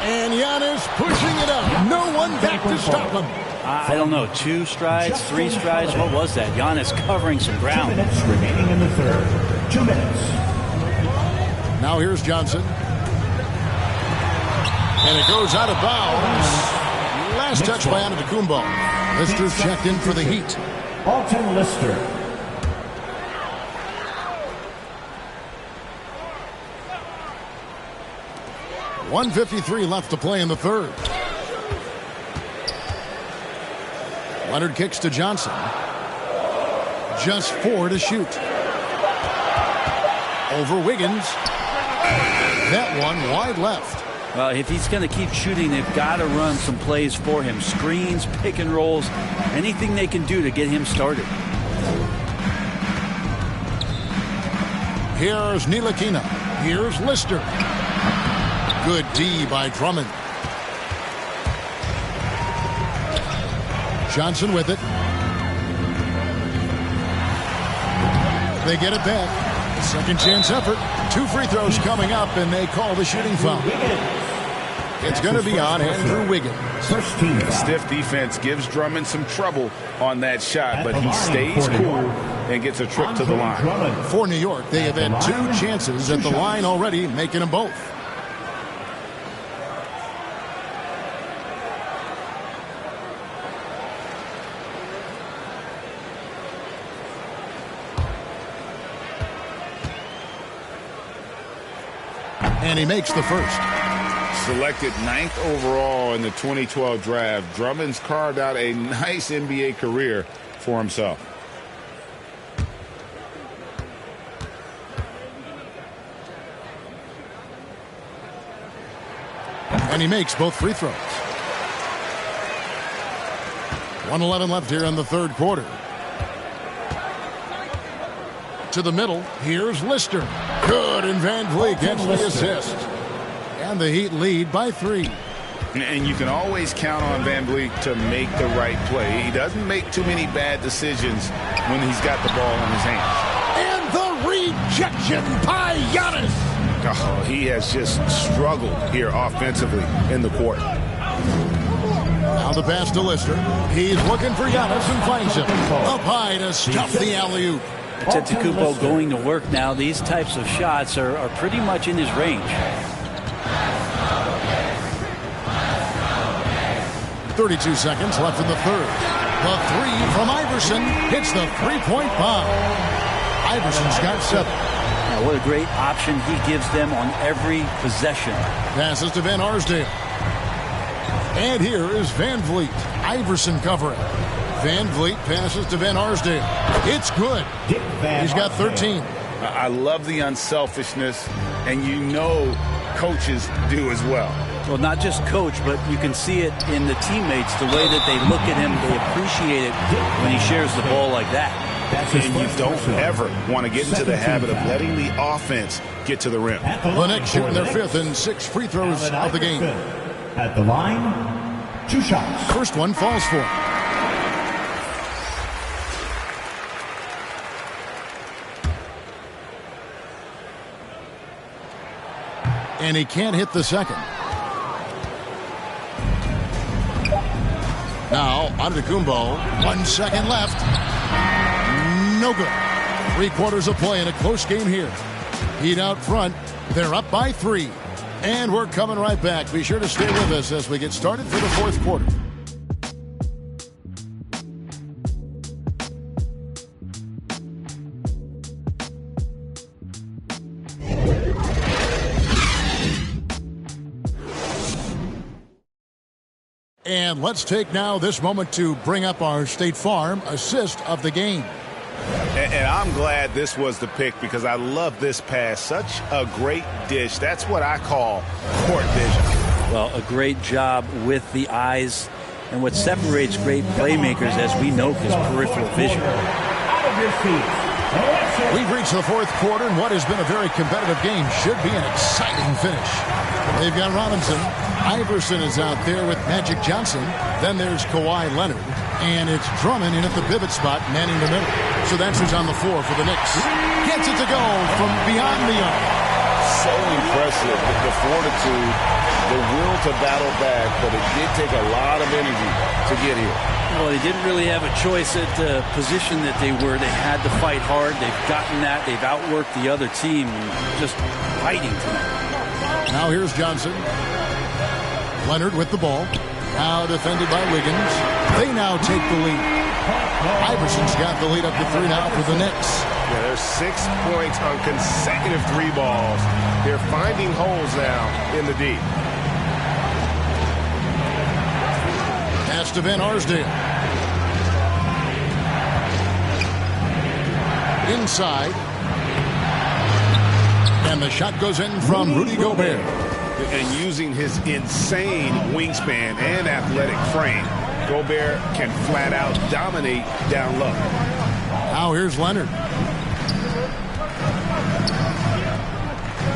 And Giannis pushing it up. No one back to stop him. I don't know. 2 strides, 3 strides. What was that? Giannis covering some ground. 2 minutes remaining in the third. 2 minutes. Now here's Johnson. And it goes out of bounds. Last touch by Antetokounmpo. Lister's checked in for the Heat. Alton Lister. .153 left to play in the third. Leonard kicks to Johnson. Just 4 to shoot. Over Wiggins. That one wide left. Well, if he's going to keep shooting, they've got to run some plays for him. Screens, pick and rolls, anything they can do to get him started. Here's Ntilikina. Here's Lister. Good D by Drummond. Johnson with it. They get it back. Second chance effort. 2 free throws coming up, and they call the shooting foul. It's going to be on Andrew Wiggins. Stiff defense gives Drummond some trouble on that shot, but he stays cool and gets a trip to the line. For New York, they have had 2 chances at the line already, making them both. And he makes the first. Selected 9th overall in the 2012 draft, Drummond's carved out a nice NBA career for himself. And he makes both free throws. 1:11 left here in the 3rd quarter. To the middle, here's Lister. Good, and Van Vliet gets the assist. And the Heat lead by 3. And you can always count on Van Vliet to make the right play. He doesn't make too many bad decisions when he's got the ball in his hands. And the rejection by Giannis. Oh, he has just struggled here offensively in the court. Now the pass to Lister. He's looking for Giannis and finds him. Up high to stuff the alley-oop. Antetokounmpo going to work now. These types of shots are pretty much in his range. 32 seconds left in the 3rd. The 3 from Iverson hits the 3-point bomb. Iverson's got 7. Now, what a great option he gives them on every possession. Passes to Van Arsdale. And here is Van Vliet. Iverson covering. Van Vliet passes to Van Arsdale. It's good. He's got 13. I love the unselfishness, and you know coaches do as well. Well, not just coach, but you can see it in the teammates, the way that they look at him. They appreciate it when he shares the ball like that. And you don't ever want to get into the habit of letting the offense get to the rim. The Knicks shooting their 5th and 6th free throws of the game. At the line, 2 shots. First one falls for him. And he can't hit the second. Now, Antetokounmpo. 1 second left. No good. 3/4 of play in a close game here. Heat out front. They're up by 3. And we're coming right back. Be sure to stay with us as we get started for the 4th quarter. And let's take now this moment to bring up our State Farm assist of the game. And I'm glad this was the pick because I love this pass. Such a great dish. That's what I call court vision. Well, a great job with the eyes. And what separates great playmakers, as we know, is peripheral vision. We've reached the 4th quarter, and what has been a very competitive game should be an exciting finish. They've got Robinson. Iverson is out there with Magic Johnson. Then there's Kawhi Leonard. And it's Drummond in at the pivot spot, manning the middle. So that's who's on the floor for the Knicks. Gets it to go from beyond the arc. So impressive, the fortitude, the will to battle back, but it did take a lot of energy to get here. Well, they didn't really have a choice at the position that they were. They had to fight hard. They've gotten that. They've outworked the other team, just fighting tonight. Now here's Johnson. Leonard with the ball. Now defended by Wiggins. They now take the lead. Iverson's got the lead up to 3 now for the Knicks. Yeah, there's 6 points on consecutive 3 balls. They're finding holes now in the D. Pass to Van Arsdale. Inside. And the shot goes in from Rudy Gobert. And using his insane wingspan and athletic frame, Gobert can flat out dominate down low. Now here's Leonard.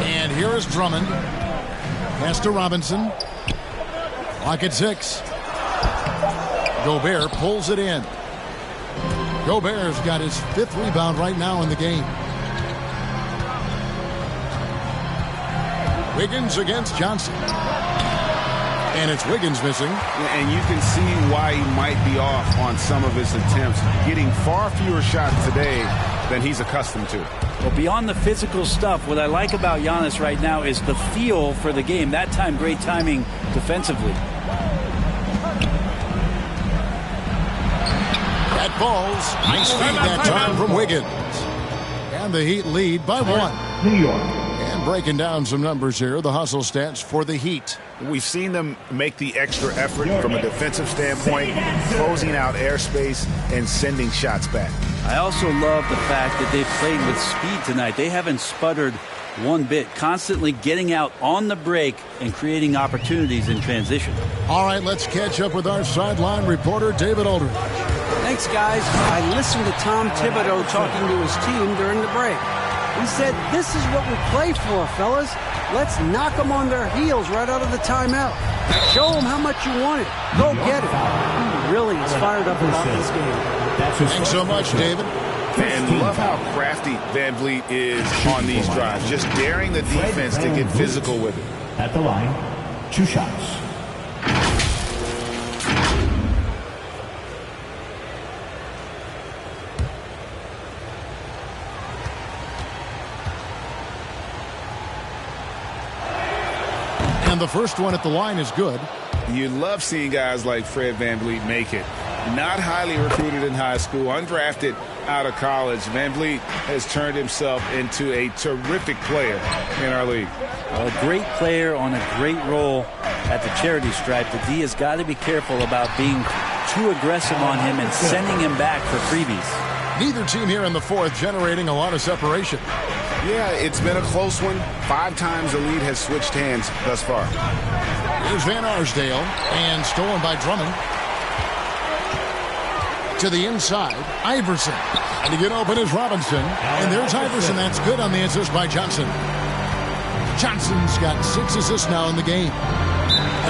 And here is Drummond. Pass to Robinson. Clock at 6. Gobert pulls it in. Gobert's got his 5th rebound right now in the game. Wiggins against Johnson. And it's Wiggins missing. And you can see why he might be off on some of his attempts, getting far fewer shots today than he's accustomed to. Well, beyond the physical stuff, what I like about Giannis right now is the feel for the game. That time, great timing defensively. That falls. Nice feed that time from Wiggins. And the Heat lead by 1. New York. And breaking down some numbers here, the hustle stats for the Heat. We've seen them make the extra effort from a defensive standpoint, closing out airspace and sending shots back. I also love the fact that they've played with speed tonight. They haven't sputtered one bit, constantly getting out on the break and creating opportunities in transition. All right, let's catch up with our sideline reporter, David Aldridge. Thanks, guys. I listened to Tom Thibodeau talking to his team during the break. He said, this is what we play for, fellas. Let's knock them on their heels right out of the timeout. Show them how much you want it. Go get it. He really is fired up about this game. Thanks so much, David. And love how crafty Van Vliet is on these drives, just daring the defense to get physical with it. At the line, 2 shots. And the first one at the line is good. You love seeing guys like Fred Van Vliet make it. Not highly recruited in high school, undrafted out of college. Van Vliet has turned himself into a terrific player in our league. A great player on a great role at the charity stripe. The D has got to be careful about being too aggressive on him and sending him back for freebies. Neither team here in the fourth generating a lot of separation. Yeah, it's been a close one. 5 times the lead has switched hands thus far. Here's Van Arsdale, and stolen by Drummond. To the inside, Iverson. And to get open is Robinson. And there's Iverson. That's good on the assist by Johnson. Johnson's got 6 assists now in the game.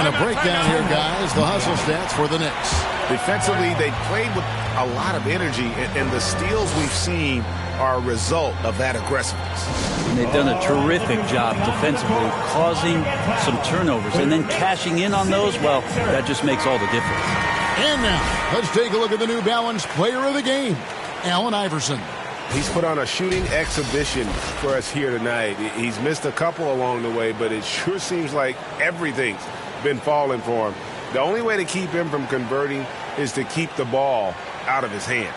And a breakdown here, guys. The hustle stats for the Knicks. Defensively, they played with a lot of energy, and the steals we've seen are a result of that aggressiveness. And they've done a terrific job defensively, causing some turnovers, and then cashing in on those. Well, that just makes all the difference. And now, let's take a look at the New Balance player of the game, Allen Iverson. He's put on a shooting exhibition for us here tonight. He's missed a couple along the way, but it sure seems like everything's been falling for him. The only way to keep him from converting is to keep the ball out of his hands.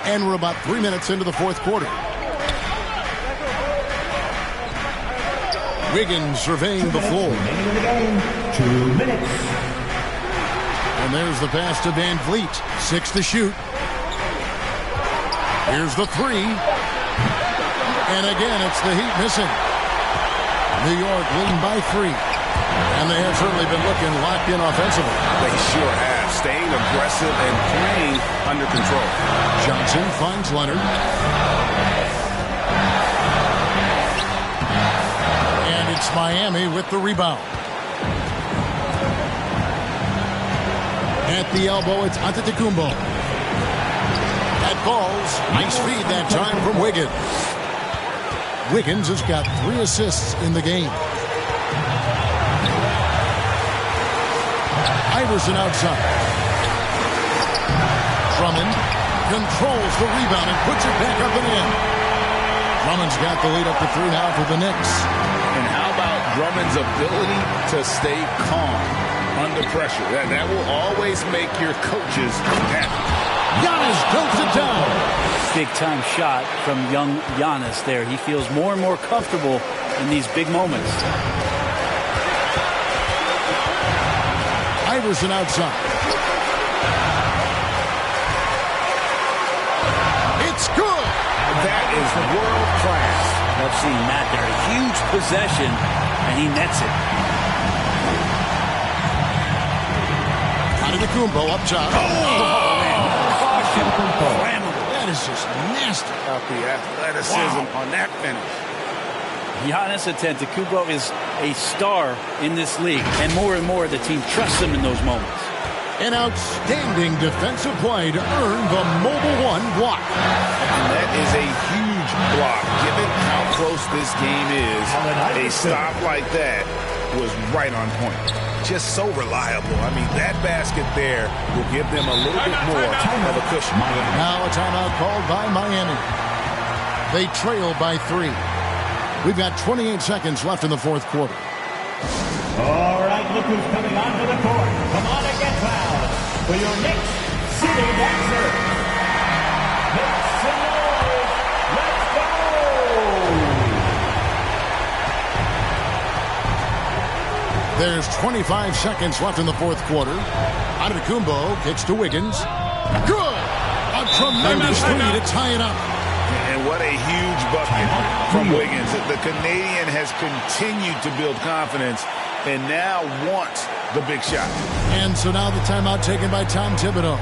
And we're about 3 minutes into the fourth quarter. Wiggins surveying the floor. 2 minutes. And there's the pass to Van Vliet. 6 to shoot. Here's the 3. And again, it's the Heat missing. New York leading by 3. And they have certainly been looking locked in offensively. They sure have. Staying aggressive and playing under control. Johnson finds Leonard. And it's Miami with the rebound. At the elbow, it's Antetokounmpo. That balls. Nice feed that time from Wiggins. Wiggins has got 3 assists in the game. Iverson outside. Drummond controls the rebound and puts it back up and in. Drummond's got the lead up to 3 now for the Knicks. And how about Drummond's ability to stay calm under pressure? That will always make your coaches happy. Giannis dunks it down. Big-time shot from young Giannis there. He feels more and more comfortable in these big moments. Iverson outside. It's good. That is world class. I've seen Matt there. A huge possession, and he nets it. Antetokounmpo up top. Oh, man. Caution. That is just nasty. About the athleticism on that finish. Giannis Antetokounmpo is a star in this league, and more the team trusts him in those moments. An outstanding defensive play to earn the Mobile One block. And that is a huge huge block. Given how close this game is, a stop like that was right on point. Just so reliable. I mean, that basket there will give them a little bit more of a cushion. Now a timeout called by Miami. They trail by 3. We've got 28 seconds left in the fourth quarter. All right, look who's coming onto the court. Come on and get fouled for your Knicks City Dancer. Make some noise. Let's go. There's 25 seconds left in the fourth quarter. Antetokounmpo kicks to Wiggins. Good! A tremendous three to tie it up. And what a huge bucket from Wiggins. The Canadian has continued to build confidence and now wants the big shot. And so now the timeout taken by Tom Thibodeau.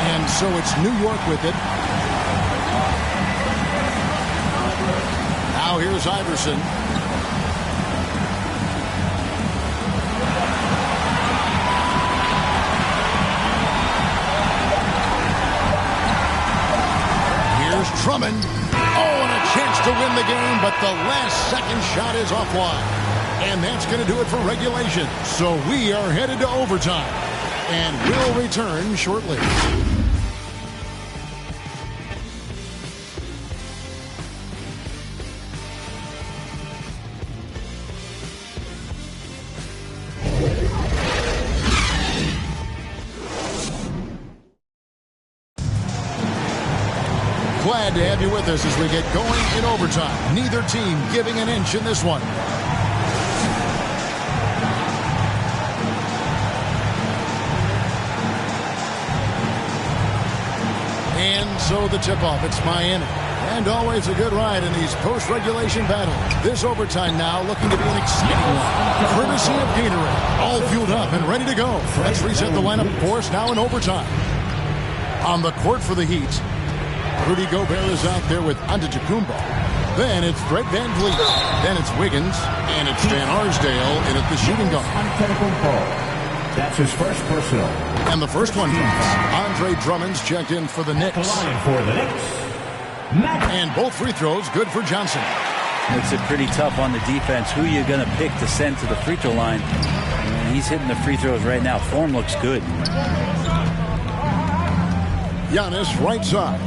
And so it's New York with it. Now here's Iverson. Here's Drummond. Oh, and a chance to win the game, but the last second shot is offline. And that's going to do it for regulation. So we are headed to overtime. And we'll return shortly. Glad to have you with us as we get going in overtime. Neither team giving an inch in this one. And so the tip-off, it's Miami. And always a good ride in these post-regulation battles. This overtime now looking to be an exciting one. Courtesy of Gatorade. All fueled up and ready to go. Let's reset the lineup for us now in overtime. On the court for the Heat, Rudy Gobert is out there with Antetokounmpo. Then it's Fred VanVleet. Then it's Wiggins. And it's Van Arsdale in at the shooting guard. That's his first personal. And the first one drops. Andre Drummond's checked in for the Knicks. For the Knicks. And both free throws good for Johnson. Makes it pretty tough on the defense. Who you're going to pick to send to the free throw line. And he's hitting the free throws right now. Form looks good. Giannis right side.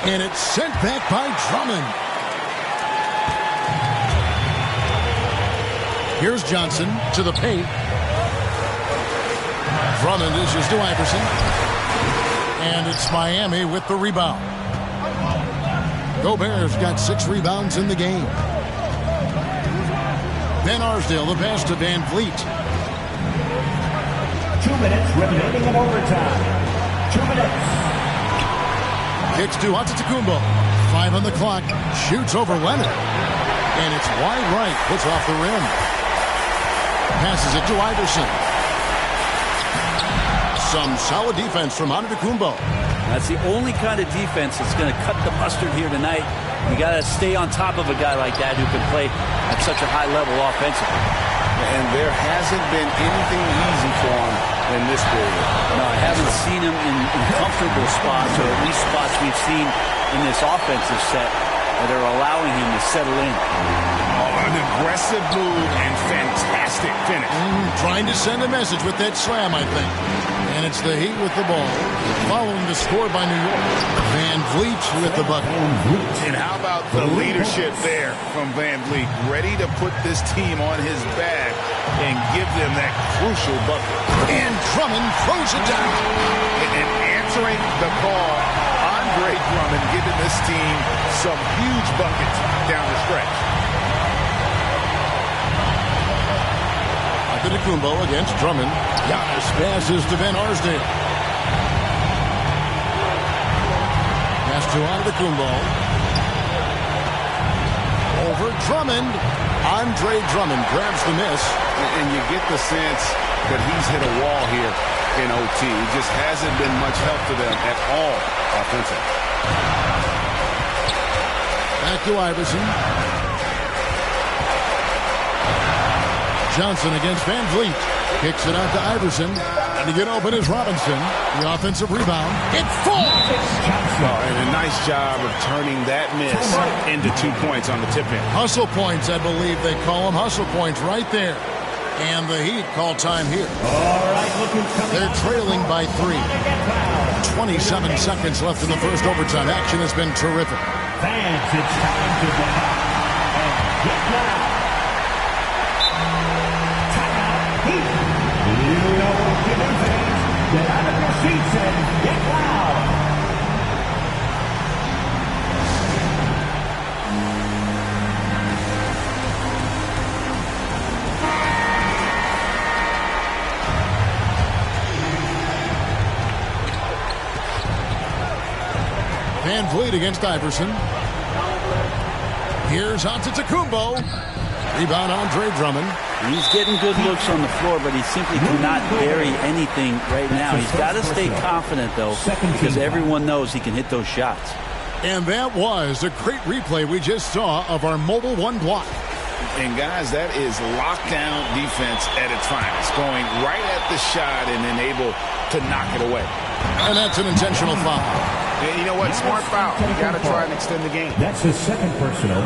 And it's sent back by Drummond. Here's Johnson to the paint. Drummond dishes to Iverson. And it's Miami with the rebound. Gobert's got 6 rebounds in the game. Van Arsdale, the pass to VanVleet. 2 minutes remaining in overtime. 2 minutes. Kicks to Antetokounmpo. 5 on the clock. Shoots over Leonard. And it's wide right. Puts off the rim. Passes it to Iverson. Some solid defense from Antetokounmpo. That's the only kind of defense that's going to cut the mustard here tonight. You got to stay on top of a guy like that who can play at such a high level offensively. And there hasn't been anything easy for him in this period. No, I haven't seen him in comfortable spots, or at least spots we've seen in this offensive set that are allowing him to settle in. An aggressive move and fantastic finish. Trying to send a message with that slam, I think. And it's the Heat with the ball. Following the score by New York. VanVleet with the bucket. And how about the leadership there from VanVleet? Ready to put this team on his back and give them that crucial bucket. And Drummond throws it down. And answering the call, Andre Drummond giving this team some huge buckets down the stretch. Antetokounmpo against Drummond. Giannis passes to Van Arsdale. Pass to Antetokounmpo. Over Drummond. Andre Drummond grabs the miss. And you get the sense that he's hit a wall here in OT. It just hasn't been much help to them at all offensively. Back to Iverson. Johnson against Van Vliet. Kicks it out to Iverson. And to get open is Robinson. The offensive rebound. It falls! And a nice job of turning that miss into 2 points on the tip-in. Hustle points, I believe they call them. Hustle points right there. And the Heat call time here. They're trailing by 3. 27 seconds left in the first overtime. Action has been terrific. Fans, it's time to go out and get loud. Timeout, Heat. You know what you're doing, fans. Get out of your seats and get loud. Van Vliet against Iverson. Here's Antetokounmpo. Rebound Andre Drummond. He's getting good looks on the floor, but he simply cannot bury anything right now. He's got to stay confident, though, because everyone knows he can hit those shots. And that was a great replay we just saw of our Mobile One block. And, guys, that is lockdown defense at its finest, going right at the shot and then able to knock it away. And that's an intentional foul. And you know what? Smart foul. You got to try and extend the game. That's his second personal,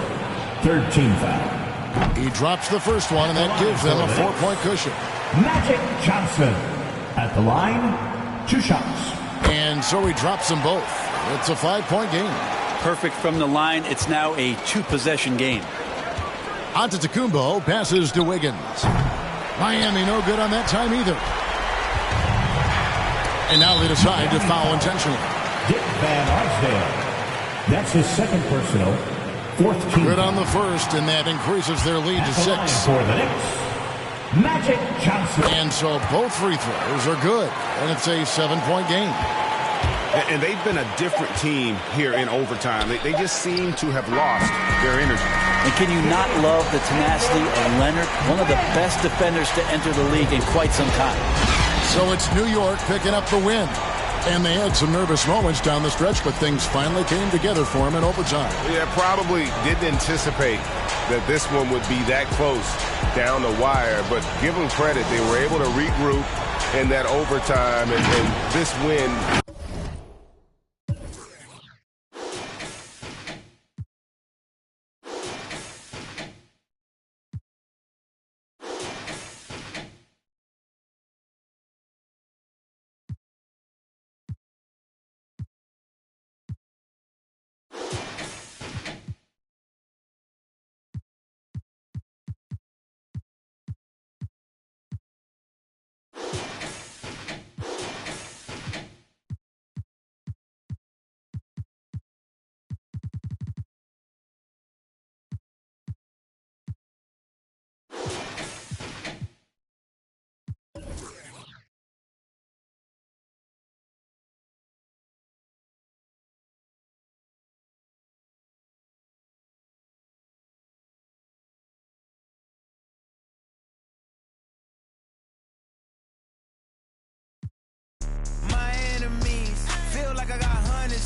third team foul. He drops the first one, and that gives them a 4-point cushion. Magic Johnson at the line, 2 shots. And so he drops them both. It's a 5-point game. Perfect from the line. It's now a 2-possession game. Antetokounmpo passes to Wiggins. Miami no good on that time either. And now they decide to foul intentionally. Dick Van Arsdale. That's his second personal, fourth team. Good on the first, and that increases their lead to 6. For the Knicks, Magic Johnson. And so both free throws are good, and it's a 7-point game. And they've been a different team here in overtime. They just seem to have lost their energy. And can you not love the tenacity of Leonard, one of the best defenders to enter the league in quite some time? So it's New York picking up the win. And they had some nervous moments down the stretch, but things finally came together for them in overtime. Yeah, probably didn't anticipate that this one would be that close down the wire, but give them credit. They were able to regroup in that overtime, and this win.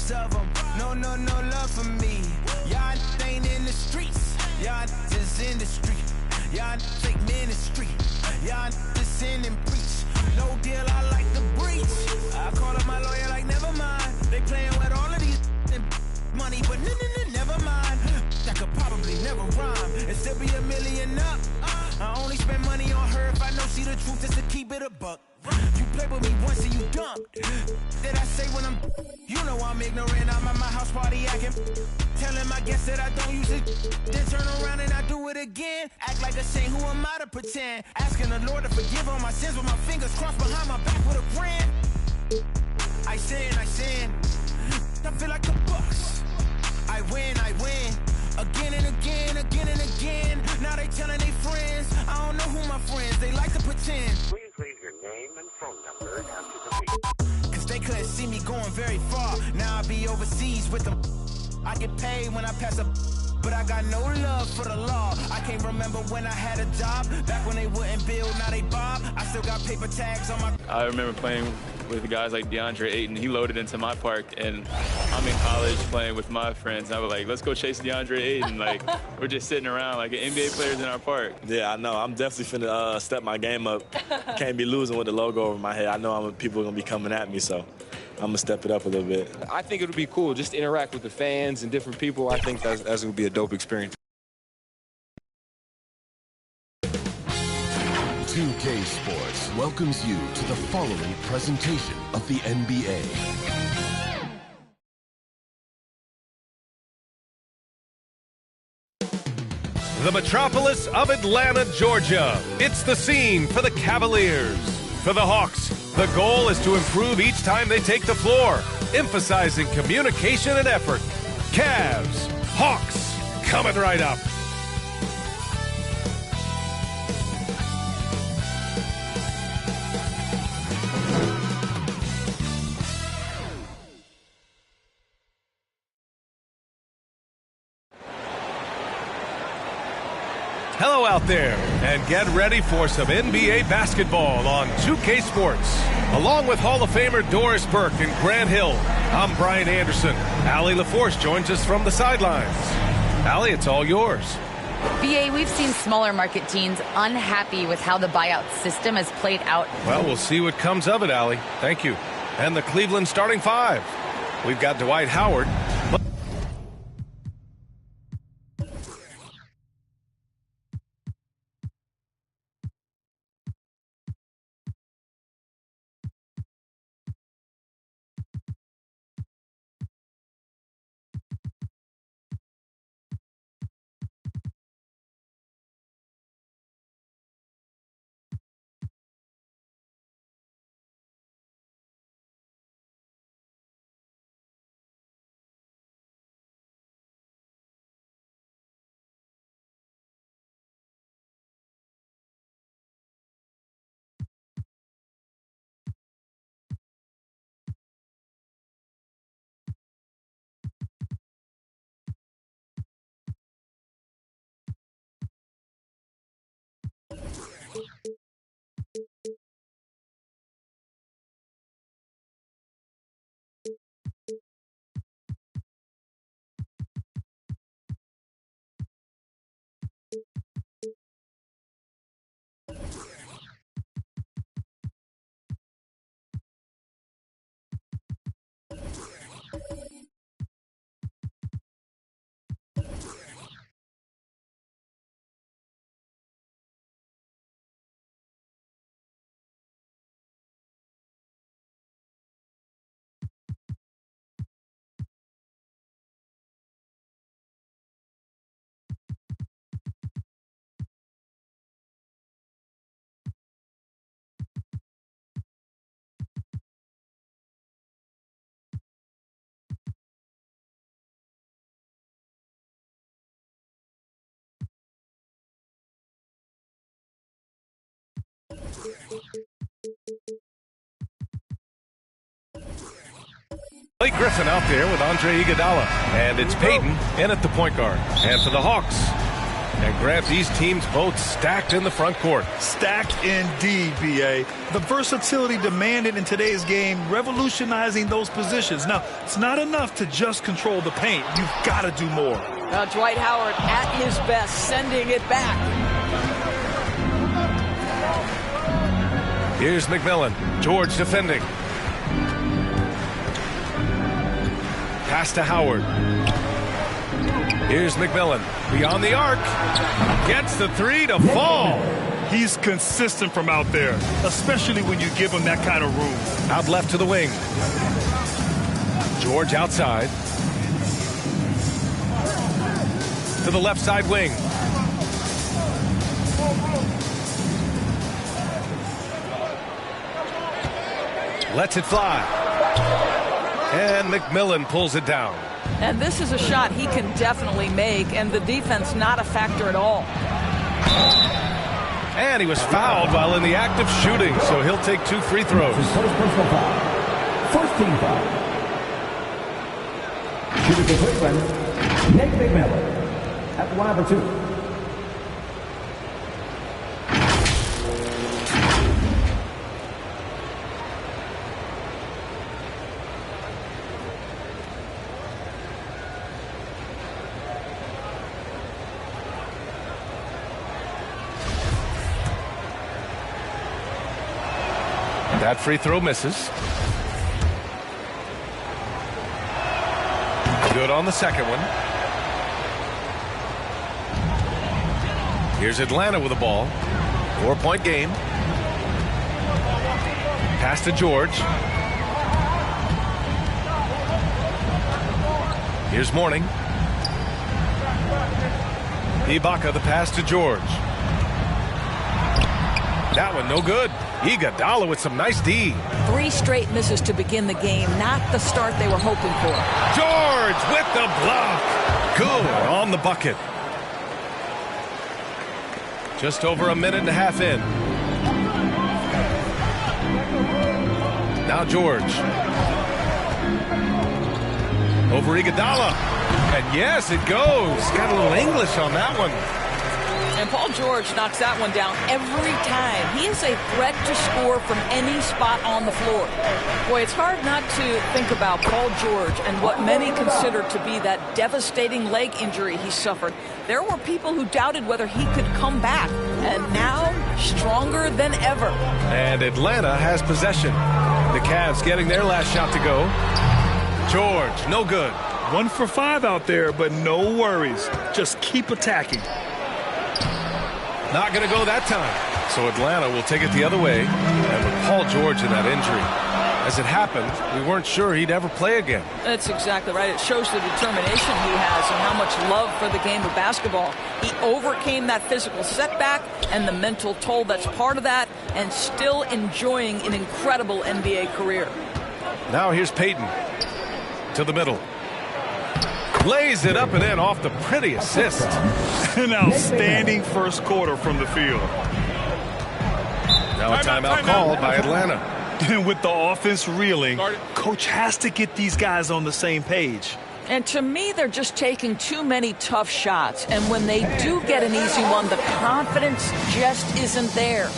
Of them. No love for me. Y'all ain't in the streets. Y'all just in the street. Y'all fake ministry. Y'all just sin and preach. No deal, I like the breach. I call up my lawyer like, never mind. They playing with all of these money, but never mind. That could probably never rhyme and still be $1 million up. I only spend money on her if I know she the truth, just to keep it a buck. You play with me once and you dump. Did I say when I'm... You know I'm ignorant, I'm at my house party acting. Telling my guests that I don't use it. Then turn around and I do it again. Act like a saint, who am I to pretend? Asking the Lord to forgive all my sins with my fingers crossed behind my back with a grin. I sin. I feel like the Bucks. I win. Again and again. Now they telling their friends. I don't know who my friends, they like to pretend. Please leave your name and phone number after the beep. Cause they couldn't see me going very far. Now I be overseas with them. I get paid when I pass a but I got no love for the law. I can't remember when I had a job. Back when they wouldn't build, now they bob. I still got paper tags on my... I remember playing with guys like DeAndre Ayton. He loaded into my park, and I'm in college playing with my friends. And I was like, let's go chase DeAndre Ayton. Like, we're just sitting around like NBA players in our park. Yeah, I know. I'm definitely finna step my game up. Can't be losing with the logo over my head. I know people are going to be coming at me, so I'm going to step it up a little bit. I think it would be cool just to interact with the fans and different people. I think that's going to be a dope experience. 2K Sports welcomes you to the following presentation of the NBA. The metropolis of Atlanta, Georgia. It's the scene for the Cavaliers. For the Hawks, the goal is to improve each time they take the floor, emphasizing communication and effort. Cavs, Hawks, coming right up. Hello out there, and get ready for some NBA basketball on 2K Sports. Along with Hall of Famer Doris Burke and Grant Hill, I'm Brian Anderson. Allie LaForce joins us from the sidelines. Allie, it's all yours. BA, we've seen smaller market teams unhappy with how the buyout system has played out. Well, we'll see what comes of it, Allie. Thank you. And the Cleveland starting five. We've got Dwight Howard. Blake Griffin out there with Andre Iguodala. And it's Peyton in at the point guard. And for the Hawks. And Grant, these teams both stacked in the front court. Stacked indeed, B.A. The versatility demanded in today's game, revolutionizing those positions. Now, it's not enough to just control the paint. You've got to do more. Now, Dwight Howard at his best, sending it back. Here's McMillan. George defending. Pass to Howard. Here's McMillan. Beyond the arc. Gets the three to fall. He's consistent from out there, especially when you give him that kind of room. Out left to the wing. George outside. To the left side wing. Lets it fly. And McMillan pulls it down. And this is a shot he can definitely make, and the defense not a factor at all. And he was fouled while in the act of shooting, so he'll take 2 free throws. His first personal foul. First team foul. Shooting for Cleveland, Nate McMillan. at the wide receiver. That free throw misses. Good on the second one. Here's Atlanta with the ball. 4-point game. Pass to George. Here's Mourning. Ibaka, the pass to George. That one no good. Iguodala with some nice D. 3 straight misses to begin the game. Not the start they were hoping for. George with the block. Good on the bucket. Just over a minute and a half in. Now George. Over Iguodala. And yes, it goes. Got a little English on that one. And Paul George knocks that one down every time. He is a threat to score from any spot on the floor. Boy, it's hard not to think about Paul George and what many consider to be that devastating leg injury he suffered. There were people who doubted whether he could come back, and now stronger than ever. And Atlanta has possession. The Cavs getting their last shot to go. George, no good. 1 for 5 out there, but no worries. Just keep attacking. Not going to go that time. So Atlanta will take it the other way. And with Paul George in that injury, as it happened, we weren't sure he'd ever play again. That's exactly right. It shows the determination he has and how much love for the game of basketball. He overcame that physical setback and the mental toll that's part of that, and still enjoying an incredible NBA career. Now here's Payton to the middle. Lays it up and in off the pretty assist. An outstanding first quarter from the field. Now a timeout called by Atlanta. And with the offense reeling, coach has to get these guys on the same page. And to me, they're just taking too many tough shots. And when they do get an easy one, the confidence just isn't there.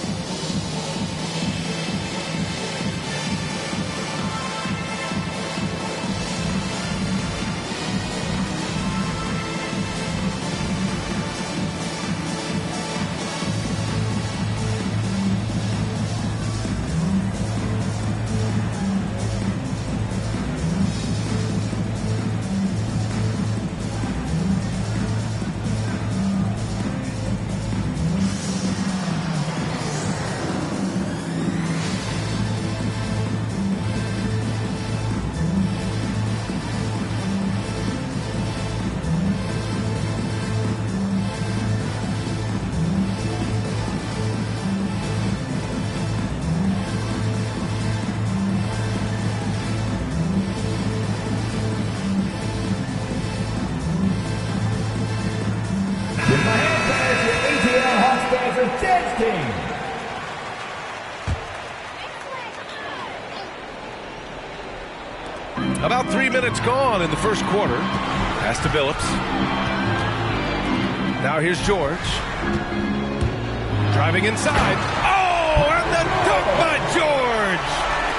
About 3 minutes gone in the first quarter. Pass to Billups. Now here's George. Driving inside. Oh, and the dunk by George!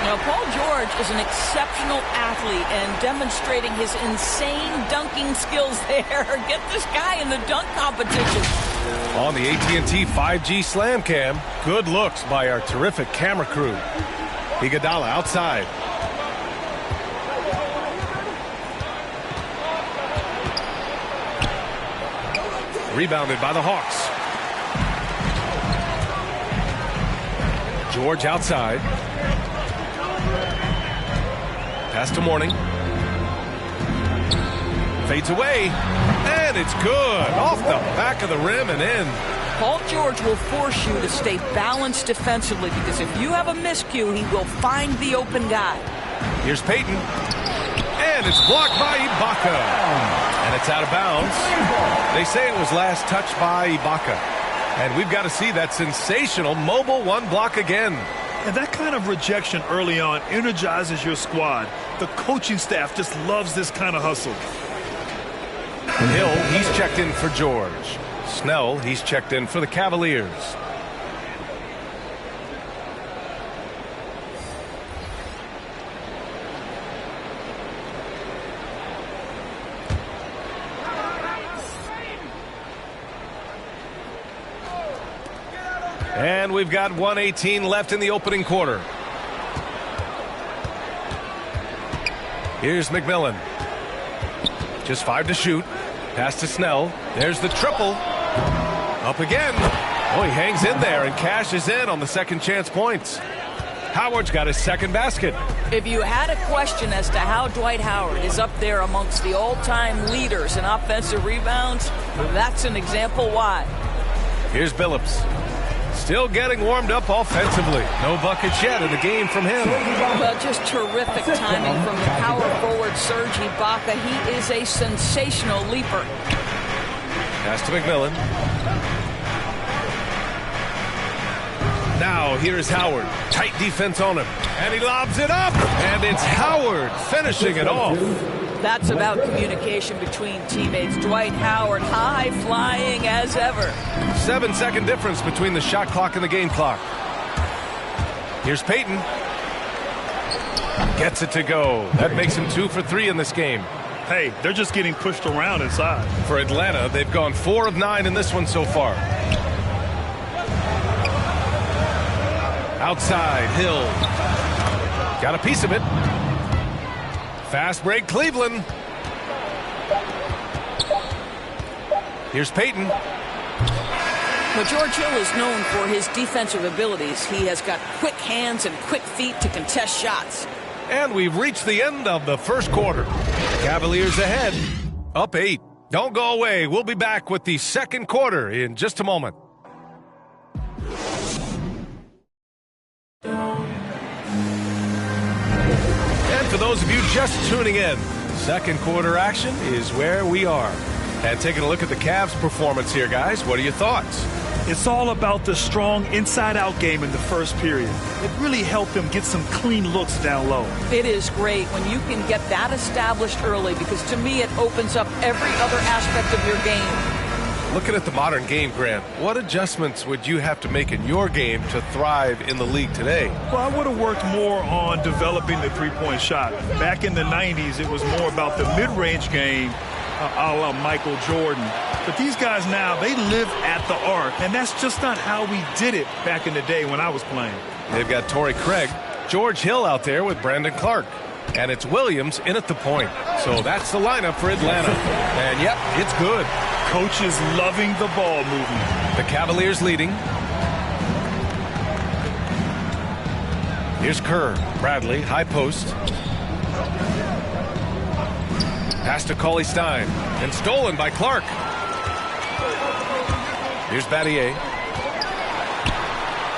Now, Paul George is an exceptional athlete and demonstrating his insane dunking skills there. Get this guy in the dunk competition. On the AT&T 5G Slam Cam, good looks by our terrific camera crew. Iguodala outside. Rebounded by the Hawks. George outside. Pass to Mourning. Fades away. And it's good. Off the back of the rim and in. Paul George will force you to stay balanced defensively, because if you have a miscue, he will find the open guy. Here's Payton. And it's blocked by Ibaka. And it's out of bounds. They say it was last touched by Ibaka. And we've got to see that sensational mobile one block again. And that kind of rejection early on energizes your squad. The coaching staff just loves this kind of hustle. Hill, he's checked in for George. Snell, he's checked in for the Cavaliers. And we've got 1:18 left in the opening quarter. Here's McMillan. Just 5 to shoot. Pass to Snell. There's the triple. Up again. Oh, he hangs in there and cashes in on the second chance points. Howard's got his second basket. If you had a question as to how Dwight Howard is up there amongst the all-time leaders in offensive rebounds, that's an example why. Here's Billups. Still getting warmed up offensively. No buckets yet in the game from him. Well, just terrific timing from the power forward Serge Ibaka. He is a sensational leaper. Pass to McMillan. Now here's Howard. Tight defense on him. And he lobs it up. And it's Howard finishing it off. That's about communication between teammates. Dwight Howard high flying as ever. 7-second difference between the shot clock and the game clock. Here's Payton. Gets it to go. That makes him 2 for 3 in this game. Hey, they're just getting pushed around inside. For Atlanta, they've gone 4 of 9 in this one so far. Outside, Hill. Got a piece of it. Fast break, Cleveland. Here's Payton. Well, George Hill is known for his defensive abilities. He has got quick hands and quick feet to contest shots. And we've reached the end of the first quarter. Cavaliers ahead, up 8. Don't go away. We'll be back with the second quarter in just a moment. For those of you just tuning in, second quarter action is where we are. And taking a look at the Cavs' performance here, guys, what are your thoughts? It's all about the strong inside-out game in the first period. It really helped them get some clean looks down low. It is great when you can get that established early because, to me, it opens up every other aspect of your game. Looking at the modern game, Grant, what adjustments would you have to make in your game to thrive in the league today? Well, I would have worked more on developing the three-point shot. Back in the 90s, it was more about the mid-range game, a la Michael Jordan. But these guys now, they live at the arc, and that's just not how we did it back in the day when I was playing. They've got Torrey Craig, George Hill out there with Brandon Clark. And it's Williams in at the point. So that's the lineup for Atlanta. And, yep, it's good. Coach is loving the ball movement. The Cavaliers leading. Here's Kerr. Bradley, high post. Pass to Cauley Stein. And stolen by Clark. Here's Battier.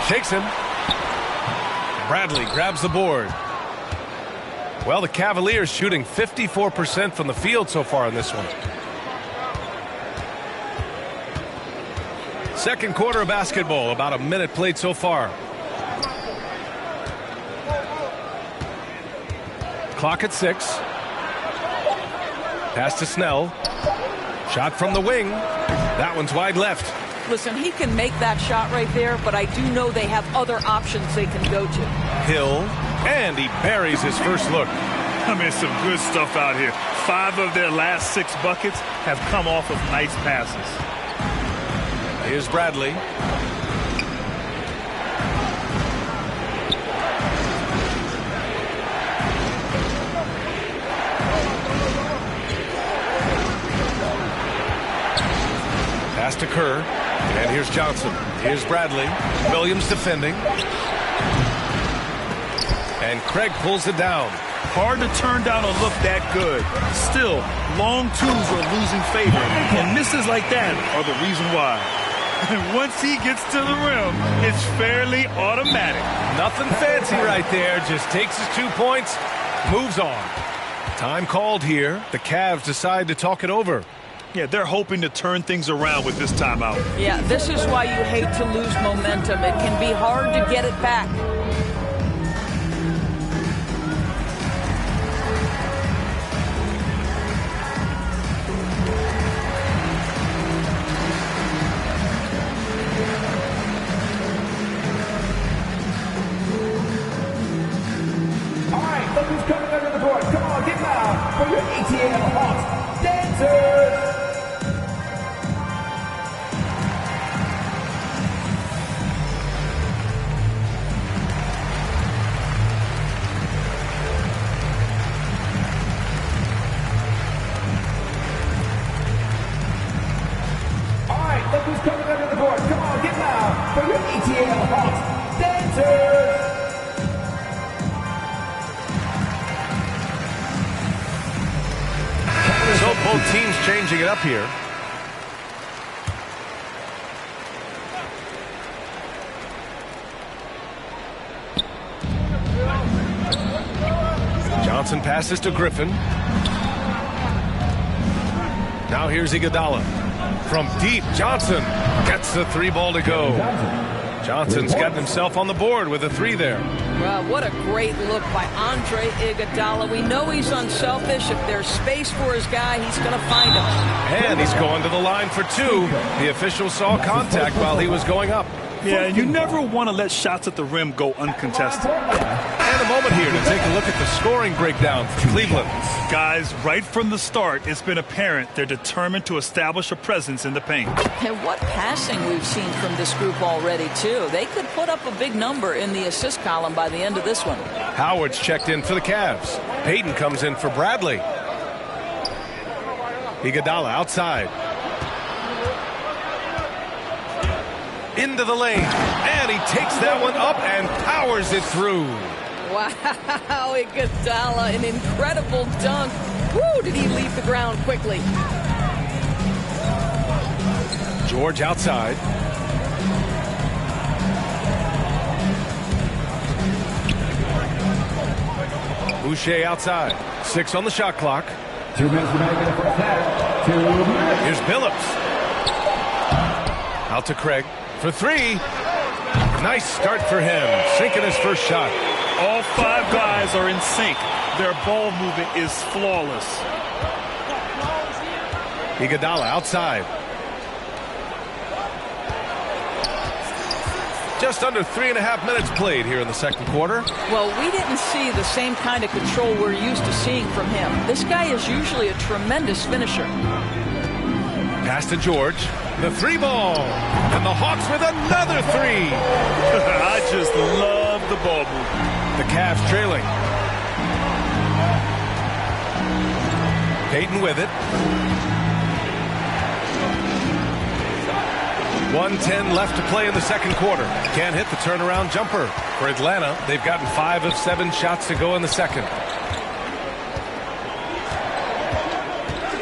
Shakes him. Bradley grabs the board. Well, the Cavaliers shooting 54% from the field so far in this one. Second quarter of basketball, about a minute played so far. Clock at 6. Pass to Snell. Shot from the wing. That one's wide left. Listen, he can make that shot right there, but I do know they have other options they can go to. Hill, and he buries his first look. I mean, some good stuff out here. 5 of their last 6 buckets have come off of nice passes. Here's Bradley. Pass to Kerr. And here's Johnson. Here's Bradley. Williams defending. And Craig pulls it down. Hard to turn down a look that good. Still, long twos are losing favor. And misses like that are the reason why. And once he gets to the rim, it's fairly automatic. Nothing fancy right there. Just takes his 2 points, moves on. Time called here. The Cavs decide to talk it over. Yeah, they're hoping to turn things around with this timeout. Yeah, this is why you hate to lose momentum. It can be hard to get it back. for your ATL Hawks dancers. Look who's coming under the board. Come on, get loud for your ETL Hawks dancers. So both teams changing it up here. Johnson passes to Griffin. Now here's Iguodala. From deep, Johnson gets the 3 ball to go. Johnson's gotten himself on the board with a 3 there. Well, what a great look by Andre Iguodala. We know he's unselfish. If there's space for his guy, he's going to find him. And he's going to the line for 2. The official saw contact while he was going up. Yeah, you never want to let shots at the rim go uncontested. And a moment here to take a look at the scoring breakdown for Cleveland. Guys, right from the start, it's been apparent they're determined to establish a presence in the paint. And what passing we've seen from this group already, too. They could put up a big number in the assist column by the end of this one. Howard's checked in for the Cavs. Payton comes in for Bradley. Iguodala outside. Into the lane, and he takes that one up and powers it through. Wow, Iguodala, an incredible dunk. Woo, did he leave the ground quickly. George outside. Boucher outside. 6 on the shot clock. 2 minutes remaining in the first half. 2 minutes. Here's Billups. Out to Craig for 3. Nice start for him, sinking his first shot. All 5 guys are in sync. Their ball movement is flawless. Iguodala outside. Just under 3.5 minutes played here in the second quarter. Well, we didn't see the same kind of control we're used to seeing from him. This guy is usually a tremendous finisher. Pass to George. The 3 ball. And the Hawks with another 3. I just love the ball movement. The Cavs trailing. Payton with it. 1:10 left to play in the second quarter. Can't hit the turnaround jumper. For Atlanta, they've gotten 5 of 7 shots to go in the second.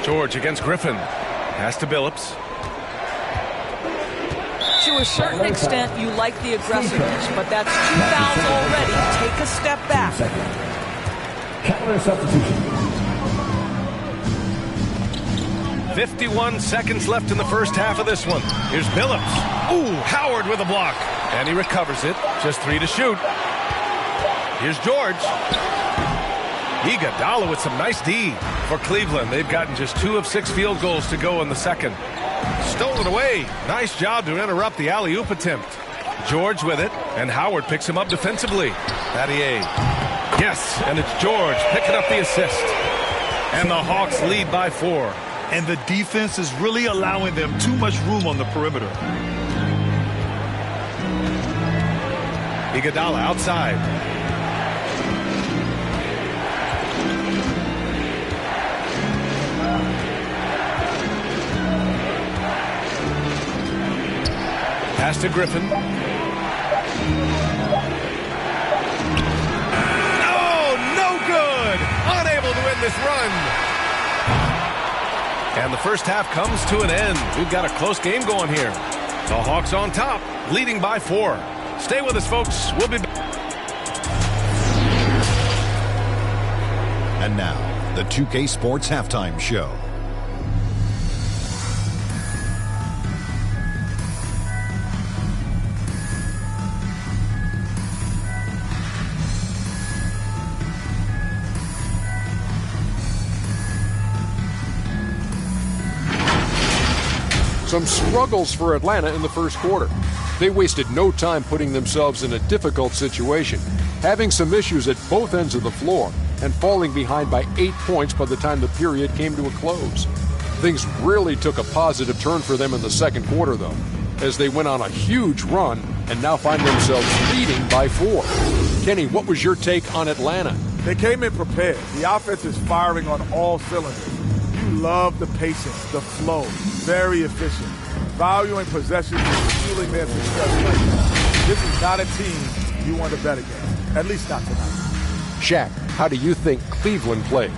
George against Griffin. Pass to Billups. To a certain extent, you like the aggressiveness, but that's 2 fouls already. Take a step back. Counter substitution. 51 seconds left in the first half of this one. Here's Billups. Ooh, Howard with a block. And he recovers it. Just 3 to shoot. Here's George. Iguodala with some nice D. For Cleveland, they've gotten just 2 of 6 field goals to go in the second. Stolen away. Nice job to interrupt the alley-oop attempt. George with it, and Howard picks him up defensively. Battier. Yes, and it's George picking up the assist. And the Hawks lead by 4. And the defense is really allowing them too much room on the perimeter. Iguodala outside. Pass to Griffin. No good. Unable to win this run. And the first half comes to an end. We've got a close game going here. The Hawks on top, leading by 4. Stay with us, folks. We'll be back. And now, the 2K Sports Halftime Show. Some struggles for Atlanta in the first quarter. They wasted no time putting themselves in a difficult situation, having some issues at both ends of the floor. and falling behind by 8 points by the time the period came to a close. Things really took a positive turn for them in the second quarter, though, as they went on a huge run and now find themselves leading by 4. Kenny, what was your take on Atlanta? They came in prepared. The offense is firing on all cylinders. You love the patience, the flow, very efficient. Valuing possessions and fueling their success right now. This is not a team you want to bet against, at least not tonight. Shaq, how do you think Cleveland played?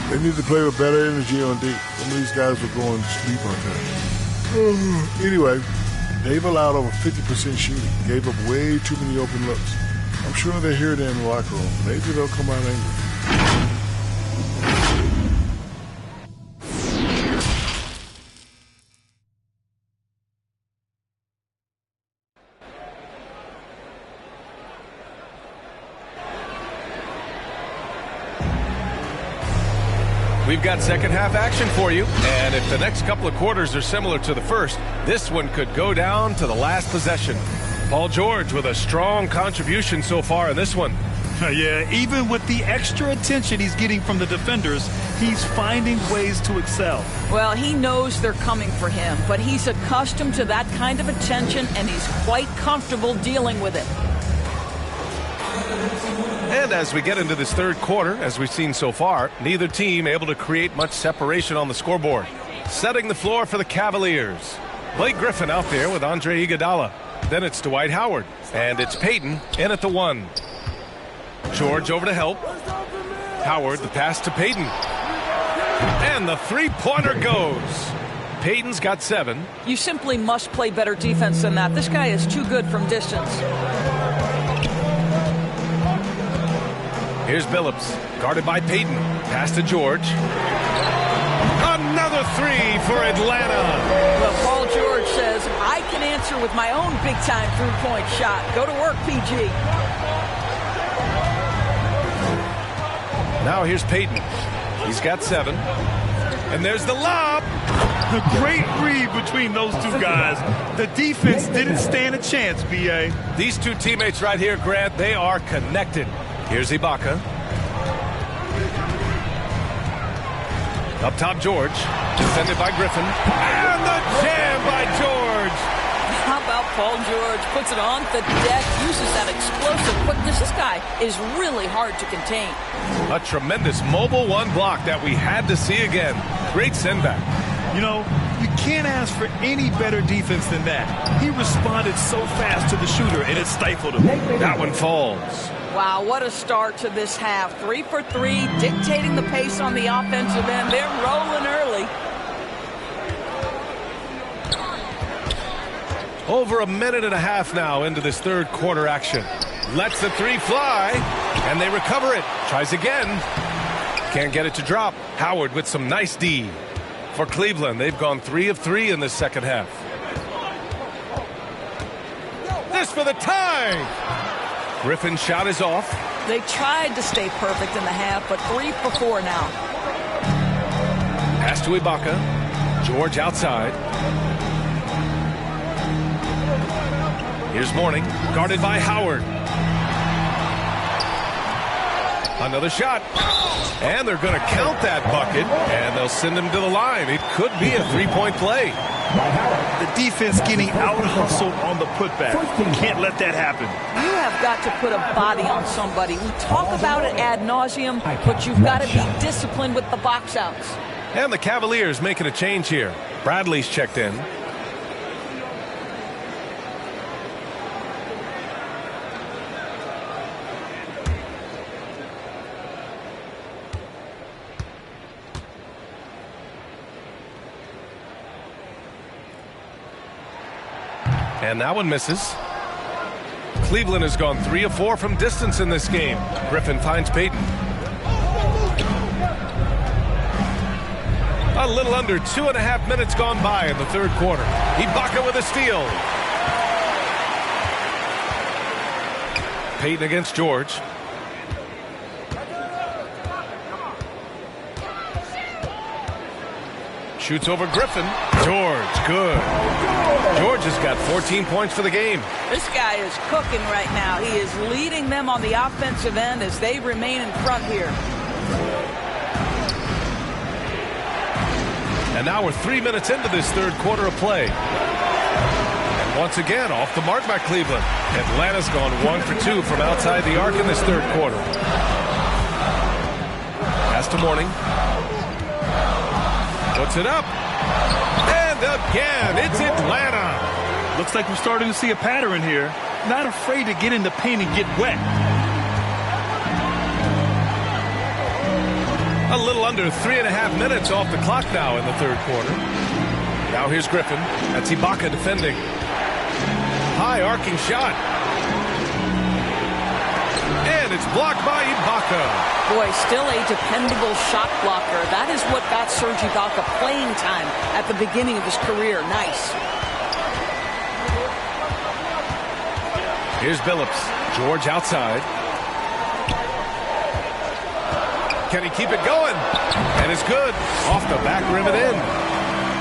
They need to play with better energy on D. Some of these guys were going to sleep on time. Anyway, they've allowed over 50% shooting, gave up way too many open looks. I'm sure they're here in the locker room. Maybe they'll come out angry. We've got second half action for you, and if the next couple of quarters are similar to the first, this one could go down to the last possession. Paul George with a strong contribution so far in this one. Yeah, even with the extra attention he's getting from the defenders, he's finding ways to excel. Well, he knows they're coming for him, but he's accustomed to that kind of attention, and he's quite comfortable dealing with it. And as we get into this third quarter, as we've seen so far, neither team able to create much separation on the scoreboard. Setting the floor for the Cavaliers. Blake Griffin out there with Andre Iguodala. Then it's Dwight Howard. And it's Payton in at the 1. George over to help. Howard, the pass to Payton. And the three-pointer goes. Payton's got 7. You simply must play better defense than that. This guy is too good from distance. Here's Billups, guarded by Payton. Pass to George. Another 3 for Atlanta. Well, Paul George says, I can answer with my own big-time three-point shot. Go to work, PG. Now here's Payton. He's got 7. And there's the lob. A great read between those two guys. The defense didn't stand a chance, B.A. These two teammates right here, Grant, they are connected. Here's Ibaka. Up top, George. Defended by Griffin. And the jam by George. How about Paul George? Puts it on the deck, uses that explosive quickness. This guy is really hard to contain. A tremendous mobile 1 block that we had to see again. Great sendback. You know, you can't ask for any better defense than that. He responded so fast to the shooter, and it stifled him. That one falls. Wow, what a start to this half. 3 for 3, dictating the pace on the offensive end. They're rolling early. Over a minute and a half now into this third quarter action. Lets the 3 fly, and they recover it. Tries again. Can't get it to drop. Howard with some nice D. For Cleveland, they've gone 3 of 3 in this second half. This for the tie! Griffin's shot is off. They tried to stay perfect in the half, but 3 for 4 now. Pass to Ibaka. George outside. Here's Mourning, guarded by Howard. Another shot. And they're going to count that bucket, and they'll send him to the line. It could be a 3-point play. The defense getting out-hustled on the putback. Can't let that happen. You have got to put a body on somebody. We talk about it ad nauseum, but you've got to be disciplined with the box outs. And the Cavaliers making a change here. Bradley's checked in. And that one misses. Cleveland has gone 3 of 4 from distance in this game. Griffin finds Payton. A little under 2.5 minutes gone by in the third quarter. Ibaka with a steal. Payton against George. Shoots over Griffin. George, good. George has got 14 points for the game. This guy is cooking right now. He is leading them on the offensive end as they remain in front here. And now we're 3 minutes into this third quarter of play. And once again, off the mark by Cleveland. Atlanta's gone 1 for 2 from outside the arc in this third quarter. Pass to Mourning. Puts it up. And again, it's Atlanta. Looks like we're starting to see a pattern here. Not afraid to get in the paint and get wet. A little under 3.5 minutes off the clock now in the third quarter. Now here's Griffin. That's Ibaka defending. High arcing shot. And it's blocked by Ibaka. Boy, still a dependable shot blocker. That is what got Serge Ibaka playing time at the beginning of his career. Nice. Here's Billups. George outside. Can he keep it going? And it's good. Off the back rim and in.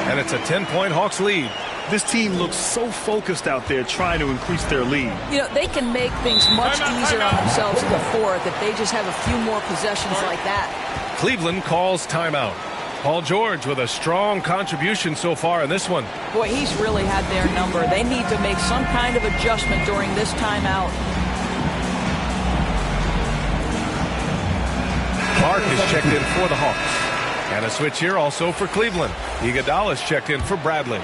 And it's a 10-point Hawks lead. This team looks so focused out there trying to increase their lead. You know, they can make things much easier on themselves in the fourth if they just have a few more possessions like that. Cleveland calls timeout. Paul George with a strong contribution so far in this one. Boy, he's really had their number. They need to make some kind of adjustment during this timeout. Clark is checked in for the Hawks. And a switch here also for Cleveland. Iguodala is checked in for Bradley.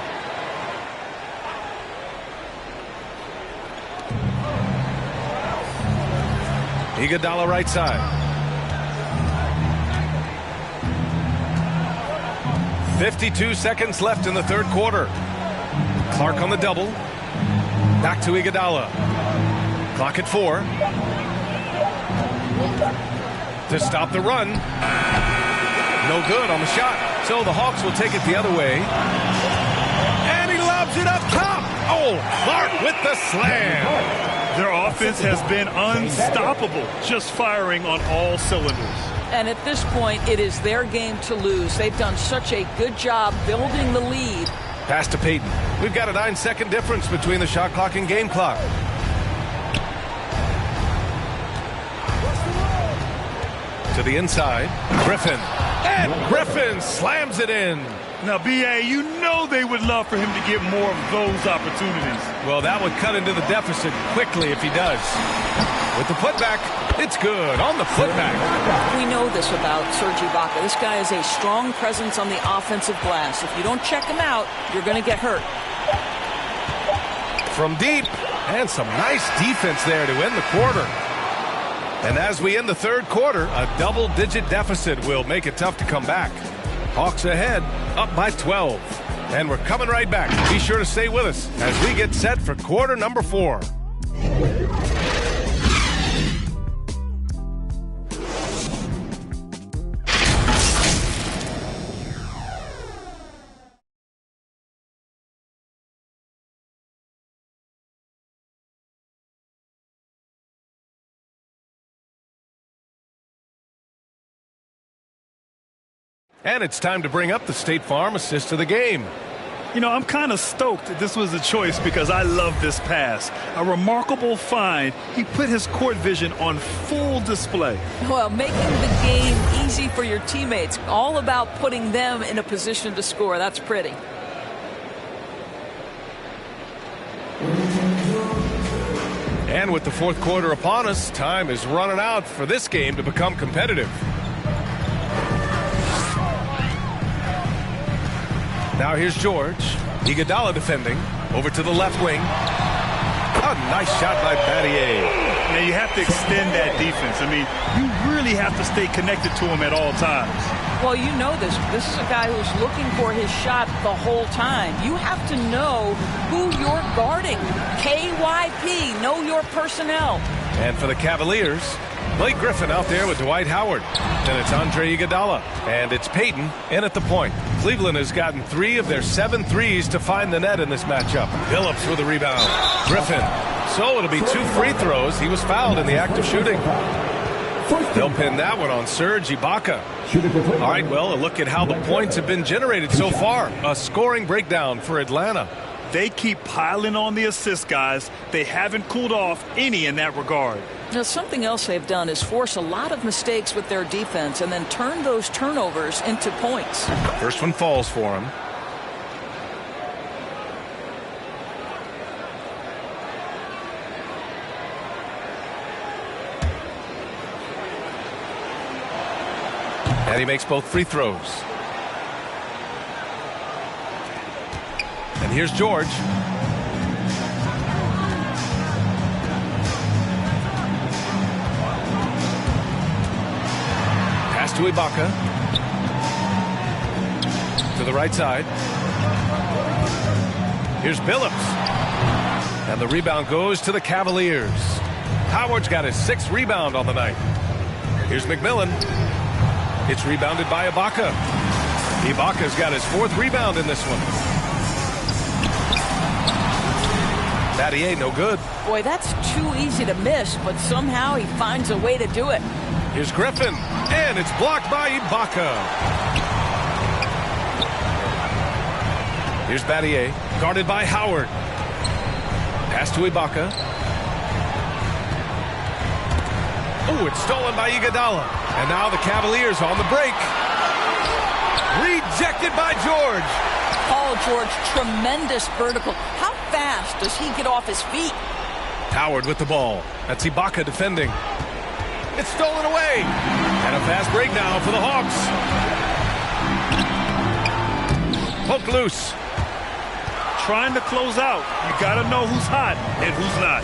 Iguodala right side. 52 seconds left in the third quarter. Clark on the double. Back to Iguodala. Clock at 4. To stop the run. No good on the shot. So the Hawks will take it the other way. And he lobs it up top. Oh, Clark with the slam. Their offense has been unstoppable, just firing on all cylinders. And at this point, it is their game to lose. They've done such a good job building the lead. Pass to Payton. We've got a 9-second difference between the shot clock and game clock. To the inside, Griffin. And Griffin slams it in. Now, B.A., you know they would love for him to get more of those opportunities. Well, that would cut into the deficit quickly if he does. With the putback, it's good on the putback. We know this about Serge Ibaka. This guy is a strong presence on the offensive glass. If you don't check him out, you're going to get hurt. From deep, and some nice defense there to end the quarter. And as we end the third quarter, a double-digit deficit will make it tough to come back. Hawks ahead, up by 12. And we're coming right back. Be sure to stay with us as we get set for quarter number 4. And it's time to bring up the State Farm assist of the game. You know, I'm kind of stoked that this was a choice because I love this pass. A remarkable find. He put his court vision on full display. Well, making the game easy for your teammates. All about putting them in a position to score. That's pretty. And with the fourth quarter upon us, time is running out for this game to become competitive. Now here's George. Iguodala defending. Over to the left wing. A nice shot by Battier. Now you have to extend that defense. I mean, you really have to stay connected to him at all times. Well, you know this. This is a guy who's looking for his shot the whole time. You have to know who you're guarding. KYP, know your personnel. And for the Cavaliers, Blake Griffin out there with Dwight Howard. Then it's Andre Iguodala. And it's Payton in at the point. Cleveland has gotten 3 of their 7 threes to find the net in this matchup. Billups with a rebound. Griffin. So it'll be 2 free throws. He was fouled in the act of shooting. They'll pin that one on Serge Ibaka. All right, well, a look at how the points have been generated so far. A scoring breakdown for Atlanta. They keep piling on the assist guys. They haven't cooled off any in that regard. Now, something else they've done is force a lot of mistakes with their defense and then turn those turnovers into points. First one falls for him. And he makes both free throws. And here's George. Pass to Ibaka. To the right side. Here's Billups. And the rebound goes to the Cavaliers. Howard's got his 6th rebound on the night. Here's McMillan. It's rebounded by Ibaka. Ibaka's got his 4th rebound in this one. Battier, no good. Boy, that's too easy to miss, but somehow he finds a way to do it. Here's Griffin, and it's blocked by Ibaka. Here's Battier, guarded by Howard. Pass to Ibaka. Oh, it's stolen by Iguodala. And now the Cavaliers on the break. Rejected by George. Paul George, tremendous vertical. How fast does he get off his feet? Howard with the ball. That's Ibaka defending. It's stolen away. And a fast break now for the Hawks. Poked loose. Trying to close out. You got to know who's hot and who's not.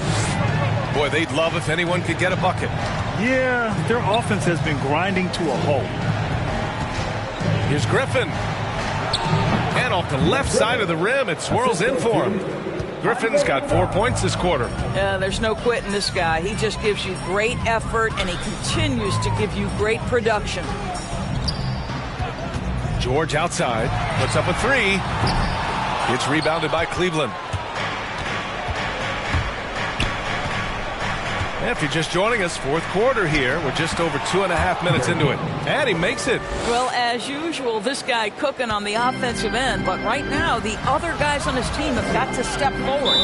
Boy, they'd love if anyone could get a bucket. Yeah, their offense has been grinding to a halt. Here's Griffin. And off the left side of the rim, it swirls in for him. Griffin's got 4 points this quarter. Yeah, there's no quitting this guy. He just gives you great effort, and he continues to give you great production. George outside, puts up a 3. It's rebounded by Cleveland. And if you're just joining us, 4th quarter here. We're just over 2.5 minutes into it. And he makes it. Well, as usual, this guy cooking on the offensive end. But right now, the other guys on his team have got to step forward.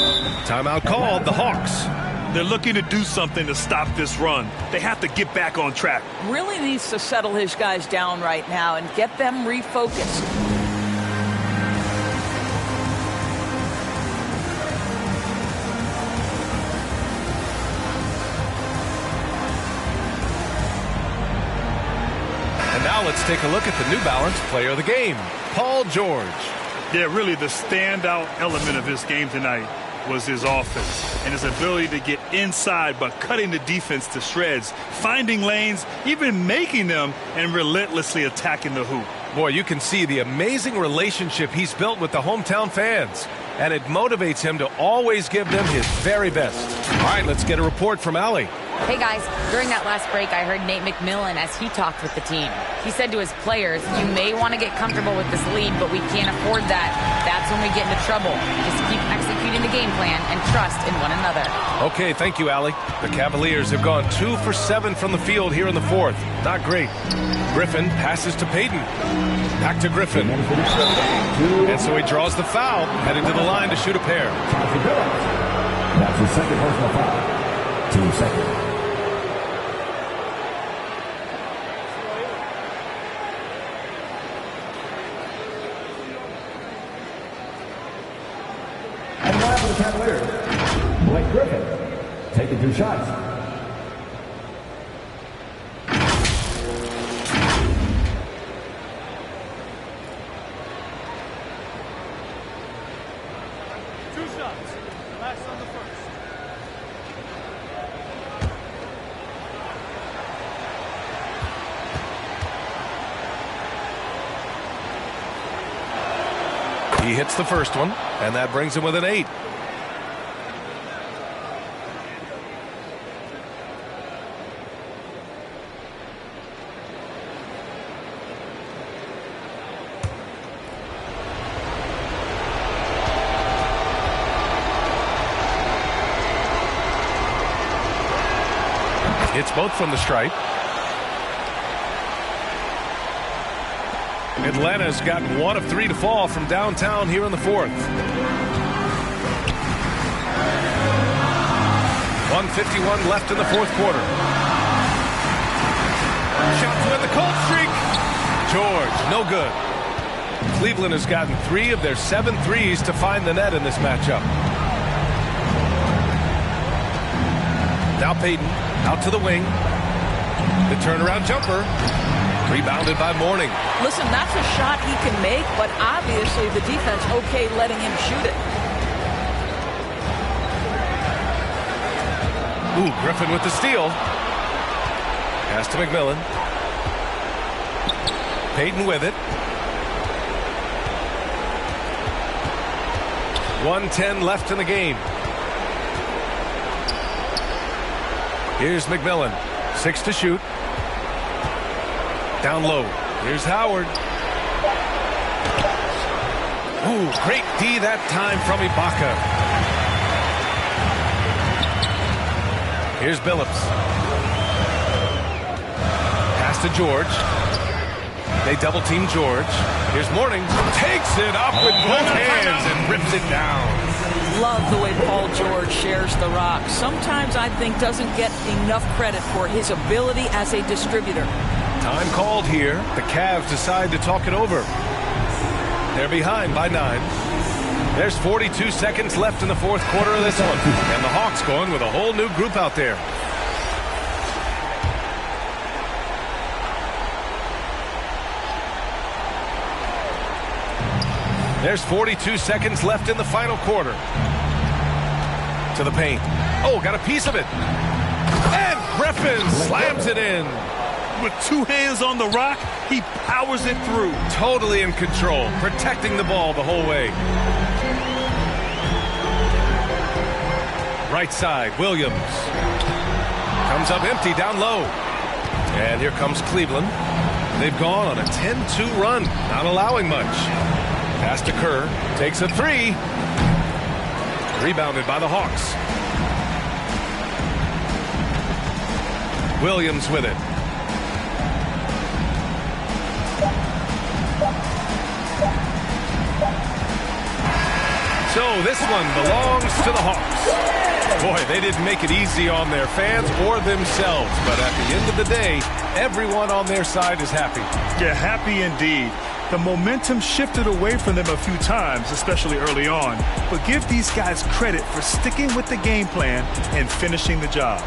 Timeout called, the Hawks. They're looking to do something to stop this run. They have to get back on track. Really needs to settle his guys down right now and get them refocused. Now let's take a look at the New Balance player of the game, Paul George. Yeah, really the standout element of his game tonight was his offense and his ability to get inside by cutting the defense to shreds, finding lanes, even making them, and relentlessly attacking the hoop. Boy, you can see the amazing relationship he's built with the hometown fans, and it motivates him to always give them his very best. All right, let's get a report from Allie. Hey guys, during that last break, I heard Nate McMillan as he talked with the team. He said to his players, you may want to get comfortable with this lead, but we can't afford that. That's when we get into trouble. Just keep executing the game plan and trust in one another. Okay, thank you, Allie. The Cavaliers have gone 2 for 7 from the field here in the 4th. Not great. Griffin passes to Payton. Back to Griffin. And so he draws the foul, heading to the line to shoot a pair. That's his 2nd personal foul. 2 seconds. And now for the Cavaliers, Blake Griffin taking 2 shots. He hits the first one, and that brings him with an 8. It's both from the stripe. Atlanta's got 1 of 3 to fall from downtown here in the 4th. 1:51 left in the fourth quarter. Shot to end the cold streak. George, no good. Cleveland has gotten 3 of their 7 threes to find the net in this matchup. Now Payton out to the wing. The turnaround jumper. Rebounded by Mourning. Listen, that's a shot he can make, but obviously the defense okay letting him shoot it. Ooh, Griffin with the steal. Pass to McMillan. Payton with it. 1:10 left in the game. Here's McMillan. 6 to shoot. Down low. Here's Howard. Ooh, great D that time from Ibaka. Here's Billups. Pass to George. They double team George. Here's Mourning. Takes it up with both hands and rips it down. Love the way Paul George shares the rock. Sometimes I think doesn't get enough credit for his ability as a distributor. Time called here. The Cavs decide to talk it over. They're behind by 9. There's 42 seconds left in the fourth quarter of this one. And the Hawks going with a whole new group out there. There's 42 seconds left in the final quarter. To the paint. Oh, got a piece of it. And Griffin slams it in. With 2 hands on the rock, he powers it through. Totally in control, protecting the ball the whole way. Right side, Williams. Comes up empty down low. And here comes Cleveland. They've gone on a 10-2 run, not allowing much. Pass to Kerr, takes a 3. Rebounded by the Hawks. Williams with it. So this one belongs to the Hawks. Boy, they didn't make it easy on their fans or themselves, but at the end of the day, everyone on their side is happy. Yeah, happy indeed. The momentum shifted away from them a few times, especially early on. But give these guys credit for sticking with the game plan and finishing the job.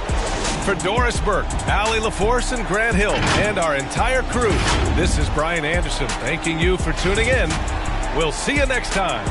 For Doris Burke, Allie LaForce, and Grant Hill, and our entire crew, this is Brian Anderson thanking you for tuning in. We'll see you next time.